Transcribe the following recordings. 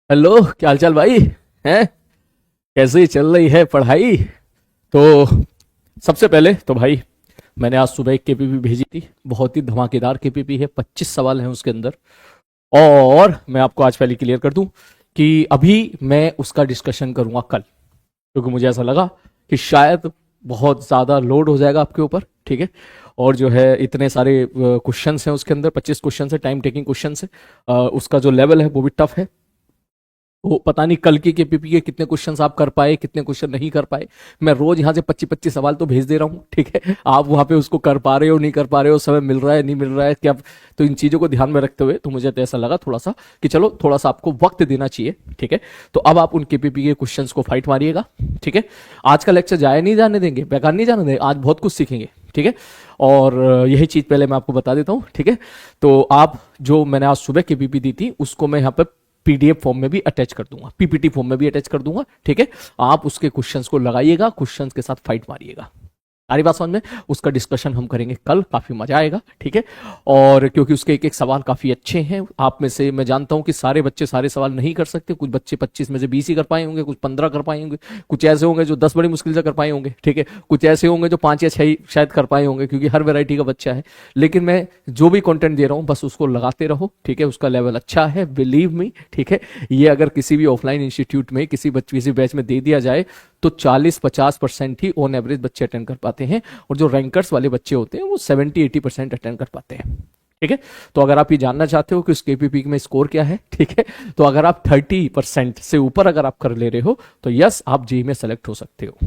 Hello, क्या हाल चाल भाई? हैं? कैसे चल रही है पढ़ाई? तो सबसे पहले तो भाई, मैंने आज सुबह एक केपीपी भेजी थी। बहुत ही धमाकेदार केपीपी है, 25 सवाल हैं उसके अंदर। और मैं आपको आज पहले क्लियर कर दूं कि अभी मैं उसका डिस्कशन करूंगा कल, क्योंकि मुझे ऐसा लगा कि शायद बहुत ज़्यादा लोड हो जाएगा आपके ऊपर। ठीक है। और जो है इतने सारे क्वेश्चंस हैं उसके अंदर, 25 क्वेश्चन है, टाइम टेकिंग क्वेश्चन है। उसका जो लेवल है वो भी टफ है। वो पता नहीं कल की केपीपी के कितने क्वेश्चंस आप कर पाए, कितने क्वेश्चन नहीं कर पाए। मैं रोज यहाँ से 25-25 सवाल तो भेज दे रहा हूँ। ठीक है, आप वहां पे उसको कर पा रहे हो नहीं कर पा रहे हो, समय मिल रहा है नहीं मिल रहा है क्या? तो इन चीजों को ध्यान में रखते हुए तो मुझे तो ऐसा लगा थोड़ा सा कि चलो थोड़ा सा आपको वक्त देना चाहिए। ठीक है। तो अब आप उन केपीपी के क्वेश्चंस को फाइट मारिएगा। ठीक है। आज का लेक्चर जाया नहीं जाने देंगे, बेकार नहीं जाने देंगे, आज बहुत कुछ सीखेंगे। ठीक है। और यही चीज पहले मैं आपको बता देता हूँ। ठीक है। तो आप जो मैंने आज सुबह केपीपी दी थी उसको मैं यहाँ पे पीडीएफ फॉर्म में भी अटैच कर दूंगा, पीपीटी फॉर्म में भी अटैच कर दूंगा। ठीक है। आप उसके क्वेश्चंस को लगाइएगा, क्वेश्चंस के साथ फाइट मारिएगा। सारी बात समझ में? उसका डिस्कशन हम करेंगे कल, काफी मजा आएगा। ठीक है। और क्योंकि उसके एक एक सवाल काफी अच्छे हैं, आप में से मैं जानता हूं कि सारे बच्चे सारे सवाल नहीं कर सकते। कुछ बच्चे 25 में से 20 ही कर पाए होंगे, कुछ 15 कर पाए होंगे, कुछ ऐसे होंगे जो 10 बड़ी मुश्किल से कर पाए होंगे। ठीक है। कुछ ऐसे होंगे जो 5 या 6 ही शायद कर पाए होंगे, क्योंकि हर वैरायटी का बच्चा है। लेकिन मैं जो भी कंटेंट दे रहा हूं बस उसको लगाते रहो। ठीक है। उसका लेवल अच्छा है, बिलीव मी। ठीक है। ये अगर किसी भी ऑफलाइन इंस्टीट्यूट में किसी बैच में दे दिया जाए तो 40-50% ही ऑन एवरेज बच्चे अटेंड कर पाते हैं। और जो रैंकर्स वाले बच्चे होते हैं वो 70-80% अटेंड कर पाते हैं। ठीक है। तो अगर आप ये जानना चाहते हो कि उस केपीपी में स्कोर क्या है, ठीक है, तो अगर आप 30% से ऊपर अगर आप कर ले रहे हो तो यस, आप जेई में सेलेक्ट हो सकते हो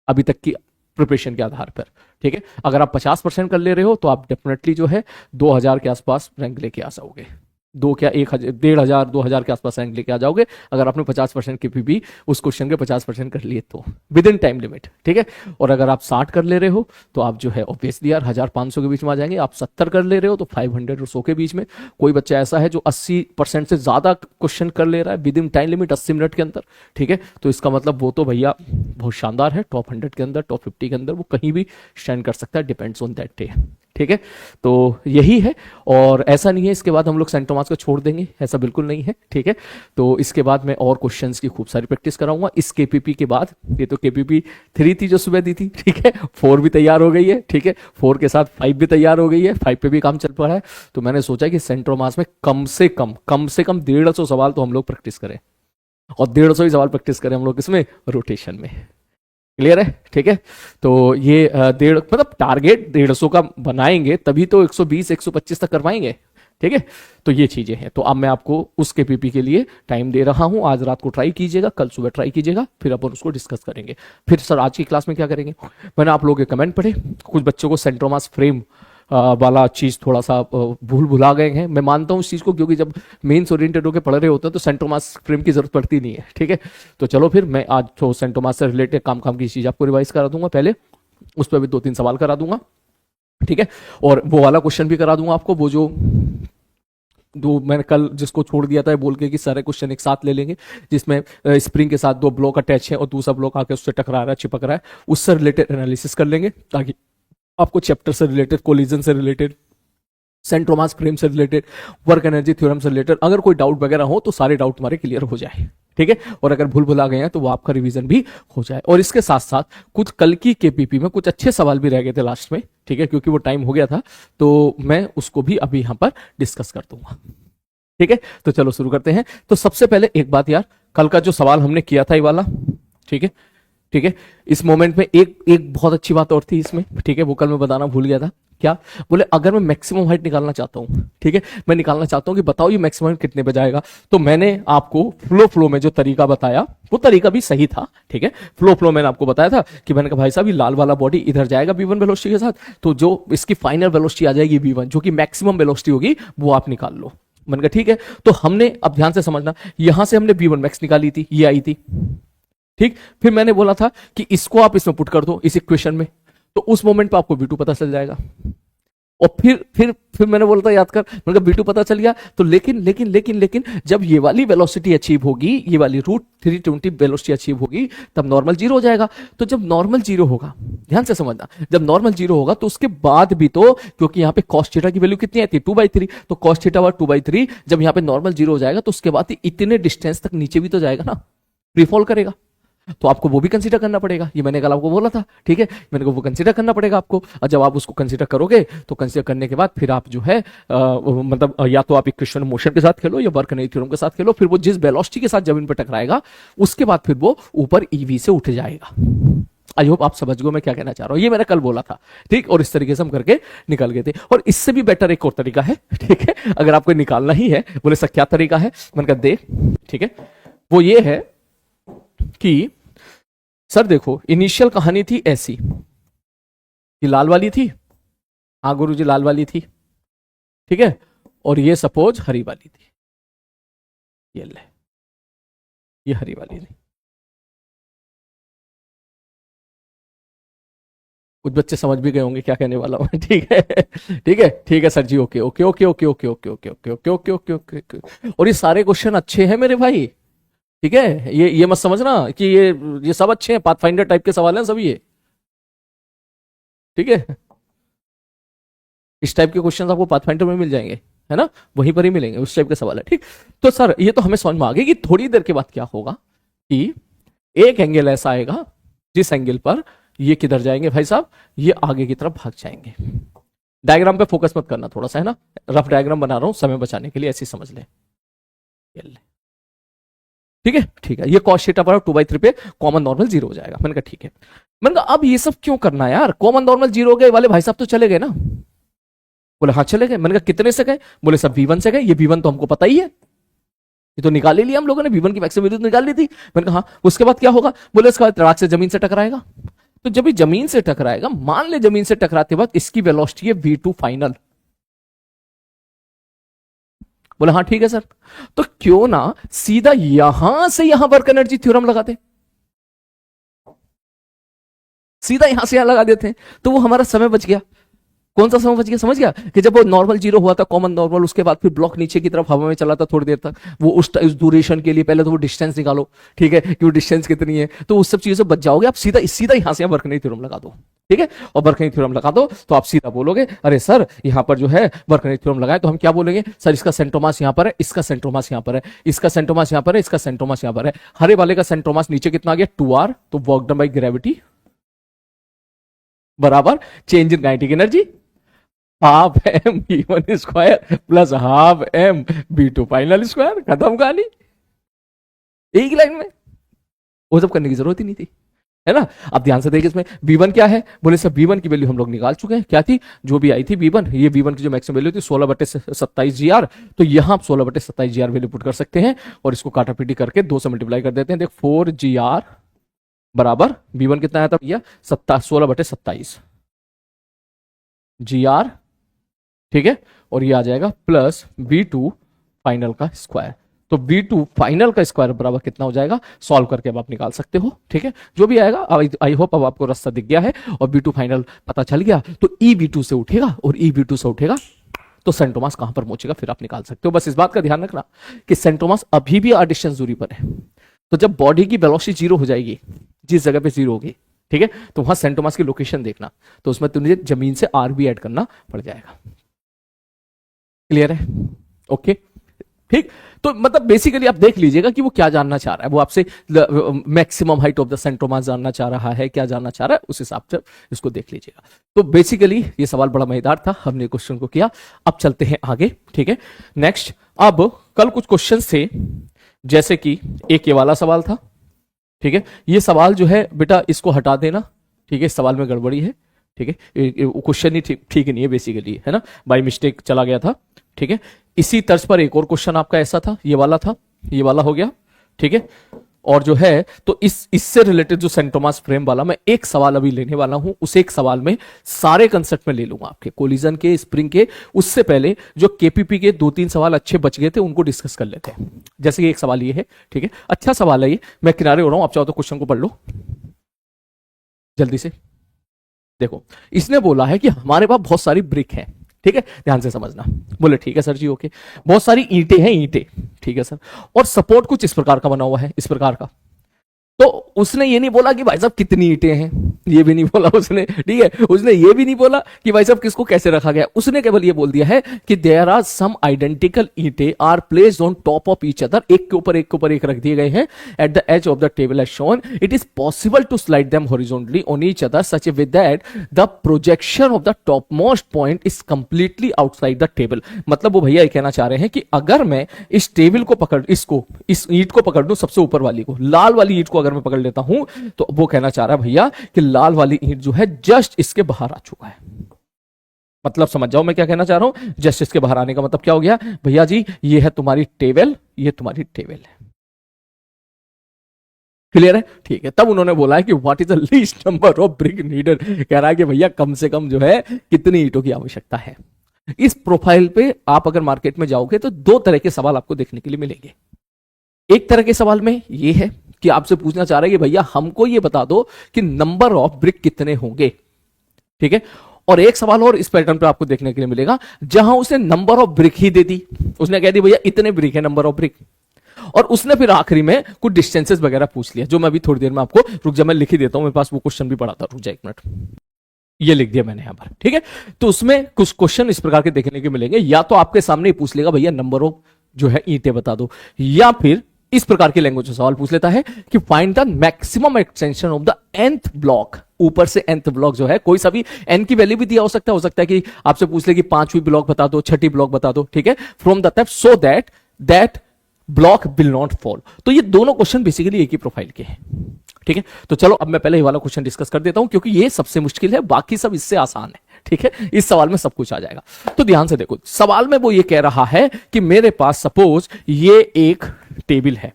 अभी तक की प्रिपरेशन के आधार पर। ठीक है। अगर आप 50% कर ले रहे हो तो आप डेफिनेटली जो है 2000 के आसपास रैंक लेके आ जाओगे। दो क्या, 1000, 1500, 2000 के आसपास रैंक लेके आ जाओगे अगर आपने 50% की भी उस क्वेश्चन के 50% कर लिए तो, विद इन टाइम लिमिट। ठीक है। और अगर आप 60 कर ले रहे हो तो आप जो है ऑब्वियसली यार 1500 के बीच में आ जाएंगे। आप 70 कर ले रहे हो तो 500 और 100 के बीच में। कोई बच्चा ऐसा है जो 80% से ज्यादा क्वेश्चन कर ले रहा है with in time limit, 80 minute के अंदर। ठीक है। तो इसका मतलब वो तो भैया बहुत शानदार है, टॉप 100 के अंदर, टॉप 50 के अंदर वो कहीं भी स्टैंड कर सकता है, डिपेंड्स ऑन दैट डे। ठीक है। तो यही है। और ऐसा नहीं है इसके बाद हम लोग सेंट टॉमस को छोड़ देंगे, ऐसा बिल्कुल नहीं है। ठीक है। तो इसके बाद मैं और क्वेश्चंस की खूब सारी प्रैक्टिस कराऊंगा इस केपीपी के बाद। ये तो केपीपी 3 थी जो सुबह दी थी। ठीक है। 4 भी तैयार हो गई है। ठीक है। 4 के साथ 5 भी तैयार हो गई है, 5 पे भी काम चल पड़ा है। तो मैंने सोचा कि सेंट टॉमस में कम से कम 150 सवाल तो हम लोग प्रैक्टिस करें, और 150 ही सवाल प्रैक्टिस करें हम लोग इसमें, रोटेशन में। क्लियर है? ठीक है। तो ये डेढ़ मतलब टारगेट 150 का बनाएंगे तभी तो 120-125 तक कर पाएंगे। ठीक है। तो ये चीजें हैं। तो अब मैं आपको उस केपीपी के लिए टाइम दे रहा हूं। आज रात को ट्राई कीजिएगा, कल सुबह ट्राई कीजिएगा, फिर अपन उसको डिस्कस करेंगे। फिर सर आज की क्लास में क्या करेंगे? मैंने आप लोगों के कमेंट पढ़े, कुछ बच्चों को सेंट्रोमास फ्रेम वाला चीज थोड़ा सा भूल भुला गए हैं। मैं मानता हूँ इस चीज को, क्योंकि जब मेंस ओरिएंटेड होकर पढ़ रहे होते हैं तो सेंट्रोमास फ्रेम की जरूरत पड़ती नहीं है। ठीक है। तो चलो फिर मैं आज तो सेंट्रोमास से रिलेटेड काम काम की चीज आपको रिवाइज करा दूंगा पहले, उस पर भी 2-3 सवाल करा दूंगा। ठीक है। और वो वाला क्वेश्चन भी करा दूंगा आपको, वो जो दो मैंने कल जिसको छोड़ दिया था बोल के कि सारे क्वेश्चन एक साथ ले लेंगे, जिसमें स्प्रिंग के साथ 2 ब्लॉक अटैच है और दूसरा ब्लॉक आके उससे टकरा रहा है, चिपक रहा है, उससे रिलेटेड एनालिसिस कर लेंगे, ताकि आपको चैप्टर से रिलेटेड, कोलिजन से रिलेटेड, सेंट्रोमास फ्रेम से रिलेटेड, वर्क एनर्जी थ्योरम से रिलेटेड अगर कोई डाउट वगैरह हो तो सारे डाउट तुम्हारे क्लियर हो जाए। ठीक है। और अगर भूल भुला गए हैं तो वो आपका रिवीजन भी हो जाए। और इसके साथ साथ कुछ कल की केपीपी में कुछ अच्छे सवाल भी रह गए थे लास्ट में। ठीक है। क्योंकि वो टाइम हो गया था तो मैं उसको भी अभी यहां पर डिस्कस कर दूंगा। ठीक है। तो चलो शुरू करते हैं। तो सबसे पहले एक बात यार, कल का जो सवाल हमने किया था ये वाला, ठीक है, ठीक है, इस मोमेंट में एक एक बहुत अच्छी बात और थी इसमें। ठीक है। वो कल मैं बताना भूल गया था। क्या बोले? अगर मैं मैक्सिमम हाइट निकालना चाहता हूं, ठीक है, मैं निकालना चाहता हूं कि बताओ ये मैक्सिमम हाइट कितने पे जाएगा, तो मैंने आपको फ्लो में जो तरीका बताया वो तरीका भी सही था। ठीक है। फ्लो मैंने आपको बताया था कि मैंने कहा भाई साहब ये लाल वाला बॉडी इधर जाएगा v1 वेलोसिटी के साथ, तो जो इसकी फाइनल वेलोसिटी आ जाएगी v1, जो कि मैक्सिमम वेलोसिटी होगी, वो आप निकाल लो। मैंने कहा ठीक है। तो हमने अब ध्यान से समझना, यहां से हमने v1 मैक्स निकाली थी, ये आई थी। ठीक। फिर मैंने बोला था कि इसको आप इसमें पुट कर दो इस इक्वेशन में, तो उस मोमेंट पे आपको v2 पता चल जाएगा। और फिर मैंने बोला था याद कर, मैंने कहा V2 पता चल गया। तो लेकिन जब ये वाली वेलोसिटी अचीव होगी, ये वाली √320 वेलोसिटी अचीव होगी, तब नॉर्मल जीरो हो जाएगा। तो जब नॉर्मल जीरो होगा, ध्यान से समझना, जब नॉर्मल जीरो होगा तो उसके बाद भी तो, क्योंकि यहाँ पे cos थीटा की वैल्यू कितनी आती है 2/3, तो cos थीटा बाय 2/3, जब यहाँ पे नॉर्मल जीरो हो जाएगा तो उसके बाद इतने डिस्टेंस तक नीचे भी तो जाएगा ना, फ्री फॉल करेगा। तो आपको वो भी कंसीडर करना पड़ेगा, ये मैंने कल आपको बोला था, ठीक है, मैंने को वो कंसीडर करना पड़ेगा आपको। और जब आप उसको कंसीडर करोगे तो कंसीडर करने के बाद फिर आप जो है मतलब या तो आप इक्वेशन मोशन के साथ खेलो या बर्नौली थ्योरम के साथ खेलो, फिर वो जिस वेलोसिटी के साथ जमीन पर टकराएगा उसके बाद फिर वो ऊपर ईवी से उठ जाएगा। आई होप आप समझ गए मैं क्या कहना चाह रहा हूं, ये मैंने कल बोला था, ठीक। और इस तरीके से हम करके निकल गए थे। और इससे भी बेटर एक और तरीका है, ठीक है, अगर आपको निकालना ही है, बोले सर क्या तरीका है, मैंने कहा देख, ठीक है, वो ये है कि सर देखो इनिशियल कहानी थी ऐसी, ये लाल वाली थी, हाँ गुरुजी लाल वाली थी, ठीक है, और ये सपोज हरी वाली थी, ये ले, ये हरी वाली थी। कुछ बच्चे समझ भी गए होंगे क्या कहने वाला हूं, ठीक है, ठीक है, ठीक है sir ji, okay okay okay okay okay okay okay okay okay okay okay okay. और ये सारे क्वेश्चन अच्छे हैं मेरे भाई, ठीक है, ये मत समझना कि ये सब अच्छे हैं, पाथफाइंडर टाइप के सवाल हैं सब ये, ठीक है। इस टाइप के क्वेश्चन आपको पाथफाइंडर में मिल जाएंगे, है ना, वहीं पर ही मिलेंगे, उस टाइप के सवाल है, ठीक। तो सर ये तो हमें समझ में आ गया कि थोड़ी देर के बाद क्या होगा कि एक एंगल ऐसा आएगा जिस एंगल पर ये किधर जाएंगे भाई साहब, ये आगे की तरफ भाग जाएंगे। डायग्राम पे फोकस मत करना थोड़ा सा, है ना, रफ डायग्राम बना रहा हूं समय बचाने के लिए, ऐसे समझ ले, ठीक है, ठीक है। ये cos थीटा पर 2/3 पे कॉमन नॉर्मल जीरो हो जाएगा। मैंने कहा ठीक है, मैंने कहा अब ये सब क्यों करना यार, कॉमन नॉर्मल जीरो हो गए वाले भाई साहब तो चले गए ना, बोले हाँ चले गए। मैंने कहा कितने से गए, बोले सब V1 से गए, ये V1 तो हमको पता ही है, ये तो निकाल ही लिया हम लोगों ने, V1 की मैक्सिमम वैल्यू निकाल ली थी। मैंने कहा हाँ, उसके बाद क्या होगा, बोले उसके बाद रात से जमीन से टकराएगा। तो जब ये जमीन से टकराएगा, मान ले जमीन से टकराते वक्त इसकी वेलोसिटी है V2 फाइनल, बोले हाँ ठीक है सर, तो क्यों ना सीधा यहां से यहां वर्क एनर्जी थ्योरम लगाते, सीधा यहां से यहां लगा देते हैं, तो वो हमारा समय बच गया। कौन सा समय बच गया, समझ गया, कि जब वो नॉर्मल जीरो हुआ था कॉमन नॉर्मल, उसके बाद फिर ब्लॉक नीचे की तरफ हवा में चला था थोड़ी देर तक, वो उस ड्यूरेशन के लिए पहले तो वो डिस्टेंस निकालो, ठीक है, कि वो डिस्टेंस कितनी है, तो उस सब चीजों से बच जाओगे आप, सीधा सीधा यहां से बर्नौली थ्योरम लगा दो, ठीक है। और बर्नौली थ्योरम लगा दो तो आप सीधा बोलोगे अरे सर यहां पर जो है बर्नौली थ्योरम लगाए, तो हम क्या बोलेंगे, सर इसका सेंट्रोमास यहां पर है, इसका सेंट्रोमास यहां पर है, इसका सेंट्रोमास यहां पर है, इसका सेंट्रोमास यहां पर है। हरे वाले का सेंट्रोमास नीचे कितना आ गया 2r, तो वर्क डन बाय ग्रेविटी बराबर change in kinetic energy half m V1 square plus half m V2 final square, खत्म कहानी, एक लाइन में, वो सब करने की जरूरत ही नहीं थी, है ना। अब ध्यान से देखिए इसमें V1 क्या है, बोले सब V1 की वैल्यू हम लोग निकाल चुके हैं, क्या थी, जो भी आई थी V1, ये V1 की जो मैक्सिमम वैल्यू थी 16/27 GR, तो यहां आप 16/27 GR वैल्यू पुट कर सकते हैं, और इसको काटापीटी करके 2 से मल्टीप्लाई कर देते हैं, देख 4 GR बराबर V1 कितना आया था भैया 16/27 GR, ठीक है, और ये आ जाएगा प्लस V2 फाइनल का स्क्वायर, तो V2 फाइनल का स्क्वायर बराबर कितना हो जाएगा, सॉल्व करके अब आप निकाल सकते हो, ठीक है, जो भी आएगा। आई होप अब आपको रास्ता दिख गया है और V2 फाइनल पता चल गया, तो EV2 से उठेगा, और EV2 से उठेगा तो सेंट्रोमास कहां पर पहुंचेगा फिर आप निकाल सकते हो। बस इस बात का ध्यान रखना कि सेंट्रोमास अभी भी r डिस्टेंस दूरी पर है, तो जब बॉडी की वेलोसिटी जीरो हो जाएगी, जिस जगह पे जीरो होगी, ठीक है, तो वहां सेंट्रोमास की लोकेशन देखना, तो उसमें तुझे जमीन से r भी ऐड करना पड़ जाएगा। क्लियर है, ओके, ठीक। तो मतलब बेसिकली आप देख लीजिएगा कि वो क्या जानना चाह रहा है, वो आपसे मैक्सिमम हाइट ऑफ द सेंट्रोमास जानना चाह रहा है, क्या जानना चाह रहा है, उस हिसाब से इसको देख लीजिएगा। तो बेसिकली ये सवाल बड़ा मजेदार था, हमने क्वेश्चन को किया। अब चलते हैं आगे, ठीक है, नेक्स्ट। अब कल कुछ क्वेश्चन थे, जैसे कि एक ये वाला सवाल था, ठीक है, ये सवाल जो है बेटा इसको हटा देना, ठीक है, इस सवाल में गड़बड़ी है, ठीक है, क्वेश्चन ही ठीक नहीं है बेसिकली, है ना, बाय मिस्टेक चला गया था, ठीक है। इसी तर्ज पर एक और क्वेश्चन आपका ऐसा था, ये वाला था, ये वाला हो गया, ठीक है। और जो है तो इससे रिलेटेड जो सेंट्रोमास फ्रेम वाला मैं एक सवाल अभी लेने वाला हूं, उस एक सवाल में सारे कंसेप्ट में ले लूंगा आपके कोलिजन के, स्प्रिंग के। उससे पहले जो केपीपी के 2-3 सवाल अच्छे बच गए थे उनको डिस्कस कर लेते हैं। जैसे कि एक सवाल ये है, ठीक है, अच्छा सवाल है ये, मैं किनारे हो रहा हूं, आप चाहो तो क्वेश्चन को पढ़ लो जल्दी से। देखो, इसने बोला है कि हमारे पास बहुत सारी ब्रिक है, ठीक है, ध्यान से समझना। बोले ठीक है सर जी, ओके। बहुत सारी ईंटें हैं, ईंटें, ठीक है सर, और सपोर्ट कुछ इस प्रकार का बना हुआ है, इस प्रकार का। तो उसने ये नहीं बोला कि भाई साहब कितनी ईंटें हैं, ये भी नहीं बोला उसने, ठीक है, उसने ये भी नहीं बोला कि भाई साहब किसको कैसे रखा गया। उसने केवल ये बोल दिया है कि देयर आर सम आइडेंटिकल ईंटें are placed on top of each other, एक के ऊपर एक के ऊपर एक रख दिए गए हैं। At the edge of the table as shown, it is possible to slide them horizontally on each other such with that the projection of the topmost point is completely outside the table. मतलब वो भैया ये कहना चाह रहे हैं कि अगर मैं इस टेबल को पकड़, इसको, इस ईंट को पकड़ लूं, सबसे ऊपर वाली को, लाल वाली ईंट को अगर मैं पकड़ लेता हूं, तो वो कहना चाह रहा है भैया कि लाल वाली ईंट जो है जस्ट इसके बाहर आ चुका है। मतलब समझ जाओ मैं क्या कहना चाह रहा हूं, जस्ट इसके बाहर आने का मतलब क्या हो गया भैया जी, ये है तुम्हारी टेबल, ये तुम्हारी टेबल है। क्लियर है, ठीक है। तब उन्होंने बोला है कि what is the least number of brick needed, कह रहा है कि भैया कम से कम जो है कितनी ईंटों की आवश्यकता है। इस प्रोफाइल पे आप अगर मार्केट में जाओगे तो दो तरह के सवाल आपको देखने के लिए मिलेंगे। एक तरह के सवाल में ये है कि आपसे पूछना चाह रहे हैं कि भैया हमको ये बता दो कि नंबर ऑफ ब्रिक कितने होंगे, ठीक है। और एक सवाल और इस पैटर्न पे आपको देखने के लिए मिलेगा जहां उसने नंबर ऑफ ब्रिक ही दे दी, उसने कह दी भैया इतने ब्रिक है, नंबर ऑफ ब्रिक, और उसने फिर आखिरी में कुछ डिस्टेंसेस वगैरह पूछ लिया, जो मैं अभी थोड़ी देर में आपको, रुक जा मैं लिख ही देता हूं, मेरे पास वो क्वेश्चन भी पड़ा था, रुक जा एक मिनट, ये लिख दिया मैंने यहां पर, ठीक है। तो उसमें कुछ क्वेश्चन इस प्रकार के देखने के मिलेंगे, या तो आपके सामने ही पूछ लेगा भैया नंबर ऑफ जो है ईंटें बता दो, या फिर इस प्रकार की लैंग्वेज में सवाल पूछ लेता है कि find the maximum extension of the nth block. ऊपर से nth ब्लॉक जो है, कोई सा भी n की वैल्यू भी दिया हो सकता है कि आपसे पूछ ले कि 5वीं ब्लॉक बता दो, 6ठी ब्लॉक बता दो, ठीक है, from the tap so that block will not fall. तो ये दोनों क्वेश्चन बेसिकली एक ही प्रोफाइल के हैं, ठीक है। तो चलो अब मैं पहले ये वाला क्वेश्चन डिस्कस कर देता हूं, क्योंकि ये सबसे मुश्किल है, बाकी सब इससे आसान है, ठीक है। इस सवाल में सब कुछ आ जाएगा। तो ध्यान से देखो, सवाल में वो ये कह रहा है कि मेरे पास सपोज ये एक टेबल है,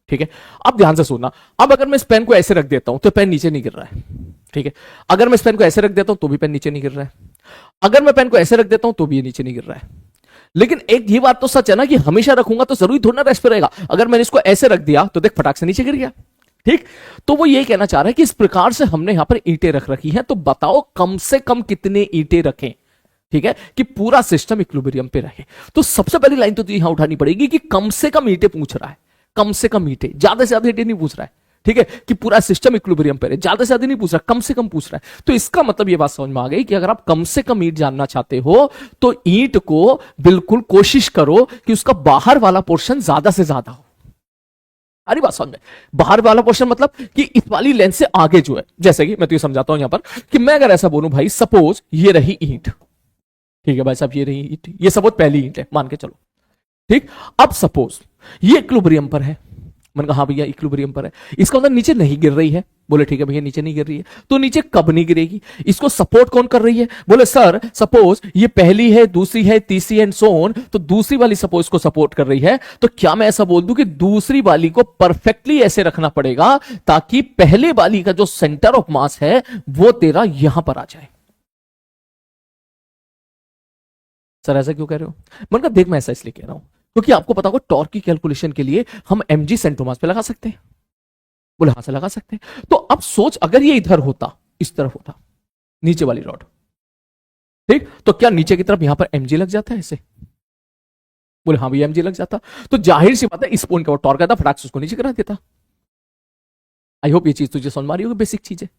ठीक है। अब ध्यान से सुनना, अब अगर मैं इस पेन को ऐसे रख देता हूं तो पेन नीचे नहीं गिर रहा है, ठीक है। अगर मैं इस पेन को ऐसे रख देता हूं तो भी पेन नीचे नहीं गिर रहा है, अगर मैं पेन को ऐसे रख देता हूं तो भी ये नीचे नहीं गिर रहा है। लेकिन एक ये बात तो सच है ना कि हमेशा रखूंगा तो जरूरी थोड़ा ना रेस्ट पे रहेगा। अगर मैंने इसको ऐसे रख दिया तो देख फटाक से नीचे गिर गया, ठीक। तो वो ये कहना चाह रहा है कि इस प्रकार से हमने यहां पर ईंटें रख रखी हैं, तो बताओ कम से कम कितने ईंटें रखें, ठीक है, कि पूरा सिस्टम इक्विलिब्रियम पे रहे। तो सबसे पहली लाइन तो यहां उठानी पड़ेगी कि कम से कम ईंटें पूछ रहा है, कम से कम ईंटें, ज्यादा से ज्यादा ईंटें नहीं पूछ रहा है, ठीक है, कि पूरा सिस्टम इक्विलिब्रियम पे रहे, ज्यादा से ज्यादा नहीं पूछ रहा, कम से कम पूछ रहा है। तो इसका मतलब ये बात समझ में आ गई कि अगर आप कम से कम ईंट जानना चाहते हो तो ईंट को बिल्कुल कोशिश करो कि उसका बाहर वाला पोर्शन ज्यादा से ज्यादा हो। अरे बात समझ में, बाहर वाला पोर्शन मतलब कि इस वाली लेंथ से आगे जो है, जैसे कि मैं तो ये समझाता हूं यहां पर कि मैं अगर ऐसा बोलूं भाई सपोज ये रही ईंट, ठीक है भाई साहब, ये रही ईंट, ये सपोज पहली ईंट है मान के चलो, ठीक। अब सपोज ये इक्विलिब्रियम पर है, मैंने कहा हाँ भैया इक्विलिब्रियम पर है, इसका मतलब नीचे नहीं गिर रही है, बोले ठीक है भैया नीचे नहीं गिर रही है, तो नीचे कब नहीं गिरेगी, इसको सपोर्ट कौन कर रही है, बोले सर सपोज ये पहली है, दूसरी है, तीसरी एंड सो ऑन, तो दूसरी वाली सपोज को सपोर्ट कर रही है, तो क्या मैं ऐसा बोल दूं कि दूसरी वाली को परफेक्टली ऐसे रखना पड़ेगा ताकि पहले वाली का जो सेंटर ऑफ मास है वो तेरा यहां पर आ जाए। सर ऐसा क्यों कह रहे हो, मैंने कहा देख मैं ऐसा इसलिए कह रहा हूं क्योंकि आपको पता होगा टॉर्क की कैलकुलेशन के लिए हम mg सेंटर मास पे लगा सकते हैं, बोले हाँ से लगा सकते हैं। तो अब सोच अगर ये इधर होता, इस तरफ होता नीचे वाली रॉड, ठीक, तो क्या नीचे की तरफ यहां पर mg लग जाता है ऐसे, बोले हाँ भैया mg लग जाता, तो जाहिर सी बात है इस पॉइंट का टॉर्क आता फटाक से उसको नीचे करा देता। आई होप ये चीज तुझे समझ में आ रही होगी, बेसिक चीज है,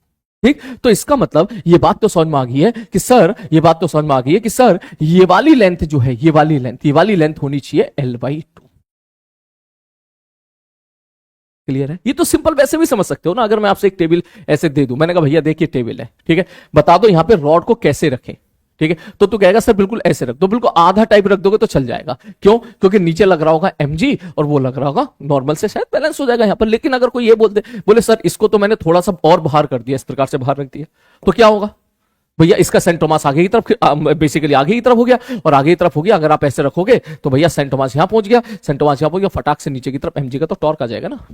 ठीक। तो इसका मतलब ये बात तो समझ में आ गई है कि सर, ये बात तो समझ में आ गई है कि सर ये वाली लेंथ जो है, ये वाली लेंथ होनी चाहिए L/2। क्लियर है, ये तो सिंपल वैसे भी समझ सकते हो ना। अगर मैं आपसे एक टेबल ऐसे दे दूं, मैंने कहा भैया देखिए टेबल है, ठीक है, बता दो यहां पे रॉड को कैसे रखें, ठीक है, तो तू कहेगा सर बिल्कुल ऐसे रख दो, बिल्कुल आधा टाइप रख दोगे तो चल जाएगा, क्यों, क्योंकि नीचे लग रहा होगा mg और वो लग रहा होगा नॉर्मल से, शायद बैलेंस हो जाएगा यहां पर। लेकिन अगर कोई ये बोले सर इसको तो मैंने थोड़ा सा और बाहर कर दिया, इस प्रकार से बाहर रख दिया, तो क्या होगा भैया, इसका सेंटर मास आगे की तरफ, बेसिकली आगे की तरफ हो गया, और आगे की तरफ हो गया अगर आप ऐसे रखोगे तो भैया सेंटर मास यहां पहुंच गया, सेंटर मास यहां पहुंच गया, फटाक से नीचे की तरफ mg का तो टॉर्क आ जाएगा ना,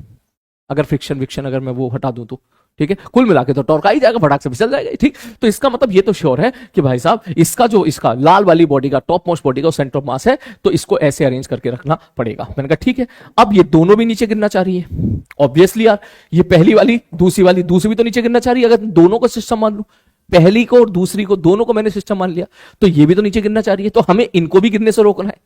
अगर फ्रिक्शन विक्शन अगर मैं वो हटा दूं तो, ठीक है, कुल मिला के तो टॉर्क आ ही जाएगा, फटाक से फिसल जाएगा, ठीक। तो इसका मतलब ये तो श्योर है कि भाई साहब इसका लाल वाली बॉडी का, टॉप मोस्ट बॉडी का सेंटर ऑफ मास है, तो इसको ऐसे अरेंज करके रखना पड़ेगा। मैंने कहा ठीक है। अब ये दोनों भी नीचे गिरना चाह रही है, ऑब्वियसली यार, ये पहली वाली दूसरी भी तो नीचे गिरना चाह रही है, अगर दोनों को सिस्टम मान लूं, पहली को और दूसरी को दोनों को मैंने सिस्टम मान लिया, तो ये भी तो नीचे गिरना चाह रही है, तो हमें इनको भी गिरने से रोकना है।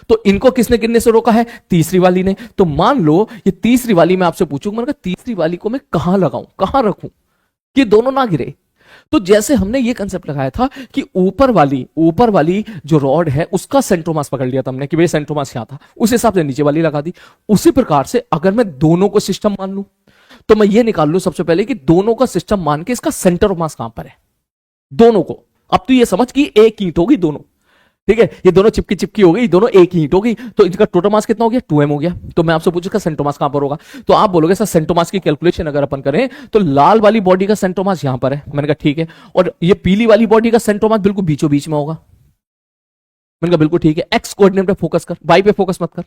तो इनको किसने गिरने से रोका है? तीसरी वाली ने। तो मान लो ये तीसरी वाली मैं आपसे पूछूंगा, मैंने कहा तीसरी वाली को मैं कहां लगाऊं, कहां रखूं कि दोनों ना गिरे। तो जैसे हमने ये कंसेप्ट लगाया था कि ऊपर वाली जो रॉड है उसका सेंट्रोमास पकड़ लिया था हमने कि भाई सेंट्रोमास यहां था, उस हिसाब से नीचे वाली लगा दी। उसी प्रकार से अगर मैं दोनों को सिस्टम मान लूं तो मैं ये निकाल लूं सबसे पहले कि दोनों का सिस्टम मान के इसका सेंटर ऑफ मास कहां पर है, दोनों को। अब तो ये समझ कि एक ईंट होगी दोनों, ठीक है, ये दोनों चिपकी चिपकी हो गई, दोनों एक ही ईंट हो गई, तो इनका टोटल मास कितना हो गया? 2m हो गया। तो मैं आपसे पूछूंगा सेंट्रोमास कहां पर होगा, तो आप बोलोगे सर सेंट्रोमास की कैलकुलेशन अगर अपन करें तो लाल वाली बॉडी का सेंट्रोमास यहां पर है। मैंने कहा ठीक है, और ये पीली वाली बॉडी का सेंट्रोमास बिल्कुल बीचों बीच में होगा। मैंने कहा बिल्कुल ठीक है, एक्स कोऑर्डिनेट पे फोकस कर, वाई पे फोकस मत कर,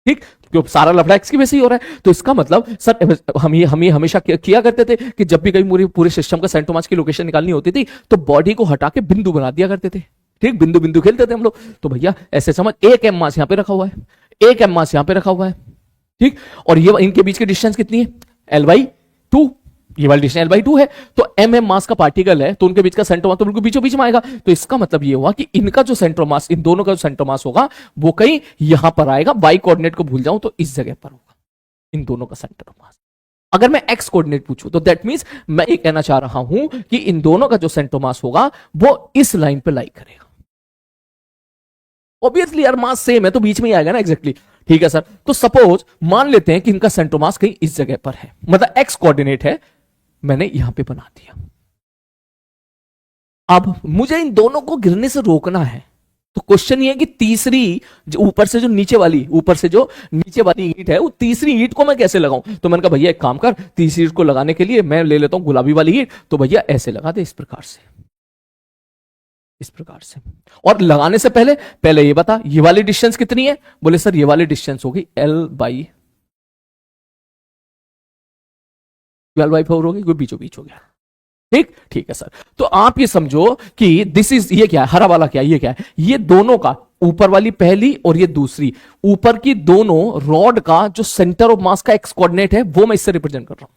ठीक, क्योंकि सारा लफड़ा एक्स की वजह से ही हो रहा है। तो इसका मतलब सर हम ये हमेशा किया करते थे कि जब भी कहीं पूरे सिस्टम का सेंट्रोमास की लोकेशन निकालनी होती थी तो बॉडी को हटा के बिंदु बना दिया करते थे, ठीक, बिंदु बिंदु खेलते थे हम लोग। तो भैया ऐसे समझ, एक एम मास यहां पे रखा हुआ है, एक एम मास यहां पे रखा हुआ है, ठीक, और ये इनके बीच की डिस्टेंस कितनी है? L/2, ये वाली डिस्टेंस L/2 है। तो एम मास का पार्टिकल है तो उनके बीच का सेंट्रोमास तो बिल्कुल बीचों बीच में आएगा। तो इसका मतलब ये हुआ कि इनका जो सेंट्रोमास, इन दोनों का जो सेंट्रोमास होगा वो कहीं यहां पर आएगा। वाई कोऑर्डिनेट को भूल जाऊं तो इस जगह पर होगा इन दोनों का सेंट्रोमास। अगर मैं एक्स कोऑर्डिनेट पूछूं तो दैट मींस मैं ये कहना चाह रहा हूं कि इन दोनों का जो सेंट्रोमास होगा वो इस लाइन पे लाई करेगा। ऑब्वियसली यार मास सेम है तो बीच में ही आएगा ना, एग्जैक्टली ठीक है सर। तो सपोज मान लेते हैं कि इनका सेंट्रोमास कहीं इस जगह पर है, मतलब एक्स कोऑर्डिनेट है, मैंने यहां पे बना दिया। अब मुझे इन दोनों को गिरने से रोकना है, तो क्वेश्चन ये है कि तीसरी जो ऊपर से जो नीचे वाली ईंट है, वो तीसरी ईंट को मैं कैसे लगाऊं। तो मैंने कहा भैया एक काम कर, तीसरी ईंट को लगाने के लिए मैं ले लेता हूं गुलाबी वाली ईंट, तो भैया ऐसे लगा दे, इस प्रकार से, इस प्रकार से। और लगाने से पहले ये बता ये वाली डिस्टेंस कितनी है? बोले सर ये वाली डिस्टेंस होगी L/4 होगी, कोई बीचों बीच हो गया, ठीक, ठीक है सर। तो आप ये समझो कि दिस इज, ये क्या है, हरा वाला क्या है, ये क्या है, ये दोनों का, ऊपर वाली पहली और ये दूसरी, ऊपर की दोनों रॉड का जो सेंटर ऑफ मास का एक्स कोऑर्डिनेट है वो मैं इससे रिप्रेजेंट कर रहा हूं,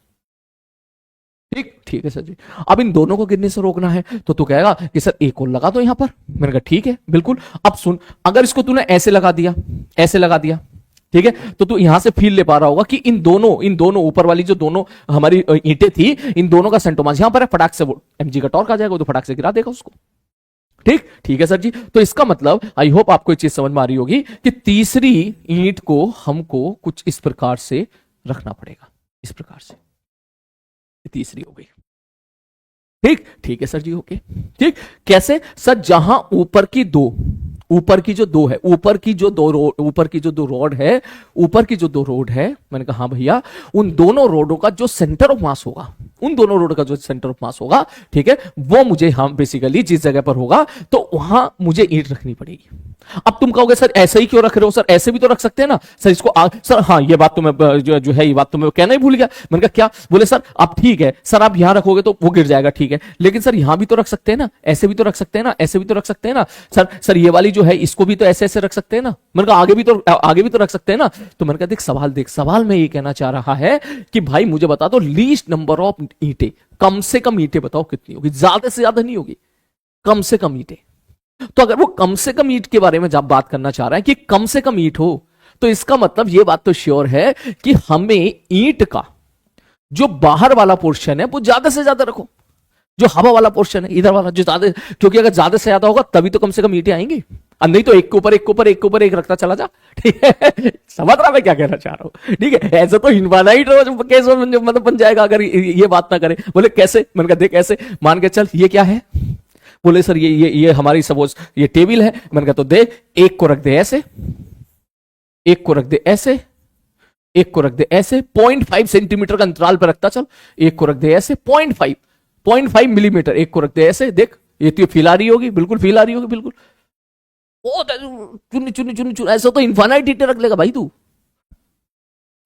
ठीक, ठीक है सर जी। अब इन दोनों को गिरने से रोकना है तो तू कहेगा कि सर एक और लगा दो यहां पर। मैंने कहा ठीक है बिल्कुल। अब सुन, अगर इसको तूने ऐसे लगा दिया, ठीक है, तो तू यहां से फील ले पा रहा होगा कि इन दोनों ऊपर वाली जो दोनों हमारी ईंटें थी, इन दोनों का सेंट्रोमास यहां पर है। फटाक से वो एमजी का टॉर्क आ जाएगा तो फटाक से गिरा देगा उसको, ठीक, ठीक है सर जी। तो इसका मतलब आई होप आपको ये चीज समझ में आ रही होगी कि तीसरी ईंट को हमको कुछ इस प्रकार से रखना पड़ेगा, इस प्रकार से, तीसरी हो गई, ठीक, ठीक है सर जी, ओके, ठीक। कैसे सर? जहां ऊपर की जो दो रोड है, मैंने कहा हाँ भैया, उन दोनों रोडों का जो सेंटर ऑफ मास होगा, ठीक है, वो मुझे, हम बेसिकली जिस जगह पर होगा तो वहां मुझे ईंट रखनी पड़ेगी। अब तुम कहोगे सर ऐसे ही क्यों रख रहे हो? सर ऐसे भी तो रख सकते हैं ना सर, इसको सर हाँ ये बात तो मैं जो है ये बात तो मैं कहना ही भूल गया। मैंने कहा क्या? बोले सर आप ठीक है सर, आप यहां रखोगे तो वो गिर जाएगा, ठीक है, लेकिन सर यहां भी तो रख सकते हैं ना, ऐसे भी तो रख सकते हैं ना, ऐसे भी तो रख सकते हैं ना सर ये वाली जो है इसको भी तो ऐसे ऐसे रख सकते हैं ना। मैंने कहा आगे भी तो रख सकते हैं ना। तो मैंने कहा देख सवाल में ये कहना चाह रहा है कि भाई मुझे बता दो लीस्ट नंबर ऑफ ईंटें, कम से कम ईंटें बताओ कितनी होगी, ज्यादा से ज्यादा नहीं होगी, कम से कम ईंटें। तो अगर वो कम से कम ईंट के बारे में जब बात करना चाह रहा है कि कम से कम ईंट हो, तो इसका मतलब ये बात तो श्योर है कि हमें ईंट का जो बाहर वाला पोर्शन है वो ज्यादा से ज्यादा रखो, जो हवा वाला पोर्शन है इधर वाला जो ज्यादा, क्योंकि अगर ज्यादा से ज्यादा होगा तभी तो कम से कम ईंटें आएंगी, नहीं तो एक के ऊपर एक रखता चला जा, ठीक है। समझ रहा मैं क्या कहना चाह रहा हूं, ठीक है। ऐसा तो इनफाइनाइट केस मतलब बन जाएगा अगर ये बात ना करे। बोले कैसे? मैंने कहा देख ऐसे मान के चल, ये क्या है? बोले सर ये हमारी सपोज ये टेबल है। मैंने कहा तो देख, एक को रख दे ऐसे, एक को रख दे ऐसे, एक को रख दे ऐसे, 0.5 सेंटीमीटर का अंतराल पर रखता चल, एक को रख दे ऐसे, 0.5 मिलीमीटर, एक को रख दे ऐसे, देख ये तो फील आ रही होगी, बिल्कुल फील आ रही होगी, बिल्कुल। ओ चुन्नी चुन्नी चुन्नी चुन्नी, ऐसा तो इनफाइनाइट ईंटें रख लेगा भाई तू,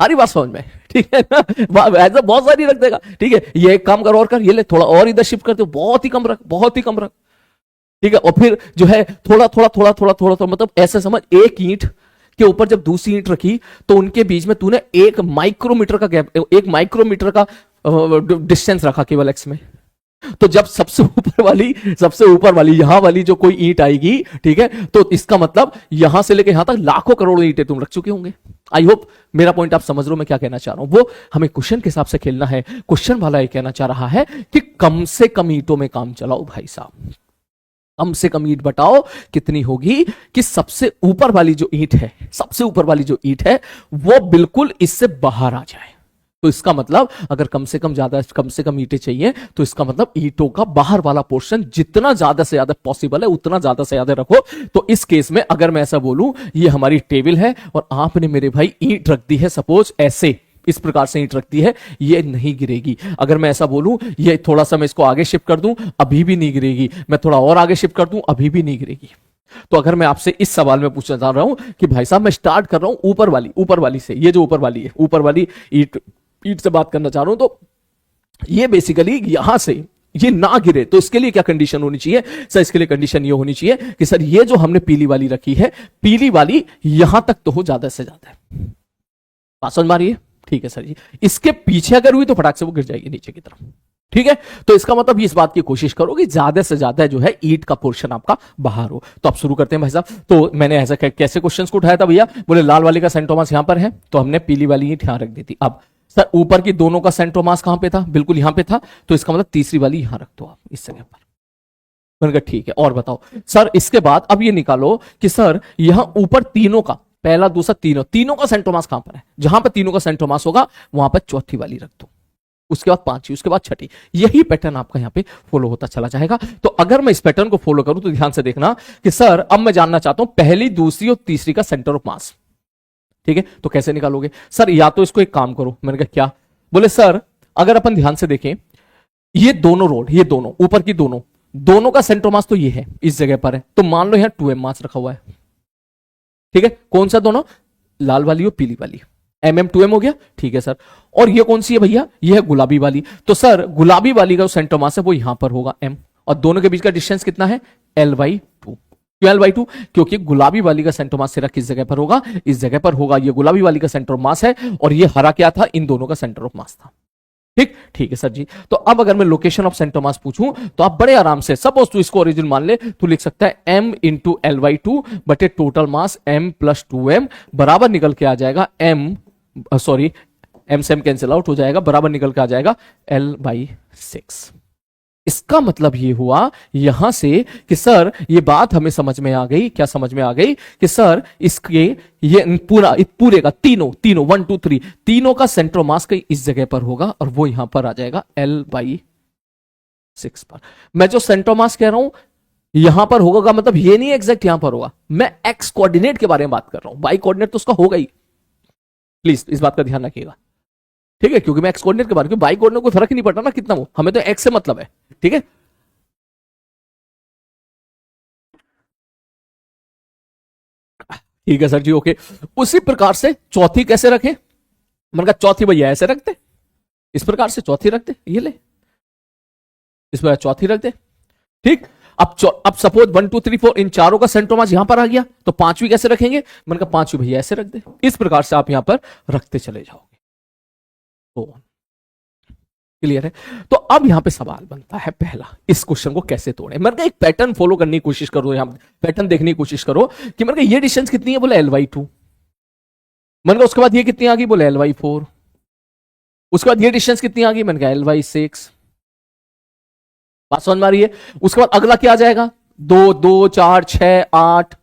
सारी बात समझ में, ठीक है ना। ऐसा बहुत सारी रख देगा, ठीक है। ये एक काम कर और कर, ये ले थोड़ा और इधर शिफ्ट कर दो, बहुत ही कम रख, बहुत ही कम रख, ठीक है। और फिर जो है थोड़ा थोड़ा थोड़ा थोड़ा थोड़ा थोड़ा, मतलब ऐसे समझ, एक ईंट के ऊपर जब दूसरी ईंट रखी तो उनके बीच में तूने 1 माइक्रोमीटर का गैप, 1 माइक्रोमीटर का डिस्टेंस रखा केवल एक्स में, तो जब सबसे ऊपर वाली यहां वाली जो कोई ईंट आएगी, ठीक है, तो इसका मतलब यहां से लेकर यहां तक लाखों करोड़ों ईंटें तुम रख चुके होंगे। आई होप मेरा पॉइंट आप समझ रहे हो मैं क्या कहना चाह रहा हूं। वो हमें क्वेश्चन के हिसाब से खेलना है। क्वेश्चन वाला ये कहना चाह रहा है कि कम से कम ईंटों में काम चलाओ भाई साहब, कम से कम ईंट बताओ कितनी होगी कि सबसे ऊपर वाली जो ईंट है, सबसे ऊपर वाली जो ईंट है वो बिल्कुल इससे बाहर आ जाए। तो इसका मतलब अगर कम से कम ईंटें चाहिए तो इसका मतलब ईंटों का बाहर वाला पोर्शन जितना ज्यादा से ज्यादा पॉसिबल है उतना ज्यादा से ज्यादा रखो। तो इस केस में अगर मैं ऐसा बोलूं, ये हमारी टेबल है और आपने मेरे भाई ईंट रख दी है, सपोज ऐसे इस प्रकार से ईंट रखती है, ये नहीं गिरेगी। अगर मैं ऐसा बोलूं, ये थोड़ा सा मैं इसको आगे शिफ्ट कर दूं, अभी भी नहीं गिरेगी। मैं थोड़ा और आगे शिफ्ट कर दूं, अभी भी नहीं गिरेगी। तो अगर मैं आपसे इस सवाल में पूछना चाह रहा हूं कि भाई साहब मैं स्टार्ट कर रहा हूं ऊपर वाली से, ये जो ऊपर वाली है, ऊपर वाली ईंट से बात करना चाह रहा हूं, तो ये बेसिकली यहां से ये ना गिरे, तो इसके लिए क्या कंडीशन होनी चाहिए सर? इसके लिए कंडीशन ये होनी चाहिए कि सर ये जो हमने पीली वाली रखी है, पीली वाली यहां तक तो हो ज्यादा से ज्यादा। बात समझ मारिए, ठीक है सर जी। इसके पीछे अगर हुई तो फटाक से वो गिर जाएगी नीचे की तरफ, ठीक है। तो इसका मतलब इस बात की कोशिश करो कि ज्यादा से ज्यादा जो है ईंट का पोर्शन आपका बाहर हो। तो आप शुरू करते हैं भाई साहब। तो मैंने ऐसा कैसे क्वेश्चंस को उठाया था भैया? बोले लाल वाले का सेंटोमास यहां पर है, तो हमने पीली वाली ईंट यहां रख दी थी। अब सर ऊपर की दोनों का सेंटोमास कहां पे था? बिल्कुल यहां पे था, तो इसका मतलब तीसरी वाली यहां रख दो आप इस जगह पर। मैंने कहा ठीक है, और बताओ सर। इसके बाद अब ये निकालो कि सर यहां ऊपर तीनों का, पहला दूसरा तीनों का सेंटोमास कहां पर है? जहां पर तीनों का सेंटोमास होगा वहां पर चौथी वाली रख दो, उसके बाद पांचवी, उसके बाद छठी। यही पैटर्न आपका यहां पे फॉलो होता चला जाएगा। तो अगर मैं इस पैटर्न को फॉलो करूं तो ध्यान से देखना कि सर अब मैं जानना चाहता हूं पहली, दूसरी और तीसरी का सेंटर ऑफ मास, ठीक है। तो कैसे निकालोगे सर? या तो इसको एक काम करो। मैंने कहा क्या? बोले सर अगर अपन ध्यान से देखें, ये दोनों रोड, ये दोनों ऊपर की दोनों का सेंटर मास तो ये है, इस जगह पर है, तो मान लो यहां 2m मास रखा हुआ है, ठीक है। कौन सा दोनों? लाल वाली और पीली वाली, mm 2m हो गया, ठीक है सर। और ये कौन सी है भैया? ये है गुलाबी वाली। तो सर गुलाबी वाली का जो सेंटर मास है वो यहां पर होगा m, और दोनों के बीच का डिस्टेंस कितना है? L/2। क्यों L/2? क्योंकि गुलाबी वाली का सेंटर मास सिर्फ किस जगह पर होगा? इस जगह पर होगा। ये गुलाबी वाली का सेंटर ऑफ मास है और ये हरा क्या था? इन दोनों का सेंटर ऑफ मास था। ठीक है सर जी। तो अब अगर मैं लोकेशन ऑफ सेंटर मास पूछूं तो आप बड़े आराम से, सपोज तू इसको ओरिजिन मान ले, तो लिख सकता है m इंटू L/2 बटे total mass m plus 2m बराबर निकल के आ जाएगा m से m कैंसिल आउट हो जाएगा, बराबर निकल के आ जाएगा L/6। इसका मतलब ये हुआ यहां से कि सर ये बात हमें समझ में आ गई। क्या समझ में आ गई? कि सर इसके ये पूरे का तीनों 1 2 3 तीनों का सेंटर मास कहीं इस जगह पर होगा और वो यहां पर आ जाएगा L/6 पर। मैं जो सेंटर मास कह रहा हूं यहां पर होगा, मतलब ये नहीं एग्जैक्ट यहां पर होगा, मैं एक्स कोऑर्डिनेट के बारे में बात कर रहा हूं। वाई कोऑर्डिनेट तो उसका होगा ही, प्लीज इस बात का ध्यान रखिएगा, ठीक है। क्योंकि मैं एक्स कोऑर्डिनेट के बारे में, वाई कोऑर्डिनेट कोई फर्क ही नहीं पड़ता ना कितना वो, हमें तो एक्स से मतलब है, ठीक है। ठीक है सर जी, ओके। उसी प्रकार से चौथी कैसे रखें? मैंने कहा चौथी भैया ऐसे रखते, इस प्रकार से चौथी रखते, ये ले इस प्रकार चौथी रख दे, ठीक। अब सपोज 1 2 3 4 इन चारों का सेंटर मास यहां पर आ गया, तो पांचवी कैसे रखेंगे? मैंने कहा पांचवी भैया ऐसे रख दे। इस प्रकार से आप यहां पर रखते चले जाओगे। तो क्लियर है? तो अब यहां पे सवाल बनता है पहला, इस क्वेश्चन को कैसे तोड़े। मैंने कहा एक पैटर्न फॉलो करने की कोशिश करो, यहां पैटर्न देखने की कोशिश करो कि मैंने कहा ये डिस्टेंस कितनी है? बोले L/2। मैंने कहा उसके बाद ये कितनी आ गई? बोले L/4। उसके बाद ये डिस्टेंस कितनी आ गई? मैंने कहा L/6। बात समझ में आ रही है? उसके बाद अगला क्या आ जाएगा? 2 2 4 6 8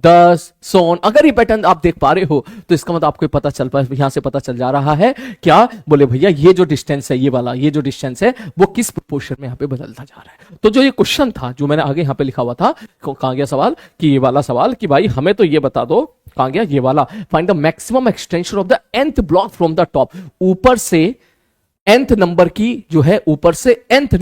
10 सोन। अगर ये पैटर्न आप देख पा रहे हो तो इसका मतलब आपको पता चल पा, यहां से पता चल जा रहा है क्या? बोले भैया ये जो डिस्टेंस है, ये वाला ये जो डिस्टेंस है वो किस प्रोपोर्शन में यहां पे बदलता जा रहा है। तो जो ये क्वेश्चन था जो मैंने आगे यहां पे लिखा हुआ था, कहां गया सवाल? कि ये वाला सवाल कि भाई हमें तो ये बता दो, कहां गया ये वाला, find the maximum extension of the nth block from the top. ऊपर से nth नंबर की जो है, ऊपर से nth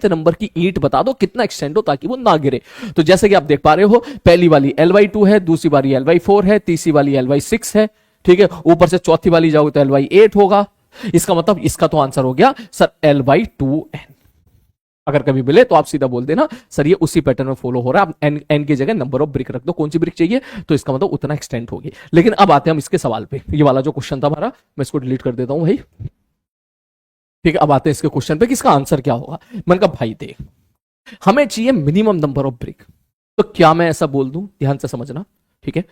नंबर की ईंट बता दो कितना एक्सटेंड हो ताकि वो ना गिरे। तो जैसे कि आप देख पा रहे हो, पहली वाली L/2 है, दूसरी वाली L/4 है, तीसरी वाली L/6 है, ठीक है। ऊपर से चौथी वाली जाओगे तो L/8 होगा। इसका मतलब इसका तो आंसर हो गया सर L/2n। अगर कभी मिले तो आप सीधा बोल देना सर ये उसी पैटर्न में फॉलो हो रहा है, आप n की जगह नंबर ऑफ ब्रिक रख दो, कौन सी ब्रिक चाहिए, तो इसका मतलब उतना एक्सटेंड होगी। लेकिन अब आते हैं हम इसके सवाल पे। ये वाला जो क्वेश्चन था हमारा, मैं इसको डिलीट कर देता हूं भाई, ठीक है, अब आते हैं इसके क्वेश्चन पे कि इसका आंसर क्या होगा। मैंने कहा भाई देख, हमें चाहिए मिनिमम नंबर ऑफ ब्रिक। तो क्या मैं ऐसा बोल दूं, ध्यान से समझना, ठीक है,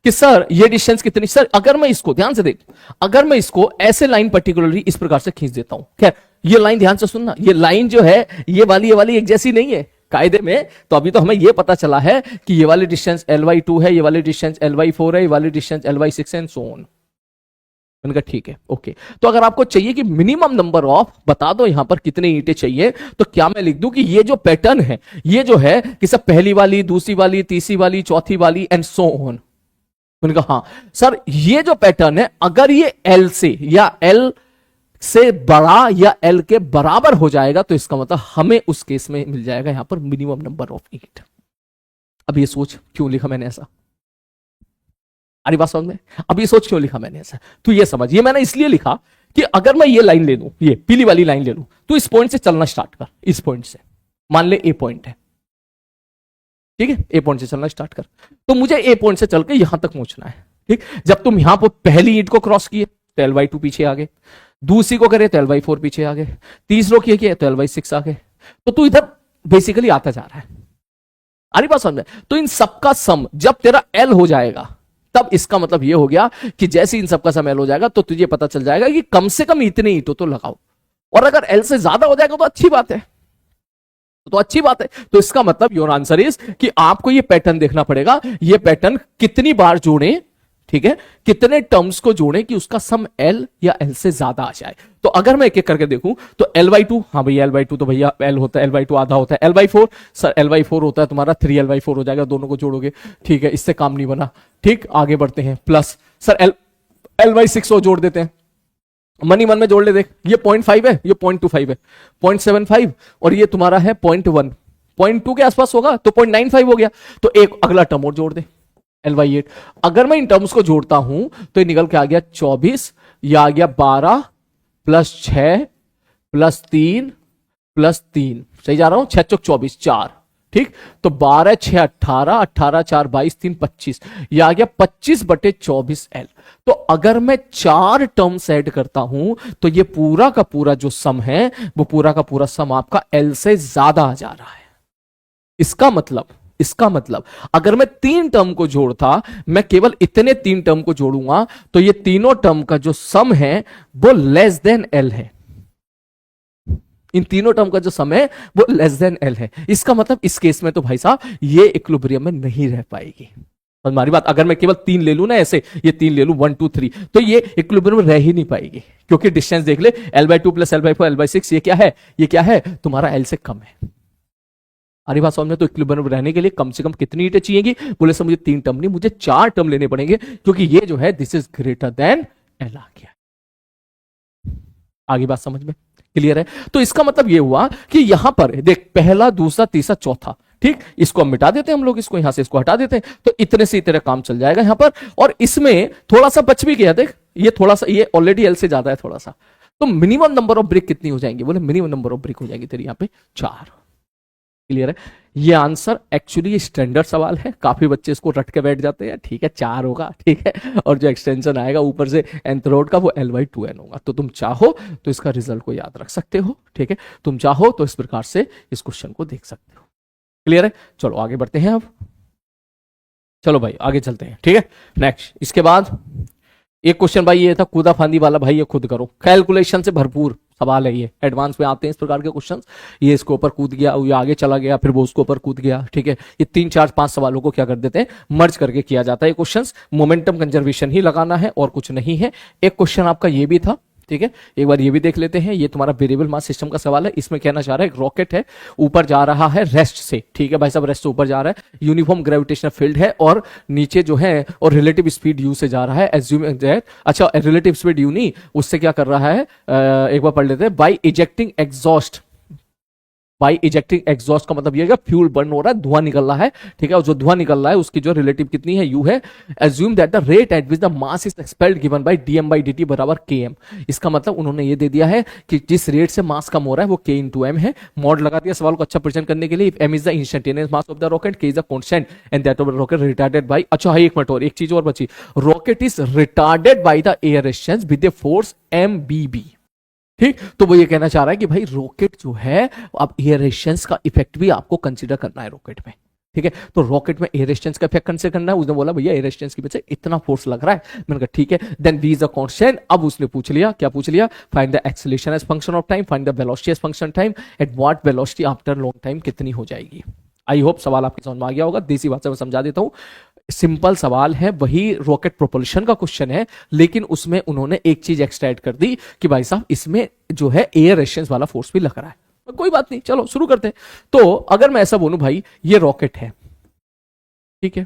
कि सर ये डिस्टेंस कितनी, सर अगर मैं इसको ध्यान से देख, अगर मैं इसको ऐसे लाइन पर्टिकुलरली इस प्रकार से खींच देता हूं, खैर ये लाइन ध्यान से सुनना, ये लाइन जो है ये वाली एक जैसी नहीं है कायदे में। तो अभी तो हमें ये पता चला है कि ये वाली डिस्टेंस Ly2 है, ये वाली डिस्टेंस Ly4 है, ये वाली distance Ly6 and so on. मैंने कहा ठीक है, ओके। तो अगर आपको चाहिए कि मिनिमम नंबर ऑफ बता दो यहां पर कितने ईंटें चाहिए, तो क्या मैं लिख दूं कि ये जो पैटर्न है ये जो है कि सब पहली वाली, दूसरी वाली, तीसरी वाली, चौथी वाली एंड सो ऑन। मैंने कहा हाँ सर, ये जो पैटर्न है अगर ये L से या L से बड़ा या L के बराबर हो जाएगा तो इसका मतलब हमें उस केस में मिल जाएगा यहां पर मिनिमम नंबर ऑफ ईंट। अब ये सोच क्यों लिखा मैंने ऐसा, अरे बात समझ में, अब ये सोच क्यों लिखा मैंने ऐसा, तो ये समझ, ये मैंने इसलिए लिखा कि अगर मैं ये लाइन ले लूं, ये पीली वाली लाइन ले लूं, तो इस पॉइंट से चलना स्टार्ट कर, इस पॉइंट से, मान ले ए पॉइंट है, ठीक है, ए पॉइंट से चलना स्टार्ट कर, तो मुझे ए पॉइंट से चल के यहां तक पहुंचना है। ठीक, जब तुम यहां पर पहली ईंट को क्रॉस किए तो Ly2 पीछे आ गए, दूसरी को करे तो Ly4 पीछे आ गए, तीसरों किए तो Ly6 आ गए, तो तू इधर बेसिकली आता जा रहा है। अरे बात समझ में, तो इन सबका सम जब तेरा L हो जाएगा तब इसका मतलब यह हो गया कि जैसे इन सबका सम L हो जाएगा तो तुझे पता चल जाएगा कि कम से कम इतने ईंटों तो लगाओ, और अगर L से ज्यादा हो जाएगा तो अच्छी बात है, तो अच्छी बात है। तो इसका मतलब योर आंसर इज कि आपको ये पैटर्न देखना पड़ेगा, ये पैटर्न कितनी बार जोड़े, ठीक है, कितने टर्म्स को जोड़े कि उसका सम L या L से ज्यादा आ जाए। तो अगर मैं एक एक करके देखूं तो Ly2, हाँ भैया Ly2 तो भैया L होता है, Ly2 आधा होता है, Ly4 सर Ly4 होता है तुम्हारा 3Ly4 हो जाएगा, दोनों को जोड़ोगे, ठीक है, इससे काम नहीं बना। ठीक, आगे बढ़ते हैं, प्लस सर Ly6 को जोड़ देते हैं, मनी मन में जोड़ ले, देख ये 0.5 है, ये 0.25 है, 0.75 और ये तुम्हारा है 0.1, 0.2 के आसपास होगा तो 0.95 हो गया। तो एक अगला टर्म और जोड़ दे Ly8। अगर मैं इन टर्म्स को जोड़ता हूं तो ये निकल के आ गया 24, या आ गया 12 प्लस 6 प्लस 3 प्लस 3, सही जा रहा हूं, 6 चौक 24, 4, ठीक, तो 12 6 18, 18 4 22, 3 25, यह आ गया 25/24L। तो अगर मैं 4 टर्म्स ऐड करता हूं तो ये पूरा का पूरा जो सम है वो पूरा का पूरा सम आपका L से ज्यादा आ जा रहा है। इसका मतलब अगर मैं 3 टर्म को जोड़ता, मैं केवल इतने 3 टर्म को जोड़ूंगा तो ये तीनों टर्म का जो सम है वो लेस देन L है, इन तीनों टर्म का जो सम है वो लेस देन L है। इसका मतलब इस केस में तो भाई साहब ये इक्विलिब्रियम में नहीं रह पाएगी। हमारी बात, अगर मैं केवल 3 ले लूं ना, ऐसे ये 3 ले लूं 1 2 3, तो ये इक्विलिब्रियम में रह ही नहीं पाएगी, क्योंकि डिस्टेंस देख ले L/2 प्लस L/4 L/6, ये क्या है तुम्हारा L से कम है। अरे बात समझ में, तो इक्विलिब्रियम रहने के लिए कम से कम कितनी ईंटें चाहिएगी, बोले सर मुझे 3 टर्म नहीं, मुझे 4 टर्म लेने पड़ेंगे, क्योंकि ये जो है this is greater than L आ गया। आगे बात समझ में क्लियर है। तो इसका मतलब ये हुआ कि यहां पर देख, पहला दूसरा तीसरा चौथा, ठीक, इसको हम मिटा देते हैं हम लोग, इसको यहां से इसको हटा देते हैं, तो इतने से इतने काम चल जाएगा यहां पर। और इसमें थोड़ा सा बच भी गया, देख ये थोड़ा सा, ये ऑलरेडी L से ज्यादा है थोड़ा सा, तो मिनिमम नंबर ऑफ ब्रिक कितनी हो जाएंगी, बोले मिनिमम नंबर ऑफ ब्रिक हो जाएगी तेरी यहां पे 4। क्लियर है। ये आंसर एक्चुअली स्टैंडर्ड सवाल है, काफी बच्चे इसको रट के बैठ जाते हैं, ठीक है 4 होगा, ठीक है, और जो एक्सटेंशन आएगा ऊपर से nth रोड का वो L/2n होगा। तो तुम चाहो तो इसका रिजल्ट को याद रख सकते हो, ठीक है, तुम चाहो तो इस प्रकार से इस क्वेश्चन को देख सकते हो। क्लियर है, चलो आगे बढ़ते हैं। अब चलो भाई आगे चलते हैं, ठीक है। नेक्स्ट, इसके बाद एक क्वेश्चन भाई ये था कूदा फांदी वाला, भाई ये खुद करो, कैलकुलेशन से भरपूर सवाल है, ये एडवांस में आते हैं इस प्रकार के क्वेश्चंस। ये इसके ऊपर कूद गया, ये आगे चला गया, फिर वो उसके ऊपर कूद गया, ठीक है। ये 3 4 5 सवालों को क्या कर देते हैं, मर्ज करके किया जाता है। ये क्वेश्चंस मोमेंटम कंजर्वेशन ही लगाना है और कुछ नहीं है। एक क्वेश्चन आपका ये भी था, ठीक है, एक बार ये भी देख लेते हैं। ये तुम्हारा वेरिएबल मास सिस्टम का सवाल है। इसमें कहना चाह रहा है एक रॉकेट है, ऊपर जा रहा है रेस्ट से, ठीक है भाई साहब, रेस्ट से ऊपर जा रहा है, यूनिफॉर्म ग्रेविटेशनल फील्ड है और नीचे जो है और रिलेटिव स्पीड यू से जा रहा है। एज्यूम दैट, अच्छा रिलेटिव स्पीड यू नहीं, उससे क्या कर रहा है, एक बार पढ़ लेते हैं। By ejecting exhaust, by ejecting exhaust का मतलब यह फ्यूल बर्न हो रहा है, धुआं निकल रहा है, ठीक है, और जो धुआं निकल रहा है उसकी जो रिलेटिव कितनी है, यू है। Assume that the rate at which the mass is expelled given by dm/dt बराबर km। इसका मतलब उन्होंने ये दे दिया है कि जिस रेट से मास कम हो रहा है वो k into m है। मॉड लगा दिया सवाल को अच्छा प्रेजेंट करने के लिए। If m is the instantaneous mass of the rocket, k is the constant and that of the rocket retarded by, अच्छा है एक मिनट और एक चीज और बची, rocket is retarded by the air resistance with a force mbb, ठीक, तो वो ये कहना चाह रहा है कि भाई रॉकेट जो है, अब एयर रेजिस्टेंस का इफेक्ट भी आपको कंसीडर करना है रॉकेट में। ठीक है, तो रॉकेट में एयर रेजिस्टेंस का इफेक्ट कंसीडर करना है। उसने बोला भैया एयर रेजिस्टेंस की वजह से इतना फोर्स लग रहा है। मैंने कहा ठीक है, then we is a constant. अब उसने पूछ लिया, क्या पूछ लिया, find the acceleration as function of time, find the velocity as function time, at what velocity after long time कितनी हो जाएगी। आई होप सवाल आपके समझ में आ गया होगा। देसी भाषा में समझा देता हूं, सिंपल सवाल है, वही रॉकेट प्रोपल्शन का क्वेश्चन है, लेकिन उसमें उन्होंने एक चीज एक्स्ट्रा ऐड कर दी कि भाई साहब इसमें जो है एयर रेजिस्टेंस वाला फोर्स भी लग रहा है। कोई बात नहीं, चलो शुरू करते हैं। तो अगर मैं ऐसा बोलूं भाई ये रॉकेट है, ठीक है,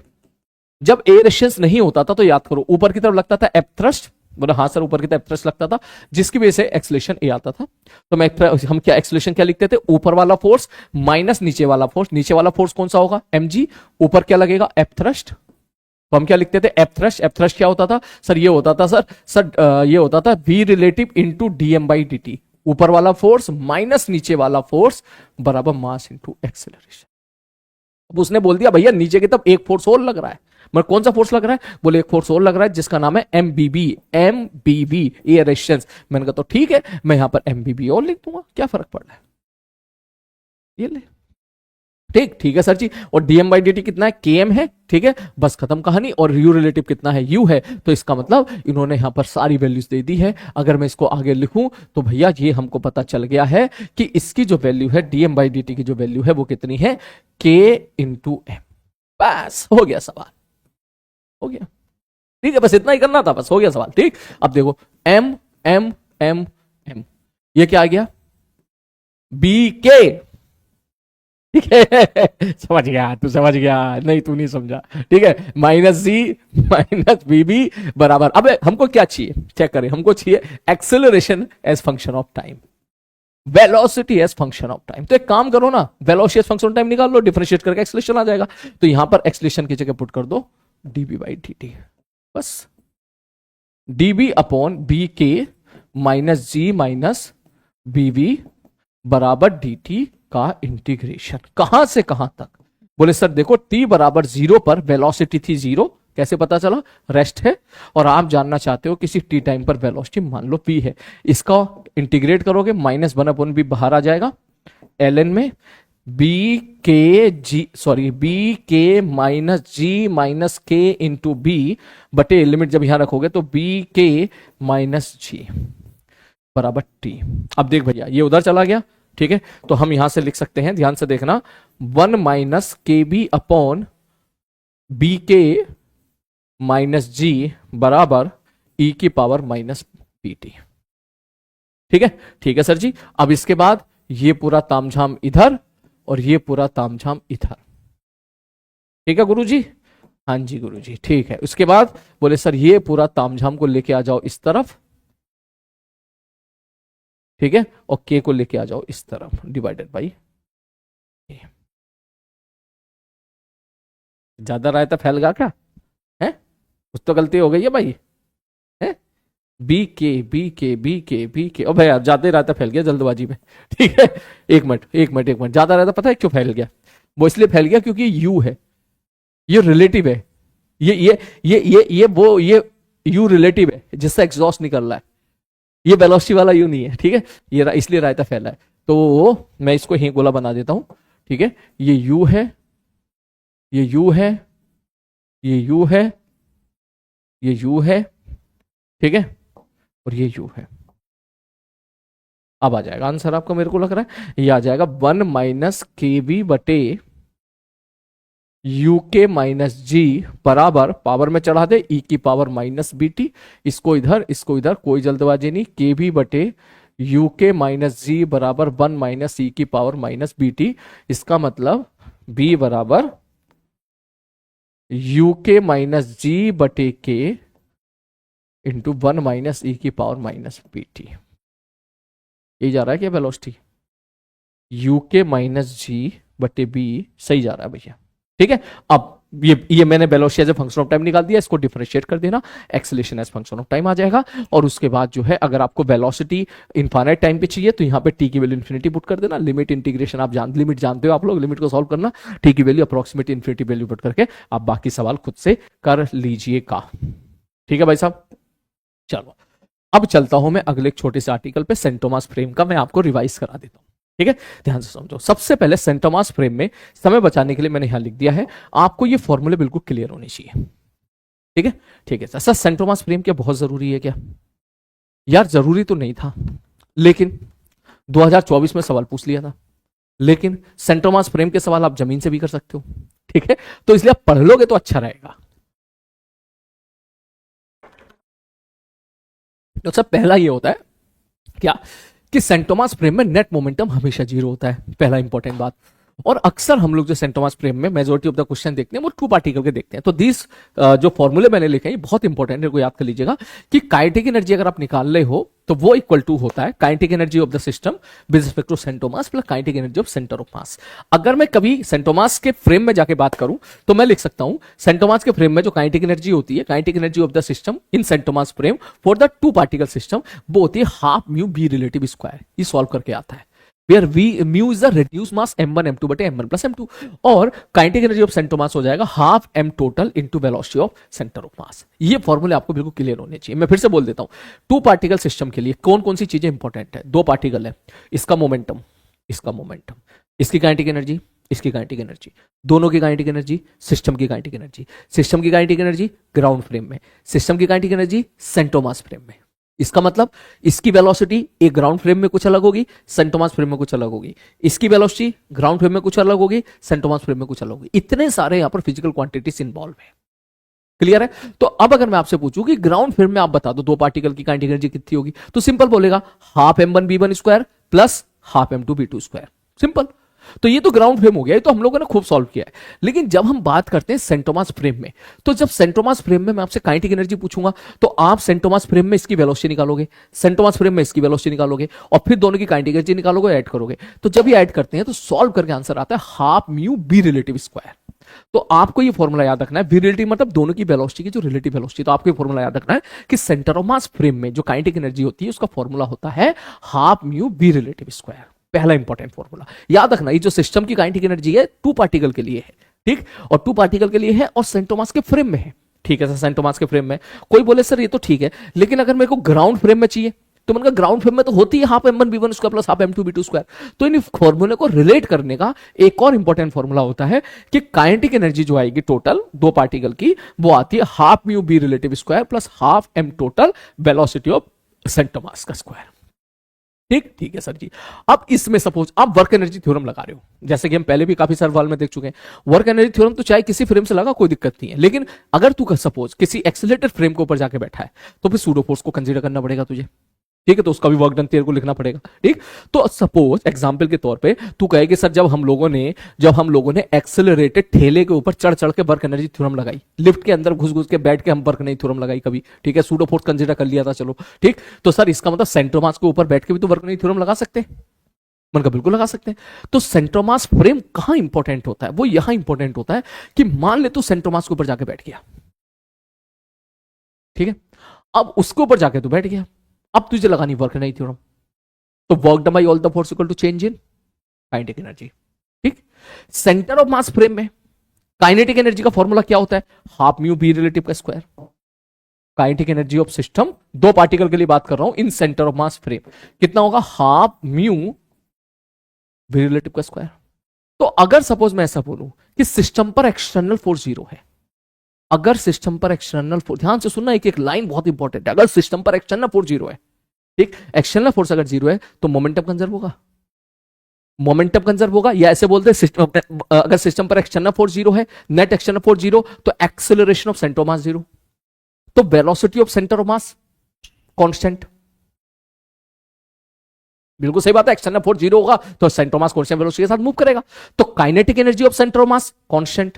जब एयर रेजिस्टेंस नहीं होता था तो याद करो ऊपर की तरफ लगता था एफ थ्रस्ट, मतलब हाँ सर ऊपर की तरफ थ्रस्ट लगता था, जिसकी वजह से एक्सेलरेशन ए आता था। तो हम क्या एक्सेलरेशन क्या लिखते थे, ऊपर वाला फोर्स माइनस नीचे वाला फोर्स। नीचे वाला फोर्स कौन सा होगा, mg, ऊपर क्या लगेगा, एफ थ्रस्ट। तो हम क्या लिखते थे, एफ थ्रस्ट। एफ थ्रस्ट क्या होता था सर, ये होता था सर ये होता था v रिलेटिव इंटू dm/dt। ऊपर वाला फोर्स माइनस नीचे वाला फोर्स बराबर मास इंटू एक्सेलरेशन। अब उसने बोल दिया भैया नीचे की तरफ एक फोर्स और लग रहा है। मगर कौन सा फोर्स लग रहा है, बोले एक फोर्स और लग रहा है जिसका नाम है MBB, MBB एयर रेजिस्टेंस। मैंने कहा तो ठीक है, मैं यहां पर MBB और लिख दूंगा, क्या फर्क पड़ रहा है, ये ले, ठीक ठीक है सर जी। और dm/dt कितना है, km है, ठीक है, बस खत्म कहानी। और u रिलेटिव कितना है, u है। तो इसका मतलब इन्होंने यहां पर सारी वैल्यूज दे दी है। अगर मैं इसको आगे लिखूं तो भैया ये हमको पता चल गया है कि इसकी जो वैल्यू है, dm/dt की जो वैल्यू है वो कितनी है, k इंटू एम। बस हो गया सवाल, हो गया, ठीक है, बस इतना ही करना था, बस हो गया सवाल। ठीक, अब देखो m m m m, ये क्या आ गया, bk, ठीक है समझ गया, तू समझ गया, नहीं तू नहीं समझा, ठीक है, माइनस जी माइनस बीबी बराबर, अब हमको क्या चाहिए, चेक करें, हमको चाहिए acceleration as function of time, velocity as function of time. तो एक काम करो ना, velocity as function of time निकाल लो, डिफरेंशिएट करके एक्सेलरेशन आ जाएगा। तो यहां पर एक्सेलरेशन की जगह पुट कर दो dB/dt, बस dB अपॉन बी के माइनस जी माइनस बीबी बराबर dt का इंटीग्रेशन, कहां से कहां तक, बोले सर देखो t बराबर 0 पर वेलोसिटी थी 0, कैसे पता चला, रेस्ट है, और आप जानना चाहते हो किसी t टाइम पर वेलोसिटी मान लो p है, इसका इंटीग्रेट करोगे -1/b बाहर आ जाएगा, ln में बी के माइनस जी माइनस के इंटू बी बटे लिमिट जब यहां रखोगे तो बी के माइनस जी बराबर टी। अब देख भैया ये उधर चला गया, ठीक है, तो हम यहां से लिख सकते हैं, ध्यान से देखना, 1 माइनस के बी अपॉन बी के माइनस जी बराबर ई की पावर माइनस बी टी। ठीक है सर जी। अब इसके बाद ये पूरा तामझाम इधर और ये पूरा तामझाम इधर, ठीक है गुरुजी, हाँ जी गुरुजी, ठीक है। उसके बाद बोले सर ये पूरा तामझाम को लेके आ जाओ इस तरफ, ठीक है, और के को लेके आ जाओ इस तरफ, डिवाइडेड बाई ए। ज्यादा रायता फैल गया क्या है, कुछ तो गलती हो गई है भाई, है बी के ओ भाई ज्यादा रायता फैल गया जल्दबाजी में, ठीक है, एक मिनट, ज्यादा रायता पता है क्यों फैल गया, वो इसलिए फैल गया क्योंकि यू है, ये रिलेटिव है, ये यू रिलेटिव है जिससे एग्जॉस्ट निकल रहा है, ये वेलोसिटी वाला यू नहीं है, ठीक है, ये इसलिए रायता फैला है। तो मैं इसको ही गोला बना देता हूं, ठीक है, ये यू है, ये यू है, ये यू है, ये यू है, ठीक है, और ये यू है। अब आ जाएगा आंसर आपका, मेरे को लग रहा है ये आ जाएगा 1 माइनस के बी बटे यू के माइनस जी बराबर, पावर में चढ़ा दे ई की पावर माइनस बी टी, इसको इधर कोई जल्दबाजी नहीं, के बी बटे यू के माइनस जी बराबर 1 माइनस ई की पावर माइनस बी टी। इसका मतलब बी बराबर यू के माइनस जी बटे के इंटू 1 माइनस ई की पावर माइनस बी टी। ये जा रहा है क्या वेलोसिटी, यू के माइनस जी बटे बी, सही जा रहा है भैया, ठीक है। अब ये मैंने velocity as a function of time निकाल दिया, इसको डिफरेंशिएट कर देना, acceleration as function of time आ जाएगा। और उसके बाद जो है अगर आपको वेलोसिटी इनफाइनाइट टाइम पे चाहिए तो यहाँ पे टी की वैल्यू इन्फिनिटी पुट कर देना, लिमिट इंटीग्रेशन आप लिमिट जानते हो आप लोग, लिमिट को सॉल्व करना, टी की value approximate infinity value put करके आप बाकी सवाल खुद से कर लीजिएगा, ठीक है भाई साहब। चलो अब चलता हूं मैं अगले एक छोटे से आर्टिकल पे, सेंट थॉमस फ्रेम का मैं आपको रिवाइज करा देता हूं। ठीक है, ध्यान से समझो। सबसे पहले सेंट थॉमस फ्रेम में समय बचाने के लिए मैंने यहां लिख दिया है, आपको ये फॉर्मूले बिल्कुल क्लियर होने चाहिए। ठीक है, ठीक है सर, सेंट थॉमस फ्रेम क्या बहुत जरूरी है क्या? यार जरूरी तो नहीं था, लेकिन 2024 में सवाल पूछ लिया था। लेकिन सेंट थॉमस फ्रेम के सवाल आप जमीन से भी कर सकते हो। ठीक है, तो इसलिए आप पढ़ लोगे तो अच्छा रहेगा। तो सब पहला ये होता है क्या कि सेंट थॉमस फ्रेम में नेट मोमेंटम हमेशा जीरो होता है, पहला इंपॉर्टेंट बात। और अक्सर हम लोग जो सेंट थॉमस फ्रेम में मेजोरिटी ऑफ द क्वेश्चन देखते हैं वो टू पार्टिकल के देखते हैं। तो दिस जो फॉर्मूले मैंने लिखे हैं बहुत इंपॉर्टेंट है, को याद कर लीजिएगा कि काइनेटिक एनर्जी अगर आप निकाल रहे हो तो वो इक्वल टू होता है kinetic energy of the system with respect to centre of mass plus kinetic energy of centre of mass. अगर मैं कभी सेंट थॉमस के फ्रेम में जाके बात करूं तो मैं लिख सकता हूं सेंट थॉमस के फ्रेम में जो काइनेटिक एनर्जी होती है, kinetic energy of the system in centre of mass frame for the two particle system, वो होती है half mu B relative square. ये सॉल्व करके आता है where v mu is the reduced mass m1 m2 बटे m1 plus m2, और kinetic energy of centre मास हो जाएगा half m total into velocity of centre of mass. ये फॉर्मूले आपको बिल्कुल क्लियर होने चाहिए। मैं फिर से बोल देता हूं, टू पार्टिकल सिस्टम के लिए कौन कौन सी चीजें इंपॉर्टेंट है? दो पार्टिकल है, इसका मोमेंटम, इसका मोमेंटम, इसकी काइनेटिक एनर्जी, इसकी काइनेटिक एनर्जी, दोनों की काइनेटिक एनर्जी, सिस्टम की काइनेटिक एनर्जी, सिस्टम की काइनेटिक एनर्जी ग्राउंड फ्रेम में, सिस्टम की kinetic energy centre of mass frame में। इसका मतलब इसकी वेलोसिटी एक ग्राउंड फ्रेम में कुछ अलग होगी, सेंट थॉमस फ्रेम में कुछ अलग होगी, इसकी वेलोसिटी ग्राउंड फ्रेम में कुछ अलग होगी, सेंट थॉमस फ्रेम में कुछ अलग होगी। इतने सारे यहां पर फिजिकल क्वांटिटीज इन्वॉल्व है। क्लियर है? तो अब अगर मैं आपसे पूछूं कि ग्राउंड फ्रेम में आप बता दो दो पार्टिकल की काइनेटिक एनर्जी कितनी होगी, तो सिंपल बोलेगा half m1 v1 square plus half m2 v2 square. Simple. तो ये तो ग्राउंड फ्रेम हो गया, ये तो हम लोगों ने खूब सॉल्व किया है। लेकिन जब हम बात करते हैं सेंट थॉमस फ्रेम में, तो जब सेंट थॉमस फ्रेम में मैं आपसे काइनेटिक एनर्जी पूछूंगा तो आप सेंट थॉमस फ्रेम में इसकी वेलोसिटी निकालोगे, सेंट थॉमस फ्रेम में इसकी वेलोसिटी निकालोगे, और फिर दोनों की काइनेटिक एनर्जी निकालोगे, ऐड करोगे। तो जब ये ऐड करते हैं तो सॉल्व करके आंसर आता है half mu B relative square. तो आपको ये फॉर्मूला याद रखना है, वी रिलेटिव मतलब दोनों की वेलोसिटी की जो रिलेटिव वेलोसिटी। तो आपको ये फॉर्मूला याद रखना है कि सेंटर ऑफ मास फ्रेम में जो काइनेटिक एनर्जी होती है उसका फॉर्मूला होता है half mu B relative square. पहला इंपॉर्टेंट फॉर्मूला याद रखना। ये जो सिस्टम की काइनेटिक एनर्जी है टू पार्टिकल के लिए है, ठीक, और टू पार्टिकल के लिए है और सेंट थॉमस के फ्रेम में है। ठीक है सर, सेंट थॉमस के फ्रेम में। कोई बोले सर ये तो ठीक है, लेकिन अगर मेरे को ग्राउंड फ्रेम में चाहिए तो मैंने कहा ग्राउंड फ्रेम में तो होती है half m1 v1 square plus half m2 v2 square. तो इन फॉर्मूले को रिलेट करने का एक और इंपॉर्टेंट फॉर्मूला होता है कि काइनेटिक एनर्जी जो आएगी टोटल दो पार्टिकल की, वो आती है half mu B relative square plus half m total velocity of centre of mass का स्क्वायर। ठीक, ठीक है सर जी। अब इसमें सपोज आप वर्क एनर्जी थ्योरम लगा रहे हो, जैसे कि हम पहले भी काफी सवाल में देख चुके हैं। वर्क एनर्जी थ्योरम तो चाहे किसी फ्रेम से लगा कोई दिक्कत नहीं है, लेकिन अगर तू सपोज किसी एक्सीलरेटेड फ्रेम के ऊपर जाके बैठा है तो फिर सूडो फोर्स को कंसीडर करना पड़ेगा तुझे। ठीक है, तो उसका भी वर्क डन तेरे को लिखना पड़ेगा। ठीक, तो सपोज एग्जांपल के तौर पे तू कहे कि सर जब हम लोगों ने एक्सेलरेटेड ठेले के ऊपर चढ़ चढ़ के वर्क एनर्जी थ्योरम लगाई, लिफ्ट के अंदर घुस घुस के बैठ के हम वर्क एनर्जी थ्योरम लगाई कभी, ठीक है, सूडो फोर्स कंसीडर कर लिया था, चलो ठीक। तो सर इसका मतलब सेंट थॉमस के ऊपर बैठ के भी तो वर्क एनर्जी थ्योरम लगा सकते हैं, मन का बिल्कुल लगा सकते हैं। तो सेंट थॉमस फ्रेम कहां इंपॉर्टेंट होता है? वो यहां इंपॉर्टेंट होता है कि मान ले तू सेंट थॉमस के ऊपर जाके बैठ गया, ठीक है, अब उसके ऊपर जाके तू बैठ गया, अब तुझे लगानी वर्क एनर्जी थ्योरम। तो work done by all the force equal to change in kinetic energy. ठीक, सेंटर ऑफ मास फ्रेम में काइनेटिक एनर्जी का फॉर्मूला क्या होता है? हाफ म्यू बी रिलेटिव का square. Kinetic energy of system दो particle के लिए बात कर रहा हूं in centre of mass frame, कितना होगा? हाफ म्यू बी रिलेटिव का स्क्वायर। तो अगर सपोज मैं ऐसा बोलूं कि सिस्टम पर एक्सटर्नल फोर्स जीरो है, अगर सिस्टम पर एक्सटर्नल फोर्स, ध्यान से सुनना, एक एक लाइन बहुत इंपॉर्टेंट है, अगर सिस्टम पर एक्सटर्नल फोर्स जीरो है, ठीक, एक्सटर्नल फोर्स अगर जीरो है तो मोमेंटम कंजर्व होगा, मोमेंटम कंजर्व होगा। या ऐसे बोलते हैं अगर सिस्टम पर एक्सटर्नल फोर्स जीरो है, नेट एक्सटर्नल फोर्स जीरो, तो acceleration of centre of mass zero, तो velocity of centre of mass constant. बिल्कुल सही बात है, एक्सटर्नल फोर्स जीरो होगा तो centre of mass constant velocity के साथ मूव करेगा। तो kinetic energy of centre of mass constant.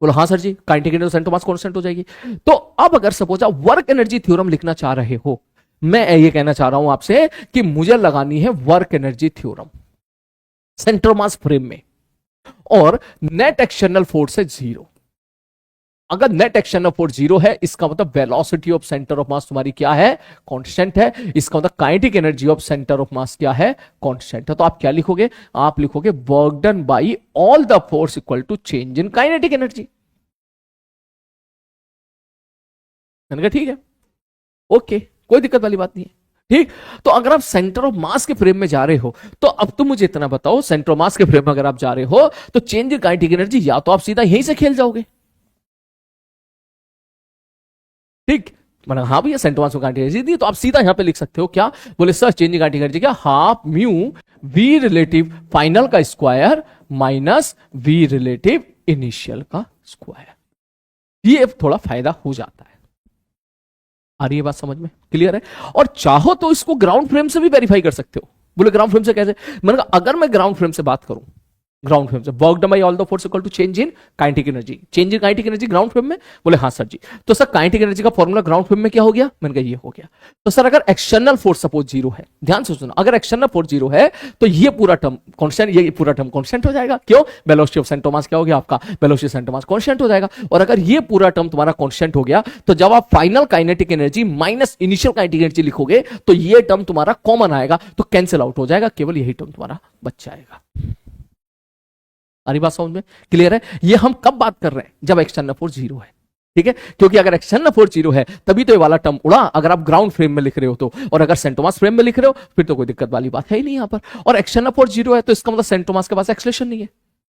बोलो हाँ sir ji, kinetic energy centre of mass constant हो जाएगी। तो अब अगर सपोज आप वर्क एनर्जी थ्योरम लिखना चाह रहे हो, मैं ये कहना चाह रहा हूं आपसे कि मुझे लगानी है work energy theorem centre of mass frame में, और नेट एक्सटर्नल फोर्स है जीरो। अगर नेट एक्सटर्नल फोर्स जीरो है, इसका मतलब वेलोसिटी ऑफ सेंटर ऑफ मास तुम्हारी क्या है? कांस्टेंट है। इसका मतलब kinetic energy of centre of मास क्या है? कांस्टेंट है। तो आप क्या लिखोगे? आप लिखोगे work done by all the force equal to change in kinetic energy. ठीक है, ओके, कोई दिक्कत वाली बात नहीं है। ठीक, तो अगर आप सेंटर ऑफ मास के फ्रेम में जा रहे हो, तो अब तुम मुझे इतना बताओ, सेंटर ऑफ मास के फ्रेम में अगर आप जा रहे हो तो चेंज इन काइनेटिक एनर्जी या तो आप सीधा यहीं से खेल जाओगे। ठीक, मतलब हाँ भैया सेंटर मास में काइनेटिक एनर्जी दी, तो आप सीधा यहां पे लिख सकते हो क्या, बोले sir change in kinetic energy क्या, half mu v relative final का square minus v relative initial का स्क्वायर। ये थोड़ा फायदा हो जाता है। आ रही है बात समझ में, क्लियर है? और चाहो तो इसको ग्राउंड फ्रेम से भी वेरीफाई कर सकते हो। बोले ग्राउंड फ्रेम से कैसे? मैंने कहा अगर मैं ग्राउंड फ्रेम से बात करूं, ग्राउंड फ्रेम से work done by all the force equal to change in kinetic energy, change in kinetic energy ground frame में। बोले हाँ सर जी, तो सर काइनेटिक एनर्जी का फॉर्मूला ग्राउंड फ्रेम में क्या हो गया? मैंने कहा ये हो गया। तो सर अगर एक्सटर्नल फोर्स सपोज जीरो है, ध्यान से सुनो, अगर एक्सटर्नल फोर्स जीरो है तो ये पूरा टर्म कांस्टेंट, ये पूरा टर्म कांस्टेंट हो जाएगा। क्यों? वेलोसिटी ऑफ सेंटर ऑफ मास क्या हो गया आपका? Velocity centre of mass constant हो जाएगा। और अगर ये पूरा टर्म तुम्हारा कांस्टेंट हो गया, तो जब आप final kinetic energy minus initial kinetic energy लिखोगे तो ये टर्म तुम्हारा कॉमन आएगा, तो कैंसिल आउट हो जाएगा, केवल यही टर्म तुम्हारा बच जाएगा। बात समझ में, क्लियर है? ये हम कब बात कर रहे हैं? जब एक्सटर्नल फोर्स जीरो है। ठीक है, क्योंकि अगर एक्सटर्नल फोर्स जीरो है तभी तो ये वाला टर्म उड़ा, अगर आप ग्राउंड फ्रेम में लिख रहे हो तो। और अगर सेंटर मास फ्रेम में लिख रहे हो फिर तो कोई दिक्कत वाली बात है ही नहीं यहां पर। और एक्सटर्नल फोर्स जीरो है तो इसका मतलब सेंटर मास के पास एक्सलेशन नहीं है,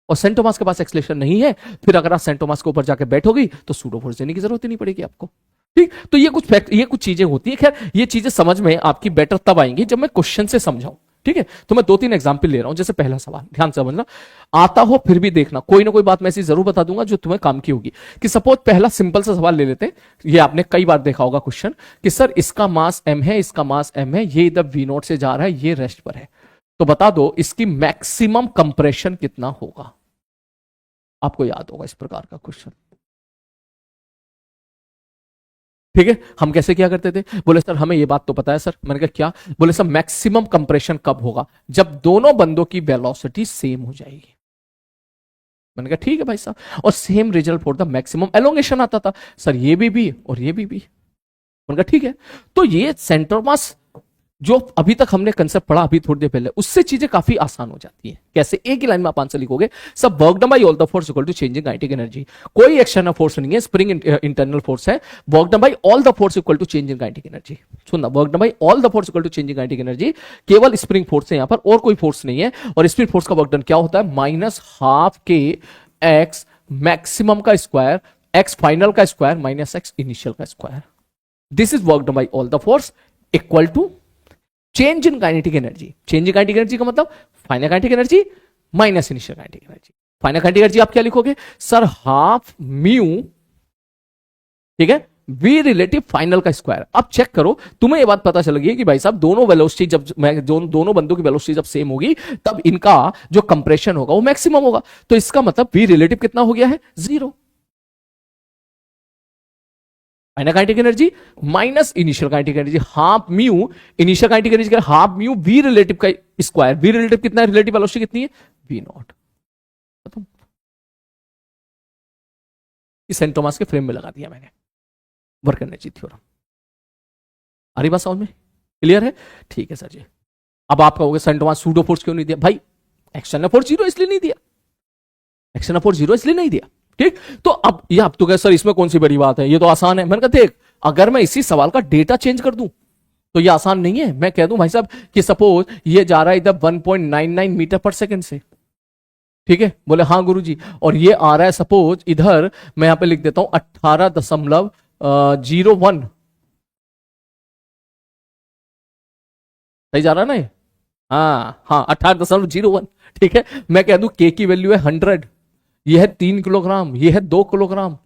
और सेंटर मास के पास एक्सलेशन नहीं है, फिर अगर आप सेंटर मास के ऊपर जाकर बैठोगे तो सूडो फोर्स देने की जरूरत ही नहीं पड़ेगी आपको। ठीक, तो ये कुछ फैक्ट, ये कुछ चीजें होती है। खैर ये चीजें समझ में आपकी बेटर तब आएंगी जब मैं क्वेश्चन से समझाऊं। ठीक है, तो मैं 2-3 एग्जाम्पल ले रहा हूं। जैसे पहला सवाल ध्यान से समझना, आता हो फिर भी देखना, कोई ना कोई बात मैं ऐसी जरूर बता दूंगा जो तुम्हें काम की होगी। कि सपोज पहला सिंपल सा सवाल ले लेते हैं, ये आपने कई बार देखा होगा क्वेश्चन, कि सर इसका मास m है, इसका मास m है, ये इधर v नोट से जा रहा है, ये रेस्ट पर है, तो बता दो इसकी मैक्सिमम कंप्रेशन कितना होगा। आपको याद होगा इस प्रकार का क्वेश्चन। ठीक है, हम कैसे क्या करते थे? बोले सर हमें ये बात तो पता है सर। मैंने कहा क्या? बोले सर मैक्सिमम कंप्रेशन कब होगा? जब दोनों बंदों की वेलोसिटी सेम हो जाएगी। मैंने कहा ठीक है भाई साहब, और same result for the maximum elongation आता था सर, ये भी और ये भी। मैंने कहा ठीक है, तो ये सेंटर मास जो अभी तक हमने कंसेप्ट पढ़ा अभी थोड़ी देर पहले, उससे चीजें काफी आसान हो जाती है। कैसे? एक ही लाइन में आप आंसर लिखोगे, सब work done by all the force equal to change in kinetic energy. कोई एक्सटर्नल फोर्स नहीं है, स्प्रिंग इंटरनल फोर्स है। Work done by all the force equal to change in kinetic energy. सुनना, work done by all the force equal to change in kinetic energy, केवल spring force है यहां पर, और कोई फोर्स नहीं है। और स्प्रिंग फोर्स का वर्क डन क्या होता है? Minus half k x maximum का स्क्वायर, एक्स फाइनल का स्क्वायर माइनस एक्स इनिशियल का square. This is work done by all the force equal to change in kinetic energy. Change in kinetic energy का मतलब final kinetic energy minus initial kinetic energy. Final kinetic energy आप क्या लिखोगे? Sir half mu, ठीक है, v relative final का square. अब check करो, तुम्हें ये बात पता चल गई कि भाई साहब दोनों वेलोसिटी जब दोनों बंदों की वेलोसिटी जब सेम होगी तब इनका जो कंप्रेशन होगा वो मैक्सिमम होगा। तो इसका मतलब वी रिलेटिव कितना हो गया है? 0। Final kinetic energy minus initial kinetic energy, half mu initial kinetic energy का हाफ म्यू वी रिलेटिव का स्क्वायर। वी रिलेटिव कितना है? रिलेटिव वेलोसिटी कितनी है? V naught. इस सेंटर मास के फ्रेम में लगा दिया मैंने वर्क एनर्जी थ्योरम। आ रही बात समझ में, क्लियर है? ठीक है सर जी। अब आप कहोगे सेंटर मास सूडो फोर्स क्यों नहीं दिया? भाई एक्सटर्नल फोर्स जीरो इसलिए नहीं दिया, एक्सटर्नल फोर्स जीरो इसलिए नहीं दिया। ठीक, तो अब ये आप तो कहे सर इसमें कौन सी बड़ी बात है, ये तो आसान है। मैंने कहा देख, अगर मैं इसी सवाल का डेटा चेंज कर दूं तो ये आसान नहीं है। मैं कह दूं भाई साहब कि सपोज ये जा रहा है इधर 1.99 मीटर पर सेकंड से, ठीक है, बोले हाँ गुरुजी, और ये आ रहा है सपोज इधर, मैं यहां पे लिख देता हूं 18.01, सही जा रहा है ना? हाँ 18.01। ठीक है, मैं कह दूं के की वैल्यू है 100, ये है 3 किलोग्राम, ये है 2 किलोग्राम,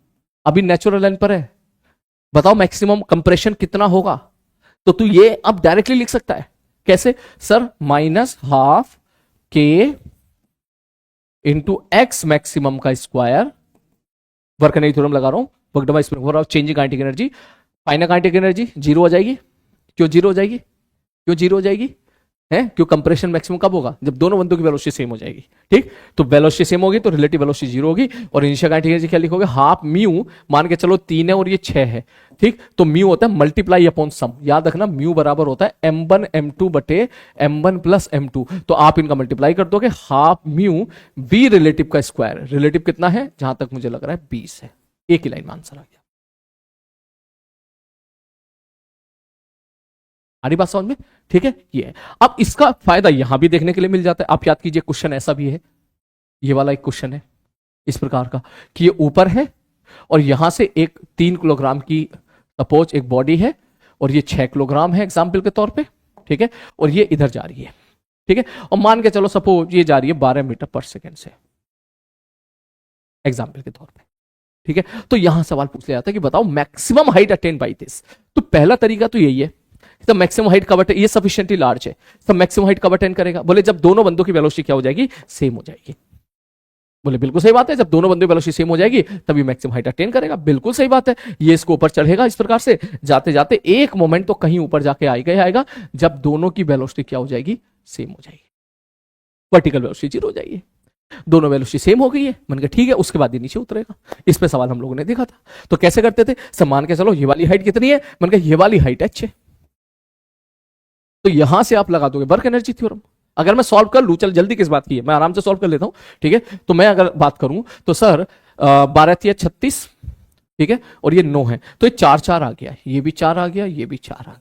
अभी नेचुरल लाइन पर है, बताओ मैक्सिमम कंप्रेशन कितना होगा? तो तू ये अब डायरेक्टली लिख सकता है। कैसे? सर माइनस हाफ के इंटू एक्स मैक्सिमम का स्क्वायर, वर्क एनर्जी थ्योरम लगा रहा हूं, work done bye square of changing kinetic energy. Final kinetic energy zero हो जाएगी। क्यों जीरो हो जाएगी? क्यों जीरो हो जाएगी? है क्यों? कंप्रेशन मैक्सिमम कब होगा? जब दोनों बंदों की वेलोसिटी सेम हो जाएगी। ठीक, तो वेलोसिटी सेम होगी तो रिलेटिव वेलोसिटी जीरो होगी। और इनिशियल काइनेटिक एनर्जी क्या लिखोगे? हाफ म्यू, मान के चलो 3 है और ये 6 है, ठीक, तो म्यू होता है मल्टीप्लाई अपॉन सम। याद रखना म्यू बराबर होता है m1 m2 बटे m1 प्लस m2। तो आप इनका मल्टीप्लाई कर दोगे, हाफ म्यू वी रिलेटिव का स्क्वायर। रिलेटिव कितना है? जहां तक मुझे लग रहा है 20 है। एक ही लाइन में आंसर आ गया। आ रही बात समझ में? ठीक है, ये है। अब इसका फायदा यहां भी देखने के लिए मिल जाता है। आप याद कीजिए, क्वेश्चन ऐसा भी है, ये वाला एक क्वेश्चन है इस प्रकार का कि ये ऊपर है और यहां से एक 3 किलोग्राम की सपोज एक बॉडी है और ये 6 किलोग्राम है एग्जाम्पल के तौर पे, ठीक है, और ये इधर जा रही है, ठीक है, और मान के चलो सपोज ये जा रही है 12 मीटर पर सेकेंड से एग्जाम्पल के तौर पे, ठीक है। तो यहां सवाल पूछ लिया जाता है कि बताओ maximum height attain by this. तो पहला तरीका तो यही है, तो मैक्सिमम हाइट कवर, ये सफिशिएंटली लार्ज है, तो मैक्सिमम हाइट कवर अटेन करेगा। बोले जब दोनों बंदों की वेलोसिटी क्या हो जाएगी, सेम हो जाएगी। बोले बिल्कुल सही बात है, जब दोनों बंदों की वेलोसिटी सेम हो जाएगी तभी मैक्सिमम हाइट अटेन करेगा। बिल्कुल सही बात है, ये इसको ऊपर चढ़ेगा इस प्रकार से, जाते जाते एक मोमेंट तो कहीं ऊपर जाके आएगा जब दोनों की वेलोसिटी क्या हो जाएगी, सेम हो जाएगी, वर्टिकल वेलोसिटी 0 हो जाएगी। दोनों वेलोसिटी सेम हो गई है, मैंने कहा ठीक है, उसके बाद ये नीचे उतरेगा। इस पे सवाल हम लोगों ने देखा था। तो कैसे करते थे, सम्मान के चलो ये वाली हाइट कितनी है, मैंने कहा ये वाली हाइट h है, तो यहां से आप लगा दोगे वर्क एनर्जी थ्योरम। अगर मैं सॉल्व कर लूं, चल जल्दी किस बात की है, मैं आराम से सॉल्व कर लेता हूं, ठीक है। तो मैं अगर बात करूं तो सर 12×36, ठीक है, और ये 9 है, तो ये 4 आ गया, ये भी 4 आ गया, ये भी 4 आ गया,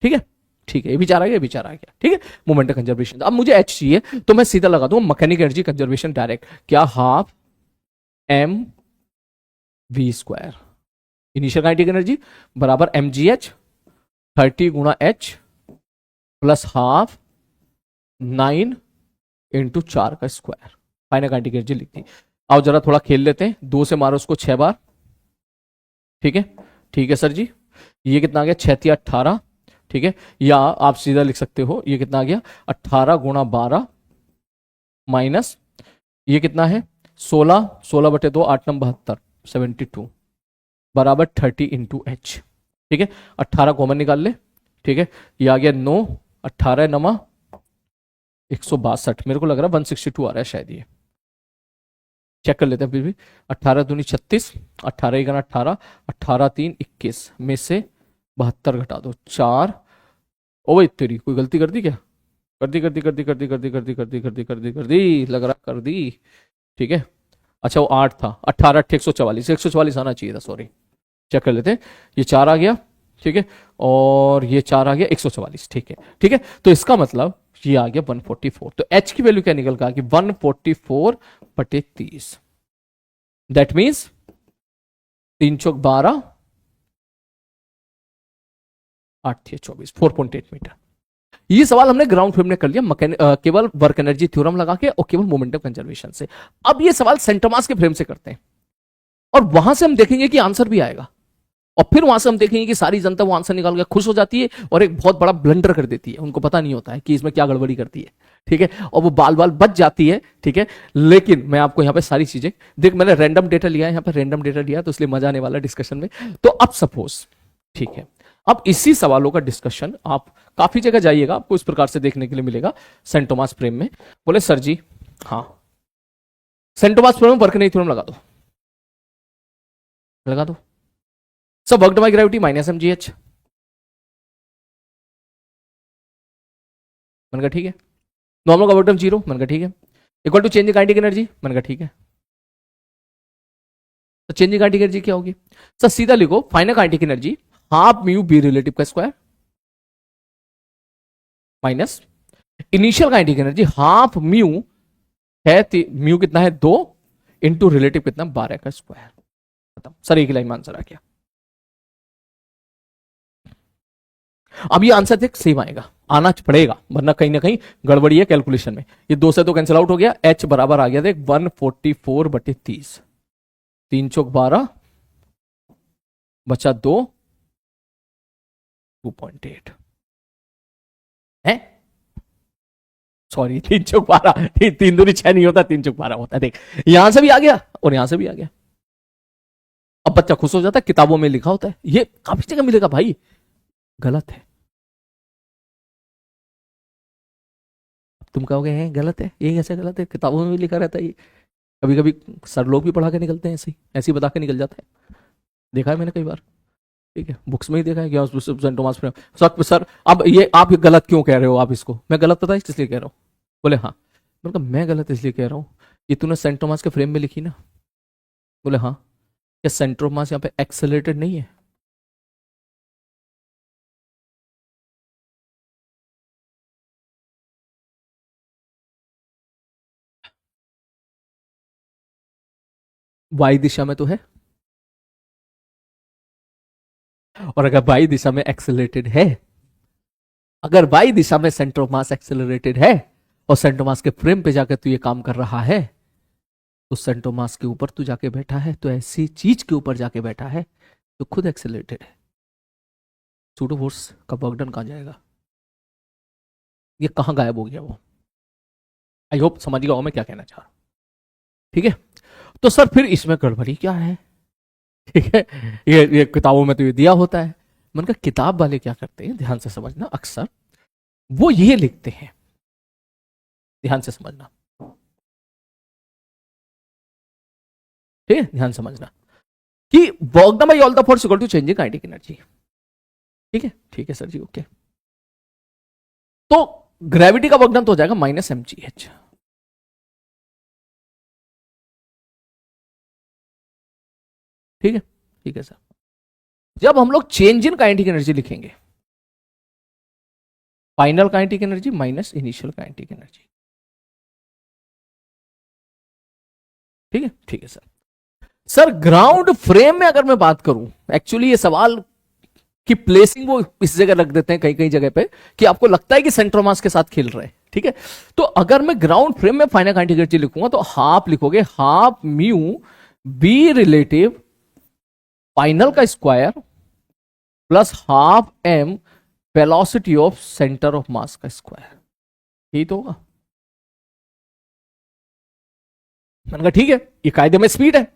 ठीक है, ठीक है, ये भी 4 आ गया, ये भी 4 आ गया, ठीक है। मोमेंटम कंजर्वेशन, अब मुझे एच चाहिए तो मैं सीधा लगा दूंगा मैकेनिकल एनर्जी कंजर्वेशन डायरेक्ट, क्या half mv², initial kinetic energy बराबर mgh 30×h plus half 9 into 4 का स्क्वायर, फाइनल काइनेटिक एनर्जी लिखती। आओ जरा थोड़ा खेल लेते हैं, 2 से मारो उसको 6 बार, ठीक है, ठीक है सर जी। ये कितना आ गया, 6×18, ठीक है, या आप सीधा लिख सकते हो ये कितना आ गया, 18×12 माइनस ये कितना है 16, 16/2 8 9 72 72 बराबर 30 इंटू एच, ठीक है। 18 कॉमन निकाल ले, ठीक है, ये आ गया 9, 18 नमा 162, मेरे को लग रहा है 162 आ रहा है शायद, ये चेक कर लेते हैं फिर भी। 18 दूनी 36, 18 1 18, 18 3 21 में से 72 घटा दो 4। ओ भाई तेरी कोई गलती कर दी क्या, कर दी कर दी कर दी कर दी कर दी कर दी कर दी कर दी कर दी कर दी लग रहा कर दी, ठीक है। अच्छा वो 8 था, 18 8 144, 144 आना चाहिए था, सॉरी, चेक कर लेते हैं। ये 4 आ गया, ठीक है, और ये 4 आ गया 144, ठीक है, ठीक है। तो इसका मतलब ये आ गया 144, तो h की वैल्यू क्या निकल गया कि 144/30, दैट मीन्स 3 चौक 12 8 24, 4.8 मीटर। ये सवाल हमने ग्राउंड फ्रेम में कर लिया केवल वर्क एनर्जी थ्योरम लगा के और केवल मोमेंटम कंजर्वेशन से। अब ये सवाल सेंट थॉमस के फ्रेम से करते हैं और वहां से हम देखेंगे कि आंसर भी आएगा, और फिर वहां से हम देखेंगे कि सारी जनता वो आंसर निकाल के खुश हो जाती है और एक बहुत बड़ा ब्लंडर कर देती है, उनको पता नहीं होता है कि इसमें क्या गड़बड़ी करती है, ठीक है, और वो बाल बाल बच जाती है, ठीक है। लेकिन मैं आपको यहाँ पे सारी चीजें देख, मैंने रैंडम डेटा लिया है, यहाँ पे रैंडम डेटा लिया तो इसलिए मजा आने वाला डिस्कशन में। तो अब सपोज, ठीक है, अब इसी सवालों का डिस्कशन आप काफी जगह जाइएगा, आपको इस प्रकार से देखने के लिए मिलेगा सेंट थॉमस फ्रेम में। बोले सर जी हाँ, सेंट थॉमस फ्रेम में वर्क नहीं थ्योरम लगा दो, लगा दो सब, work by gravity minus mgh, मैंने कहा ठीक है। नॉर्मल का वर्क डन 0, मैंने कहा ठीक है। Equal to change in kinetic energy, मैंने कहा ठीक है। तो चेंज इन काइनेटिक एनर्जी क्या होगी सर, सीधा लिखो final kinetic energy half mu B relative का square minus initial kinetic energy half mu है, म्यू कितना है 2 इंटू रिलेटिव कितना 12 का स्क्वायर, खत्म। सर एक लाइन में आंसर आ गया। अब ये आंसर देख सेम आएगा, आना पड़ेगा वरना कहीं ना कहीं गड़बड़ी है कैलकुलेशन में। ये 2 से 2 कैंसिल आउट हो गया, h बराबर आ गया देख 144/30, 3 चौक 12 बचा 2 2.8 है, सॉरी 3 चौक 12, 3 दूनी 6 नहीं होता, 3 चौक 12 होता है। देख यहां से भी आ गया और यहां से भी आ गया। अब बच्चा खुश हो जाता है, किताबों में लिखा होता है, ये काफी जगह मिलेगा भाई, गलत है। तुम कहोगे हैं गलत है, ये कैसे गलत है, किताबों में भी लिखा रहता है ये, कभी कभी सर लोग भी पढ़ा के निकलते हैं ऐसे ही, ऐसे ही बता के निकल जाता है, देखा है मैंने कई बार, ठीक है, बुक्स में ही देखा है कि सेंट थॉमस फ्रेम। सर अब ये आप गलत क्यों कह रहे हो, आप इसको मैं गलत पता है इसलिए कह रहा हूँ। बोले हाँ, मतलब मैं गलत इसलिए कह रहा हूँ, ये तूने सेंट थॉमस के फ्रेम में लिखी ना। बोले हाँ, क्या सेंट थॉमस यहाँ पे एक्सेलरेटेड नहीं है, वाई दिशा में तो है, और अगर वाई दिशा में एक्सेलरेटेड है, अगर वाई दिशा में सेंटर ऑफ मास एक्सेलरेटेड है और सेंटर मास के फ्रेम पे जाकर तू ये काम कर रहा है, तो सेंटर मास के ऊपर तू जाके बैठा है, तो ऐसी चीज के ऊपर जाके बैठा है तो खुद एक्सेलरेटेड है। सूडो फोर्स का वर्क डन कहां जाएगा? ये कहां गायब हो गया वो? आई होप समझ गया मैं क्या कहना चाह रहा हूं। ठीक है, तो सर फिर इसमें गड़बड़ी क्या है? ठीक है, ये किताबों में तो ये दिया होता है। मैंने कहा किताब वाले क्या करते हैं, ध्यान से समझना, अक्सर वो ये लिखते हैं, ध्यान से समझना, ठीक है, ध्यान समझना कि work done by all the force equal to change in kinetic energy. ठीक है, ठीक है सर जी, ओके। तो ग्रेविटी का वर्क डन तो हो जाएगा माइनस mgh। ठीक है, ठीक है सर। जब हम लोग चेंज इन काइनेटिक एनर्जी लिखेंगे, final kinetic energy minus initial kinetic energy. ठीक है, ठीक है सर। सर ग्राउंड फ्रेम में अगर मैं बात करूं, एक्चुअली ये सवाल की प्लेसिंग वो इस जगह रख देते हैं कहीं कहीं जगह पे कि आपको लगता है कि सेंटर मास के साथ खेल रहे हैं। ठीक है, तो अगर मैं ग्राउंड फ्रेम में फाइनल काइनेटिक एनर्जी लिखूंगा तो हाफ लिखोगे, half mu B relative final का square plus half M velocity of centre of mass का स्क्वायर। यही तो होगा। मैंने कहा ठीक है, ये कायदे में स्पीड है,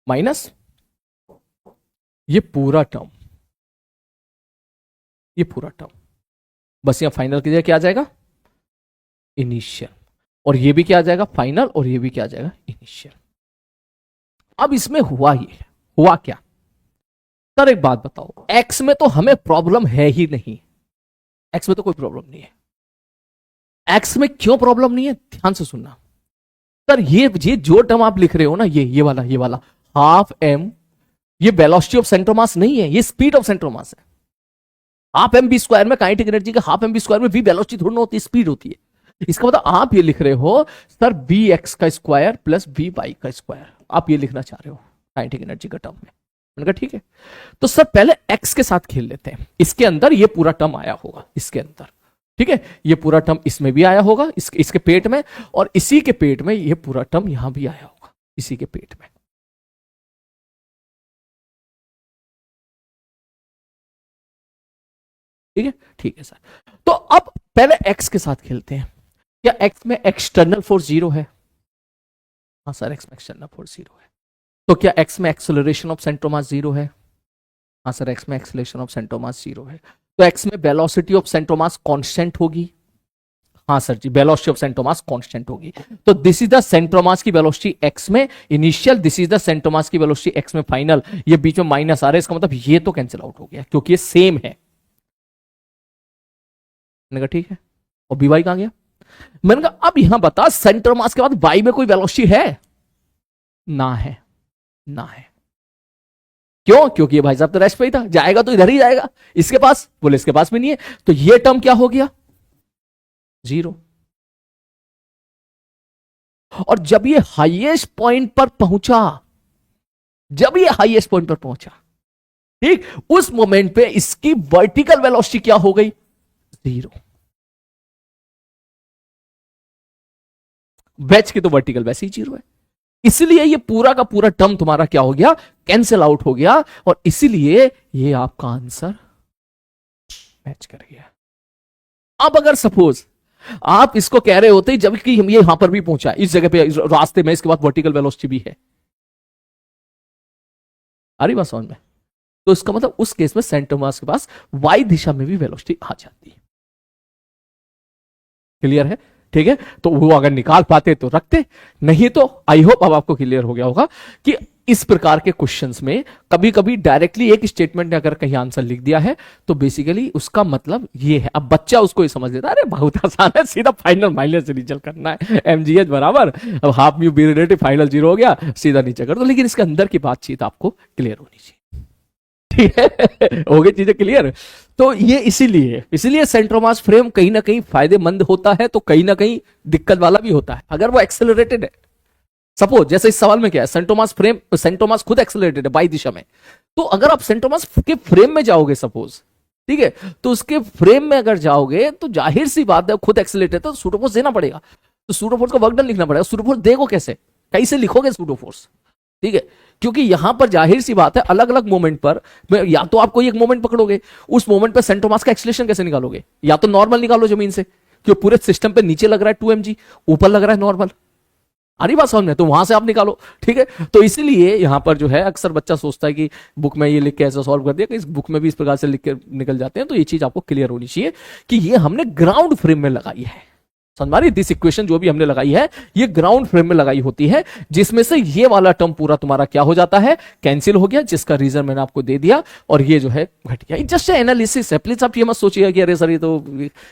माइनस ये पूरा टर्म, ये पूरा टर्म, बस यहां फाइनल की जगह क्या आ जाएगा? इनिशियल। और ये भी क्या आ जाएगा? फाइनल। और ये भी क्या आ जाएगा? इनिशियल। अब इसमें हुआ क्या? सर एक बात बताओ, एक्स में तो हमें प्रॉब्लम है ही नहीं, एक्स में तो कोई प्रॉब्लम नहीं है। एक्स में क्यों प्रॉब्लम नहीं है, ध्यान से सुनना। सर ये जो टर्म आप लिख रहे हो ना, ये वाला हाफ एम, ये वेलोसिटी ऑफ सेंटर मास नहीं है, ये स्पीड ऑफ सेंटर मास है। हाफ एम बी स्क्वायर में काइनेटिक एनर्जी का हाफ एम बी स्क्वायर में वी वेलोसिटी थोड़ी ना होती है, स्पीड होती है। इसका मतलब आप ये लिख रहे हो सर बी एक्स का स्क्वायर प्लस बी वाई का स्क्वायर, आप ये लिखना चाह रहे हो काइनेटिक एनर्जी का टर्म में। मैंने कहा ठीक है, तो सर पहले एक्स के साथ खेल लेते हैं, इसके अंदर ये पूरा टर्म आया होगा, इसके अंदर। ठीक है, ये पूरा टर्म इसमें भी आया होगा, इसके पेट में, और इसी के पेट में ये पूरा टर्म यहां भी आया होगा, इसी के पेट में। ठीक है, ठीक है सर। तो अब पहले एक्स के साथ खेलते हैं। क्या एक्स में एक्सटर्नल फोर्स 0 है? हाँ सर, एक्स में एक्सटर्नल फोर्स 0 है। तो क्या एक्स में एक्सेलरेशन ऑफ सेंटर मास 0 है? हाँ सर, एक्स में एक्सेलरेशन ऑफ सेंटर मास 0 है। तो एक्स में velocity of centre mass constant होगी? हाँ sir ji, velocity of centre mass constant होगी। तो this is the centre mass की वेलोसिटी एक्स में initial, this is the centre mass की वेलोसिटी एक्स में फाइनल। ये बीच में माइनस आ रहा है, इसका मतलब ये तो कैंसिल आउट हो गया क्योंकि ये सेम है। मैंने कहा ठीक है, और बी वाई कहां गया? मैंने कहा अब यहां बता, सेंटर मास के बाद वाई में कोई वेलोसिटी है? ना है, ना है। क्यों? क्योंकि ये भाई साहब तो रेस्ट पे ही था, जाएगा तो इधर ही जाएगा, इसके पास, बोले इसके पास भी नहीं है, तो ये टर्म क्या हो गया? 0। और जब ये हाईएस्ट पॉइंट पर पहुंचा, जब ये हाईएस्ट पॉइंट पर पहुंचा, ठीक, उस मोमेंट पे इसकी वर्टिकल वेलोसिटी क्या हो गई? 0। वेज की तो वर्टिकल वैसे ही 0 है, इसलिए ये पूरा का पूरा टर्म तुम्हारा क्या हो गया? कैंसिल आउट हो गया, और इसीलिए ये आपका आंसर मैच कर गया। अब अगर सपोज आप इसको कह रहे होते जबकि हम ये यहां पर भी पहुंचा, इस जगह पे रास्ते में, इसके बाद वर्टिकल वेलोसिटी भी है, आ रही बात समझ में? तो इसका मतलब उस केस में सेंटर मास के पास वाई दिशा में भी वेलोसिटी आ जाती है। क्लियर है? ठीक है, तो वो अगर निकाल पाते तो रखते, नहीं तो आई होप अब आपको क्लियर हो गया होगा कि इस प्रकार के क्वेश्चंस में कभी कभी डायरेक्टली एक स्टेटमेंट ने अगर कहीं आंसर लिख दिया है तो बेसिकली उसका मतलब ये है। अब बच्चा उसको ये समझ लेता है, अरे बहुत आसान है, सीधा फाइनल माइनस से नीचे करना है, एमजीएच बराबर, अब half mu B relative final 0 हो गया, सीधा नीचे कर दो। लेकिन इसके अंदर की बातचीत आपको क्लियर होनी चाहिए। ठीक है, हो गई चीजें क्लियर? तो ये इसीलिए सेंटर मास फ्रेम कहीं ना कहीं फायदेमंद होता है, तो कहीं ना कहीं दिक्कत वाला भी होता है अगर वो एक्सेलरेटेड है। सपोज जैसे इस सवाल में क्या है, सेंटोमास फ्रेम, सेंटोमास खुद एक्सेलरेटेड है बाई दिशा में, तो अगर आप सेंटोमास के फ्रेम में जाओगे सपोज, ठीक है, तो उसके फ्रेम में अगर जाओगे तो जाहिर सी बात है खुद एक्सेलरेटेड, तो सूडोफोर्स देना पड़ेगा, तो सूडोफोर्स का वर्क डन लिखना पड़ेगा। सूडोफोर्स देखो कैसे, कैसे लिखोगे सूडोफोर्स, ठीक है, क्योंकि यहां पर जाहिर सी बात है अलग अलग मोमेंट पर या तो आप कोई एक मोमेंट पकड़ोगे, उस मोमेंट पर सेंटोमास का एक्सेलरेशन कैसे निकालोगे, या तो नॉर्मल निकालो जमीन से, क्यों पूरे सिस्टम पे नीचे लग रहा है 2mg, ऊपर लग रहा है नॉर्मल, आ रही बात समझ में, तो वहां से आप निकालो, ठीक है। तो इसीलिए यहां पर जो है अक्सर बच्चा सोचता है कि बुक में ये लिख के ऐसा सॉल्व कर दिया, कि इस बुक में भी इस प्रकार से लिख के निकल जाते हैं, तो ये चीज आपको क्लियर होनी चाहिए कि ये हमने ग्राउंड फ्रेम में लगाई है, समझ रही, दिस इक्वेशन जो भी हमने लगाई है ये ग्राउंड फ्रेम में लगाई होती है, जिसमें से ये वाला टर्म पूरा तुम्हारा क्या हो जाता है, कैंसिल हो गया, जिसका रीजन मैंने आपको दे दिया, और ये जो है घट गया। जस्ट एनालिसिस है, प्लीज आप ये मत सोचिएगा कि अरे सर ये तो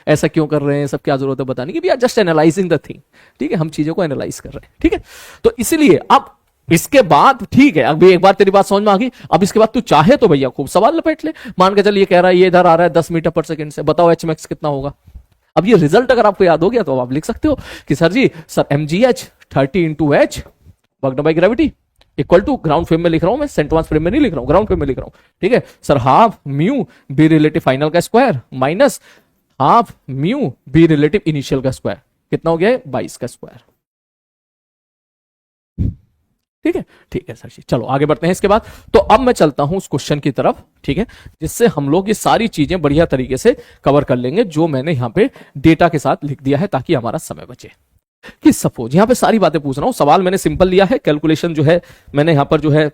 ऐसा क्यों कर रहे हैं, सब क्या जरूरत है बताने की, we are just analysing the thing, ठीक है, हम चीजों को एनालाइज कर रहे हैं, ठीक है। तो इसीलिए अब इसके बाद ठीक है, अभी एक बार तेरी बात समझ में आ गई, अब इसके बाद तू चाहे तो भैया खूब सवाल लपेट ले, मान के चल ये कह रहा है ये इधर आ रहा है 10 मीटर पर सेकंड से, बताओ एच मैक्स कितना होगा। अब ये रिजल्ट अगर आपको याद हो गया तो आप लिख सकते हो कि sir ji, sir mgh 30 into h work by gravity equal to, ground frame में लिख रहा हूं मैं, सेंटोमास फ्रेम में नहीं लिख रहा हूं, ग्राउंड फ्रेम में लिख रहा हूं, ठीक है sir, half mu B relative final का square minus half mu B relative initial का स्क्वायर, कितना हो गया 22 का स्क्वायर, ठीक है सर जी। चलो आगे बढ़ते हैं इसके बाद, तो अब मैं चलता हूं उस क्वेश्चन की तरफ, ठीक है, जिससे हम लोग ये सारी चीजें बढ़िया तरीके से कवर कर लेंगे, जो मैंने यहां पे डेटा के साथ लिख दिया है ताकि हमारा समय बचे। कि सपोज यहां पे सारी बातें पूछ रहा हूं, सवाल मैंने सिंपल लिया है, कैलकुलेशन जो है मैंने यहां पर जो है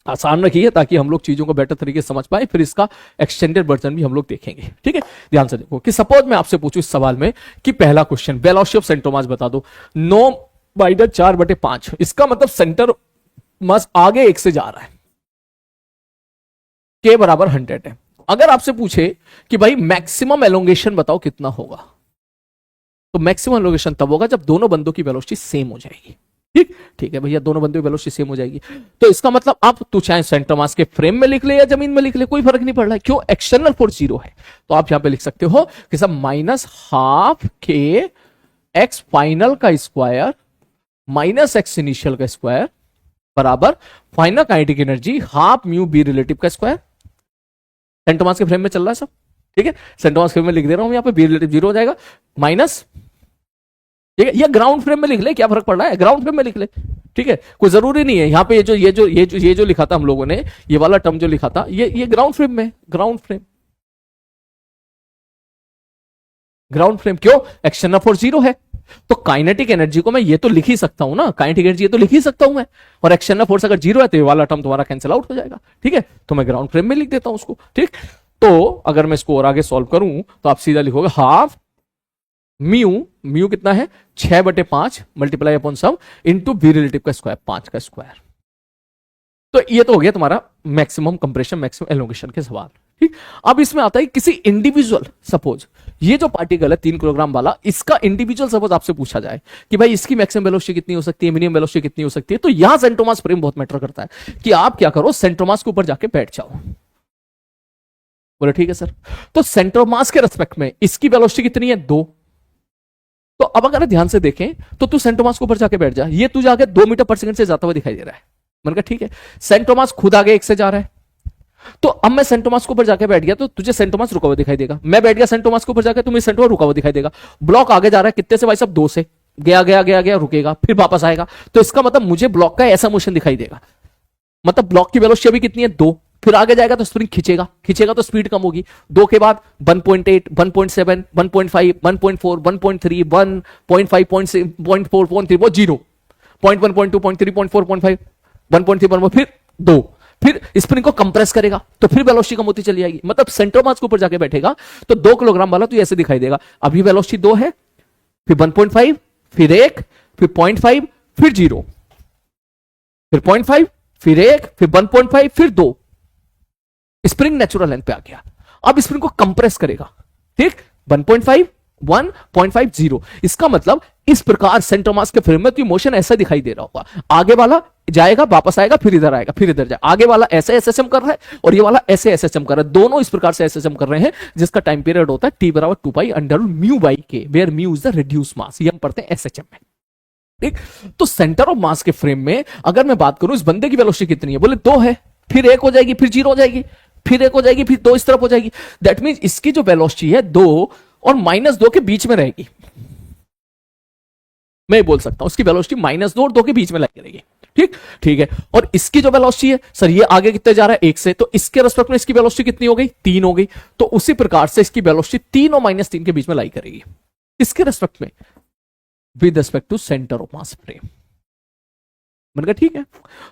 आसान रखी है ताकि हम लोग चीजों को बेटर तरीके से समझ पाए, फिर इसका एक्सटेंडेड वर्जन भी हम लोग देखेंगे, ठीक है। ध्यान से देखो कि सपोज मैं आपसे पूछूं इस सवाल में कि पहला क्वेश्चन वेलोसिटी ऑफ सेंटोमास बता दो, 9/4/5, इसका मतलब सेंटर मास आगे 1 से जा रहा है, k बराबर 100 है। अगर आपसे पूछे कि भाई मैक्सिमम एलोंगेशन बताओ कितना होगा, तो मैक्सिमम एलोंगेशन तब होगा जब दोनों बंदों की वेलोसिटी सेम हो जाएगी, ठीक है भैया, दोनों बंदों की वेलोसिटी सेम हो जाएगी, तो इसका मतलब आप तू चाहे सेंटर मास के फ्रेम में लिख ले या जमीन में लिख ले, कोई फर्क नहीं पड़ रहा है, क्यों, एक्सटर्नल फोर्स 0 है, तो आप यहां पे लिख सकते हो कि सब minus half k x final का स्क्वायर माइनस एक्स इनिशियल का स्क्वायर बराबर final kinetic energy half mu B relative का स्क्वायर। सेंटोमास के फ्रेम में चल रहा है सब, ठीक है, सेंटोमास फ्रेम में लिख दे रहा हूं यहां पे, बी रिलेटिव 0 हो जाएगा माइनस, ठीक है, ये ग्राउंड फ्रेम में लिख ले, क्या फर्क पड़ रहा है, ग्राउंड फ्रेम में लिख ले, ठीक है, कोई जरूरी नहीं है यहां पे ये जो लिखा था हम लोगों ने, ये वाला टर्म जो लिखा था ये ग्राउंड फ्रेम में, ग्राउंड फ्रेम क्यों, एक्सटर्नल फोर्स 0 है, तो काइनेटिक एनर्जी को मैं ये तो लिख ही सकता हूं ना, काइनेटिक एनर्जी ये तो लिख ही सकता हूं मैं, और एक्सटर्नल फोर्स अगर 0 है तो ये वाला टर्म तुम्हारा कैंसिल आउट हो जाएगा, ठीक है, तो मैं ग्राउंड फ्रेम में लिख देता हूं उसको, ठीक। तो अगर मैं इसको और आगे सॉल्व करूं तो आप सीधा लिखोगे हाफ म्यू कितना है 6/5 multiply upon sum into B relative का स्क्वायर 5 का स्क्वायर, तो ये तो हो गया तुम्हारा मैक्सिमम कंप्रेशन मैक्सिमम एलोंगेशन के सवाल, ठीक। अब इसमें आता है किसी इंडिविजुअल, सपोज ये जो पार्टिकल है 3 किलोग्राम वाला, इसका इंडिविजुअल सपोज आपसे पूछा जाए कि भाई इसकी मैक्सिमम वेलोसिटी कितनी हो सकती है, मिनिमम वेलोसिटी कितनी हो सकती है, तो यहां सेंटोमास फ्रेम बहुत मैटर करता है कि आप क्या करो, सेंटोमास के ऊपर जाके बैठ जाओ, बोले ठीक है सर, तो सेंटोमास के रेस्पेक्ट में इसकी वेलोसिटी कितनी है 2, तो अब अगर ध्यान से देखें तो तू सेंटोमास के ऊपर जाके बैठ जा, ये तू जाके 2 मीटर पर सेकंड से जाता हुआ दिखाई दे रहा है, मैंने कहा ठीक है, सेंटोमास खुद आगे 1 से जा रहा है, तो अब मैं सेंटोमास के ऊपर जाके बैठ गया तो तुझे सेंटोमास रुका हुआ दिखाई देगा, मैं बैठ गया सेंटोमास के ऊपर जाके, तुम्हें सेंटोमास रुका हुआ दिखाई देगा, ब्लॉक आगे जा रहा है कितने से भाई साहब 2 से, गया रुकेगा फिर वापस आएगा, तो इसका मतलब मुझे ब्लॉक का ऐसा मोशन दिखाई देगा, मतलब ब्लॉक की वेलोसिटी अभी कितनी है 2, फिर आगे जाएगा तो स्प्रिंग खींचेगा तो स्पीड कम होगी, 2 के बाद 1.8 1.7 1.5 1.4 1.3 1.5 0.4 0.1 0 0.1 0.2 0.3 0.4 0.5 1.3 1 फिर 2, फिर स्प्रिंग को कंप्रेस करेगा तो फिर वेलोसिटी कम होती चली जाएगी, मतलब सेंटर मास के ऊपर जाके बैठेगा तो 2 किलोग्राम वाला तो ऐसे दिखाई देगा, अभी वेलोसिटी 2 है, फिर 1.5 फिर 1 फिर 0.5 फिर 0 फिर 0.5 फिर 1 फिर 1.5 फिर 2, स्प्रिंग नेचुरल लेंथ पे आ गया, अब स्प्रिंग को कंप्रेस करेगा, ठीक, 1.5 1.5 0, इसका मतलब इस प्रकार सेंटर मास के फ्रेम में तो मोशन ऐसा दिखाई दे रहा होगा, आगे वाला जाएगा वापस आएगा फिर इधर आएगा फिर इधर जाएगा, आगे वाला ऐसे एसएसएम कर रहा है और ये वाला ऐसे एसएसएम कर रहा है, दोनों इस प्रकार से एसएसएम कर रहे हैं, जिसका टाइम पीरियड होता है t बराबर 2 pi under mu by k, where mu is the reduce mass, ये हम पढ़ते हैं एसएचएम में, ठीक। तो सेंटर ऑफ मास के फ्रेम में अगर मैं बात करूं इस बंदे की वेलोसिटी कितनी है, बोले 2 है, फिर 1 हो जाएगी, फिर 0 हो जाएगी, फिर 1 हो जाएगी, फिर 2 इस तरफ हो जाएगी। दैट मीन इसकी जो वेलोसिटी है 2 और -2 के बीच में रहेगी। मैं बोल सकता हूं उसकी वेलोसिटी -2 और 2 के बीच में लगी रहेगी। ठीक ठीक है। और इसकी जो वेलोसिटी है सर, ये आगे कितने जा रहा है 1 से, तो इसके रेस्पेक्ट में इसकी वेलोसिटी कितनी हो गई 3 हो गई। तो उसी प्रकार से इसकी वेलोसिटी 3 और -3 के बीच में लाई करेगी। इसके रेस्पेक्ट में with respect to centre of mass frame. मैंने कहा ठीक है,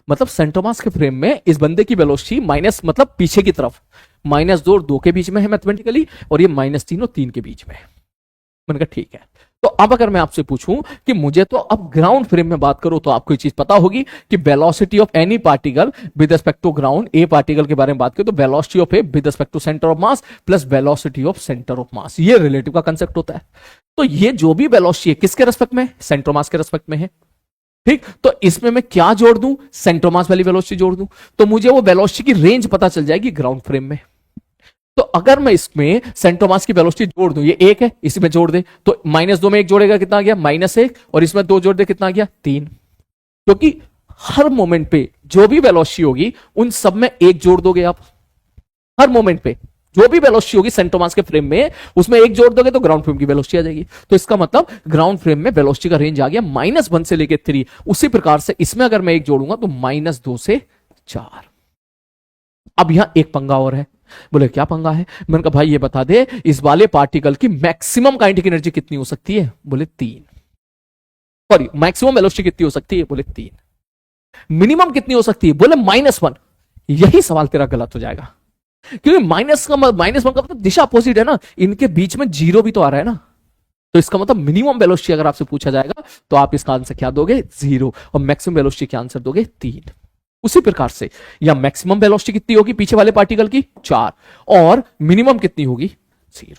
मतलब सेंटर ऑफ मास के फ्रेम में इस बंदे की वेलोसिटी माइनस मतलब पीछे की तरफ -2 और 2 के बीच में है मैथमेटिकली, और ये -3 और 3 के बीच में है। मैंने कहा ठीक है। तो अब अगर मैं आपसे पूछूं कि मुझे तो अब ग्राउंड फ्रेम में बात करूं, तो आपको ये चीज पता होगी कि velocity of any particle with respect to ground, a particle के बारे में बात करें तो velocity of a with respect to centre of mass plus velocity of centre of mass, ये रिलेटिव का कंसेप्ट होता है। तो ये जो भी वेलोसिटी है किसके रेस्पेक्ट में, सेंटर ऑफ मास के रेस्पेक्ट में है। ठीक, तो इसमें मैं क्या जोड़ दूं, सेंटर ऑफ मास वाली वेलोसिटी जोड़ दूं, तो मुझे वो वेलोसिटी की रेंज पता चल जाएगी ग्राउंड फ्रेम में। तो अगर मैं इसमें सेंटर ऑफ मास की वेलोसिटी जोड़ दूं, ये 1 है, इसमें जोड़ दे तो -2 में 1 जोड़ेगा कितना आ गया -1, और इसमें 2 जोड़ दे कितना आ गया 3। क्योंकि हर मोमेंट पे जो भी वेलोसिटी होगी उन सब में 1 जोड़ दोगे आप। हर मोमेंट पे जो भी वेलोसिटी होगी सेंटर ऑफ मास के फ्रेम में उसमें 1 जोड़ दोगे तो ग्राउंड फ्रेम की वेलोसिटी आ जाएगी। तो इसका मतलब ग्राउंड फ्रेम में वेलोसिटी का रेंज आ गया -1 से लेकर 3। उसी प्रकार से इसमें अगर मैं 1 जोड़ूंगा तो -2 से 4। अब यहां एक पंगा और है। बोले क्या पंगा है? मैंने कहा भाई ये बता दे इस वाले पार्टिकल की मैक्सिमम काइनेटिक एनर्जी कितनी हो सकती है? बोले 3। सॉरी, मैक्सिमम वेलोसिटी कितनी हो सकती है? बोले 3। मिनिमम कितनी हो सकती है? बोले -1। यही सवाल तेरा गलत हो जाएगा, क्योंकि -1 का मतलब दिशा अपोजिट है ना, इनके बीच में 0 भी तो आ रहा है ना। तो इसका मतलब मिनिमम वेलोसिटी अगर आपसे पूछा जाएगा तो आप इसका आंसर क्या दोगे? 0, और मैक्सिमम वेलोसिटी क्या आंसर दोगे? 3। उसी प्रकार से या मैक्सिमम वेलोसिटी कितनी होगी पीछे वाले पार्टिकल की? 4, और मिनिमम कितनी होगी? 0।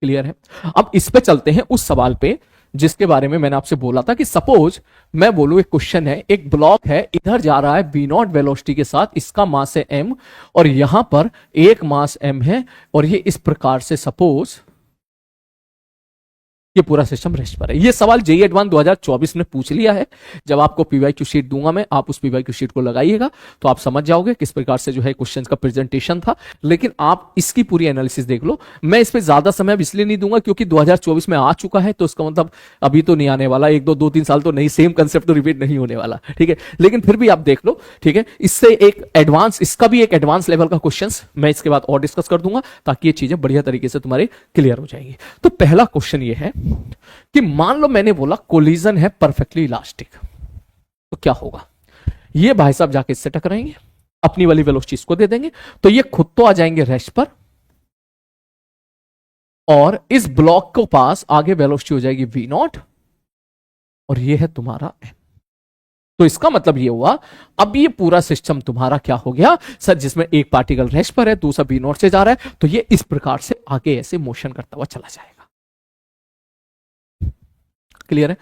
क्लियर है? अब इस पे चलते हैं उस सवाल पे जिसके बारे में मैंने आपसे बोला था कि सपोज मैं बोलूं एक क्वेश्चन है, एक ब्लॉक है, इधर जा रहा है v0 वेलोसिटी के साथ, इसका मास है m, और यहां पर एक मास m है, और ये इस प्रकार से सपोज ये पूरा सिस्टम रेस्ट पर है। ये सवाल जेईई एडवांस 2024 ने पूछ लिया है। जब आपको पीवाईक्यू शीट दूंगा मैं, आप उस पीवाईक्यू शीट को लगाइएगा तो आप समझ जाओगे किस प्रकार से जो है क्वेश्चंस का प्रेजेंटेशन था। लेकिन आप इसकी पूरी एनालिसिस देख लो। मैं इस पर ज्यादा समय इसलिए नहीं दूंगा क्योंकि 2024 में आ चुका है, तो इसका मतलब अभी तो नहीं आने वाला, 1-2-3 साल तो नहीं, सेम कंसेप्ट तो रिपीट नहीं होने वाला। ठीक है, लेकिन फिर भी आप देख लो। ठीक है, इससे एक एडवांस, इसका भी एक एडवांस लेवल का क्वेश्चन मैं इसके बाद और डिस्कस कर दूंगा ताकि ये चीजें बढ़िया तरीके से तुम्हारे क्लियर हो जाएंगी। तो पहला क्वेश्चन ये है कि मान लो मैंने बोला कोलिजन है परफेक्टली इलास्टिक, तो क्या होगा? ये भाई साहब जाके इससे टकराएंगे, अपनी वाली वेलोसिटी इसको दे देंगे, तो ये खुद तो आ जाएंगे रेस्ट पर, और इस ब्लॉक को पास आगे वेलोसिटी हो जाएगी v0, और ये है तुम्हारा m। तो इसका मतलब ये हुआ अब ये पूरा सिस्टम तुम्हारा क्या हो गया सर, जिसमें एक पार्टिकल रेस्ट पर है, दूसरा v0 से जा रहा है, तो ये इस प्रकार से आगे ऐसे मोशन करता हुआ चला जाएगा। क्लियर है?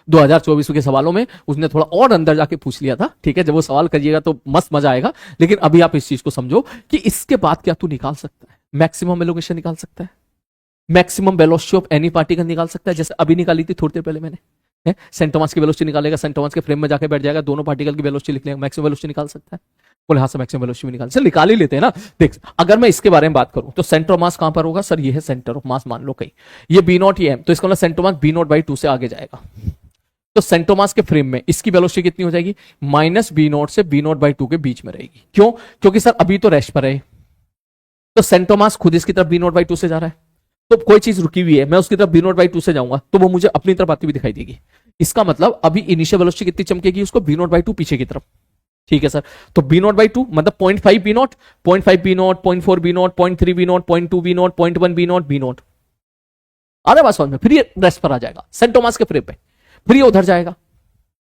2024 के सवालों में उसने थोड़ा और अंदर जाके पूछ लिया था। ठीक है, जब वो सवाल करिएगा तो मस्त मजा आएगा। लेकिन अभी आप इस चीज को समझो कि इसके बाद क्या तू निकाल सकता है? मैक्सिमम एलोकेशन निकाल सकता है, maximum velocity of any particle निकाल सकता है, जैसे अभी निकाली थी थोड़ी देर पहले मैंने। सेंटर मास की वेलोसिटी निकालेगा, सेंटर मास के फ्रेम में जाके बैठ जाएगा, दोनों पार्टिकल की वेलोसिटी लिख लेगा, मैक्सिमम वेलोसिटी निकाल सकता है। बोले हाँ सर मैक्सिमम वेलोसिटी निकाल, सर निकाल ही लेते हैं ना। देख, अगर मैं इसके बारे में बात करूं तो सेंटर ऑफ मास कहां पर होगा सर? ये है सेंटर ऑफ मास, मान लो कहीं ये b0 ये m, तो इसका मतलब सेंटर मास b0/2 से आगे जाएगा। तो सेंटर मास के फ्रेम में इसकी वेलोसिटी कितनी हो जाएगी? -b0 से b0/2 के बीच में रहेगी। क्यों? क्योंकि सर अभी तो रेस्ट पर है, तो सेंटर मास खुद इसकी तरफ b0/2 से जा रहा है, तो कोई चीज रुकी हुई है, मैं उसकी तरफ b0/2 से जाऊंगा तो वो मुझे अपनी तरफ आती हुई दिखाई देगी। इसका मतलब अभी इनिशियल वेलोसिटी कितनी चमकेगी? उसको b0/2 पीछे की तरफ। ठीक है सर, तो b0/2 मतलब 0.5 b0, 0.5 b0, 0.4 b0, 0.3 b0, 0.2 b0, 0.1 b0, b0 आ रहा है बात समझ में? फिर ये रेस्ट पर आ जाएगा सेंटर मास के फ्रेम पे, फिर ये उधर जाएगा,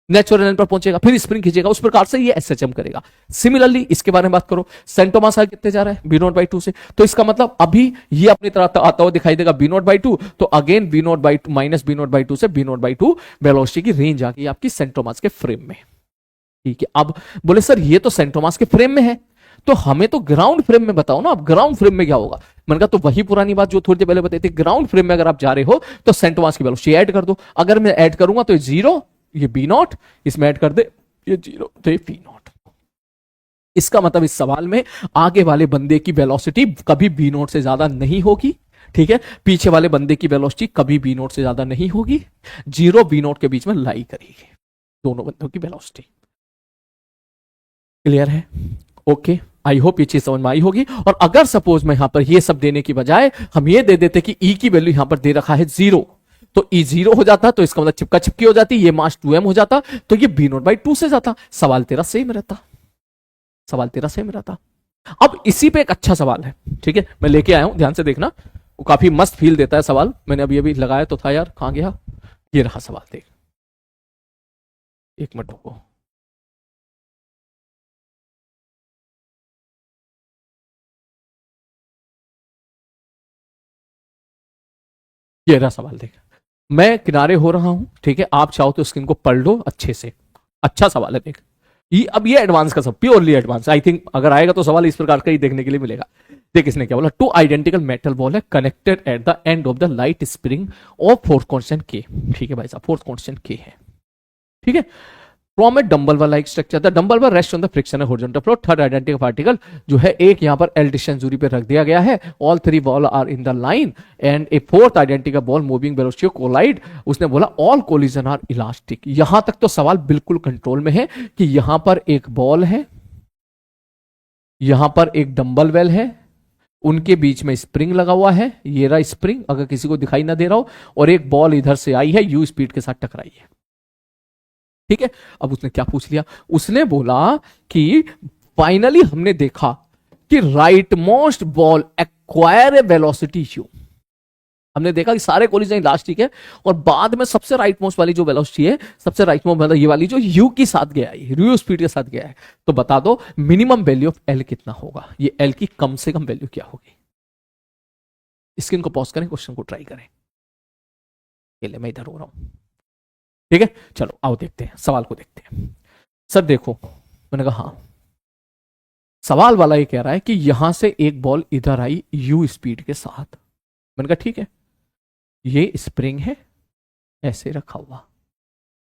नेचुरल एंड पर पहुंचेगा, फिर स्प्रिंग खींचेगा, उस प्रकार से ये एसएचएम करेगा। सिमिलरली इसके बारे में बात करो, सेंटर मास कितने जा रहा है? b0/2 से, तो इसका मतलब अभी ये अपनी तरफ आता हुआ दिखाई देगा b0/2, तो अगेन b0/2 से b0/2 वेलोसिटी की रेंज आ गई आपकी सेंटर मास के फ्रेम में। ठीक है, अब बोले सर ये तो सेंटर मास के फ्रेम में है, तो हमें तो ग्राउंड फ्रेम में बताओ ना। अब ग्राउंड फ्रेम में क्या होगा? मैंने कहा तो वही पुरानी बात जो थोड़ी देर पहले बताई थी, ग्राउंड फ्रेम में अगर आप जा रहे हो तो सेंटर मास की वेलोसिटी ऐड कर दो। अगर मैं ऐड करूंगा तो ये 0, ये बी नॉट, इसमें ऐड कर दे ये 0, तो ये पी नॉट। इसका मतलब इस सवाल में आगे वाले बंदे की वेलोसिटी कभी बी नॉट से ज्यादा नहीं होगी, ठीक है, पीछे वाले बंदे की वेलोसिटी कभी बी नॉट से ज्यादा नहीं होगी, 0 बी नॉट के बीच में लाई करेगी दोनों बंदों की वेलोसिटी। क्लियर है? ओके, आई होप ये चीज समझ में आई होगी। और अगर सपोज मैं यहां पर ये सब देने की बजाय हम ये दे देते कि ई की वैल्यू यहां पर दे रखा है 0, तो ई 0 हो जाता, तो इसका मतलब चिपका चिपकी हो जाती, ये मास 2m हो जाता, तो ये बी नॉट बाई 2 से जाता, सवाल तेरा सेम रहता, सवाल तेरा सेम रहता। अब इसी पे एक अच्छा सवाल है, ठीक है, मैं लेके आया हूं, ध्यान से देखना, वो काफी मस्त फील देता है सवाल, मैंने अभी अभी लगाया तो था यार, कहां गया, ये रहा सवाल, देख, एक मिनट रुको, ये रहा सवाल, देख, मैं किनारे हो रहा हूं, ठीक है, आप चाहो तो स्क्रीन को पढ़ लो अच्छे से, अच्छा सवाल है, देख, ये अब ये एडवांस का सब, प्योरली एडवांस, आई थिंक अगर आएगा तो सवाल इस प्रकार का ही देखने के लिए मिलेगा। देख इसने क्या बोला, 2 आइडेंटिकल मेटल बॉल है connected at the end of the light spring of force constant के, ठीक है भाई साहब, फोर्स कांस्टेंट के है, ठीक है, फ्रॉम ए डंबल वाला एक structure, the dumbbell were rest on the friction horizontal floor, third identical particle जो है एक यहां पर एल डिस्टेंस दूरी पे रख दिया गया है, all 3 ball are in the line and a fourth identical ball moving velocity collide, उसने बोला ऑल कोलिजन आर इलास्टिक। यहां तक तो सवाल बिल्कुल कंट्रोल में है कि यहां पर एक बॉल है, यहां पर एक डंबल वेल है, उनके बीच में स्प्रिंग लगा हुआ है, ये रहा स्प्रिंग अगर किसी को दिखाई ना दे रहा हो, और एक बॉल इधर से आई है, यू स्पीड के साथ टकराई है, ठीक है। अब उसने क्या पूछ लिया, उसने बोला कि फाइनली हमने देखा कि right most ball acquire a velocity you, हमने देखा कि सारे कोलिजन इलास्टिक है और बाद में सबसे राइट मोस्ट वाली जो वेलोसिटी है, सबसे राइट मोस्ट मतलब ये वाली जो यू के साथ गया है, यू स्पीड के साथ गया है, तो बता दो मिनिमम वैल्यू ऑफ एल कितना होगा, ये एल की कम से कम वैल्यू क्या होगी। स्क्रीन को पॉज करें, क्वेश्चन को ट्राई करें, पहले मैं इधर हो रहा हूं, ठीक है, चलो आओ देखते हैं सवाल को, देखते हैं। सर देखो, मैंने कहा हाँ, सवाल वाला ये कह रहा है कि यहां से एक बॉल इधर आई यू स्पीड के साथ, मैंने कहा ठीक है, ये स्प्रिंग है ऐसे रखा हुआ,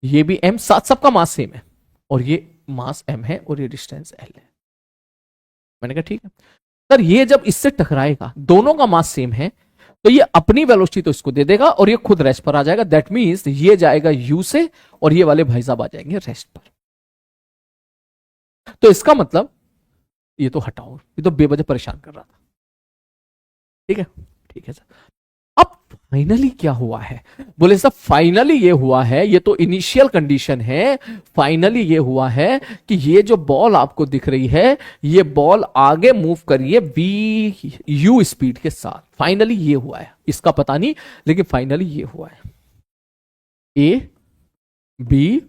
ये भी एम, साथ सबका मास सेम है, और ये मास एम है और ये डिस्टेंस एल है, मैंने कहा ठीक है सर, ये जब इससे टकराएगा, दोनों का मास सेम है, तो ये अपनी वेलोसिटी तो इसको दे देगा और ये खुद रेस्ट पर आ जाएगा, दैट मींस ये जाएगा यू से और ये वाले भाई साहब आ जाएंगे रेस्ट पर। तो इसका मतलब ये तो हटाओ, ये तो बेवजह परेशान कर रहा था, ठीक है, ठीक है सर। अब फाइनली क्या हुआ है, बोले साहब फाइनली ये हुआ है, ये तो इनिशियल कंडीशन है, फाइनली ये हुआ है कि ये जो बॉल आपको दिख रही है, ये बॉल आगे मूव करिए बी यू स्पीड के साथ, फाइनली ये हुआ है, इसका पता नहीं लेकिन फाइनली ये हुआ है, ए बी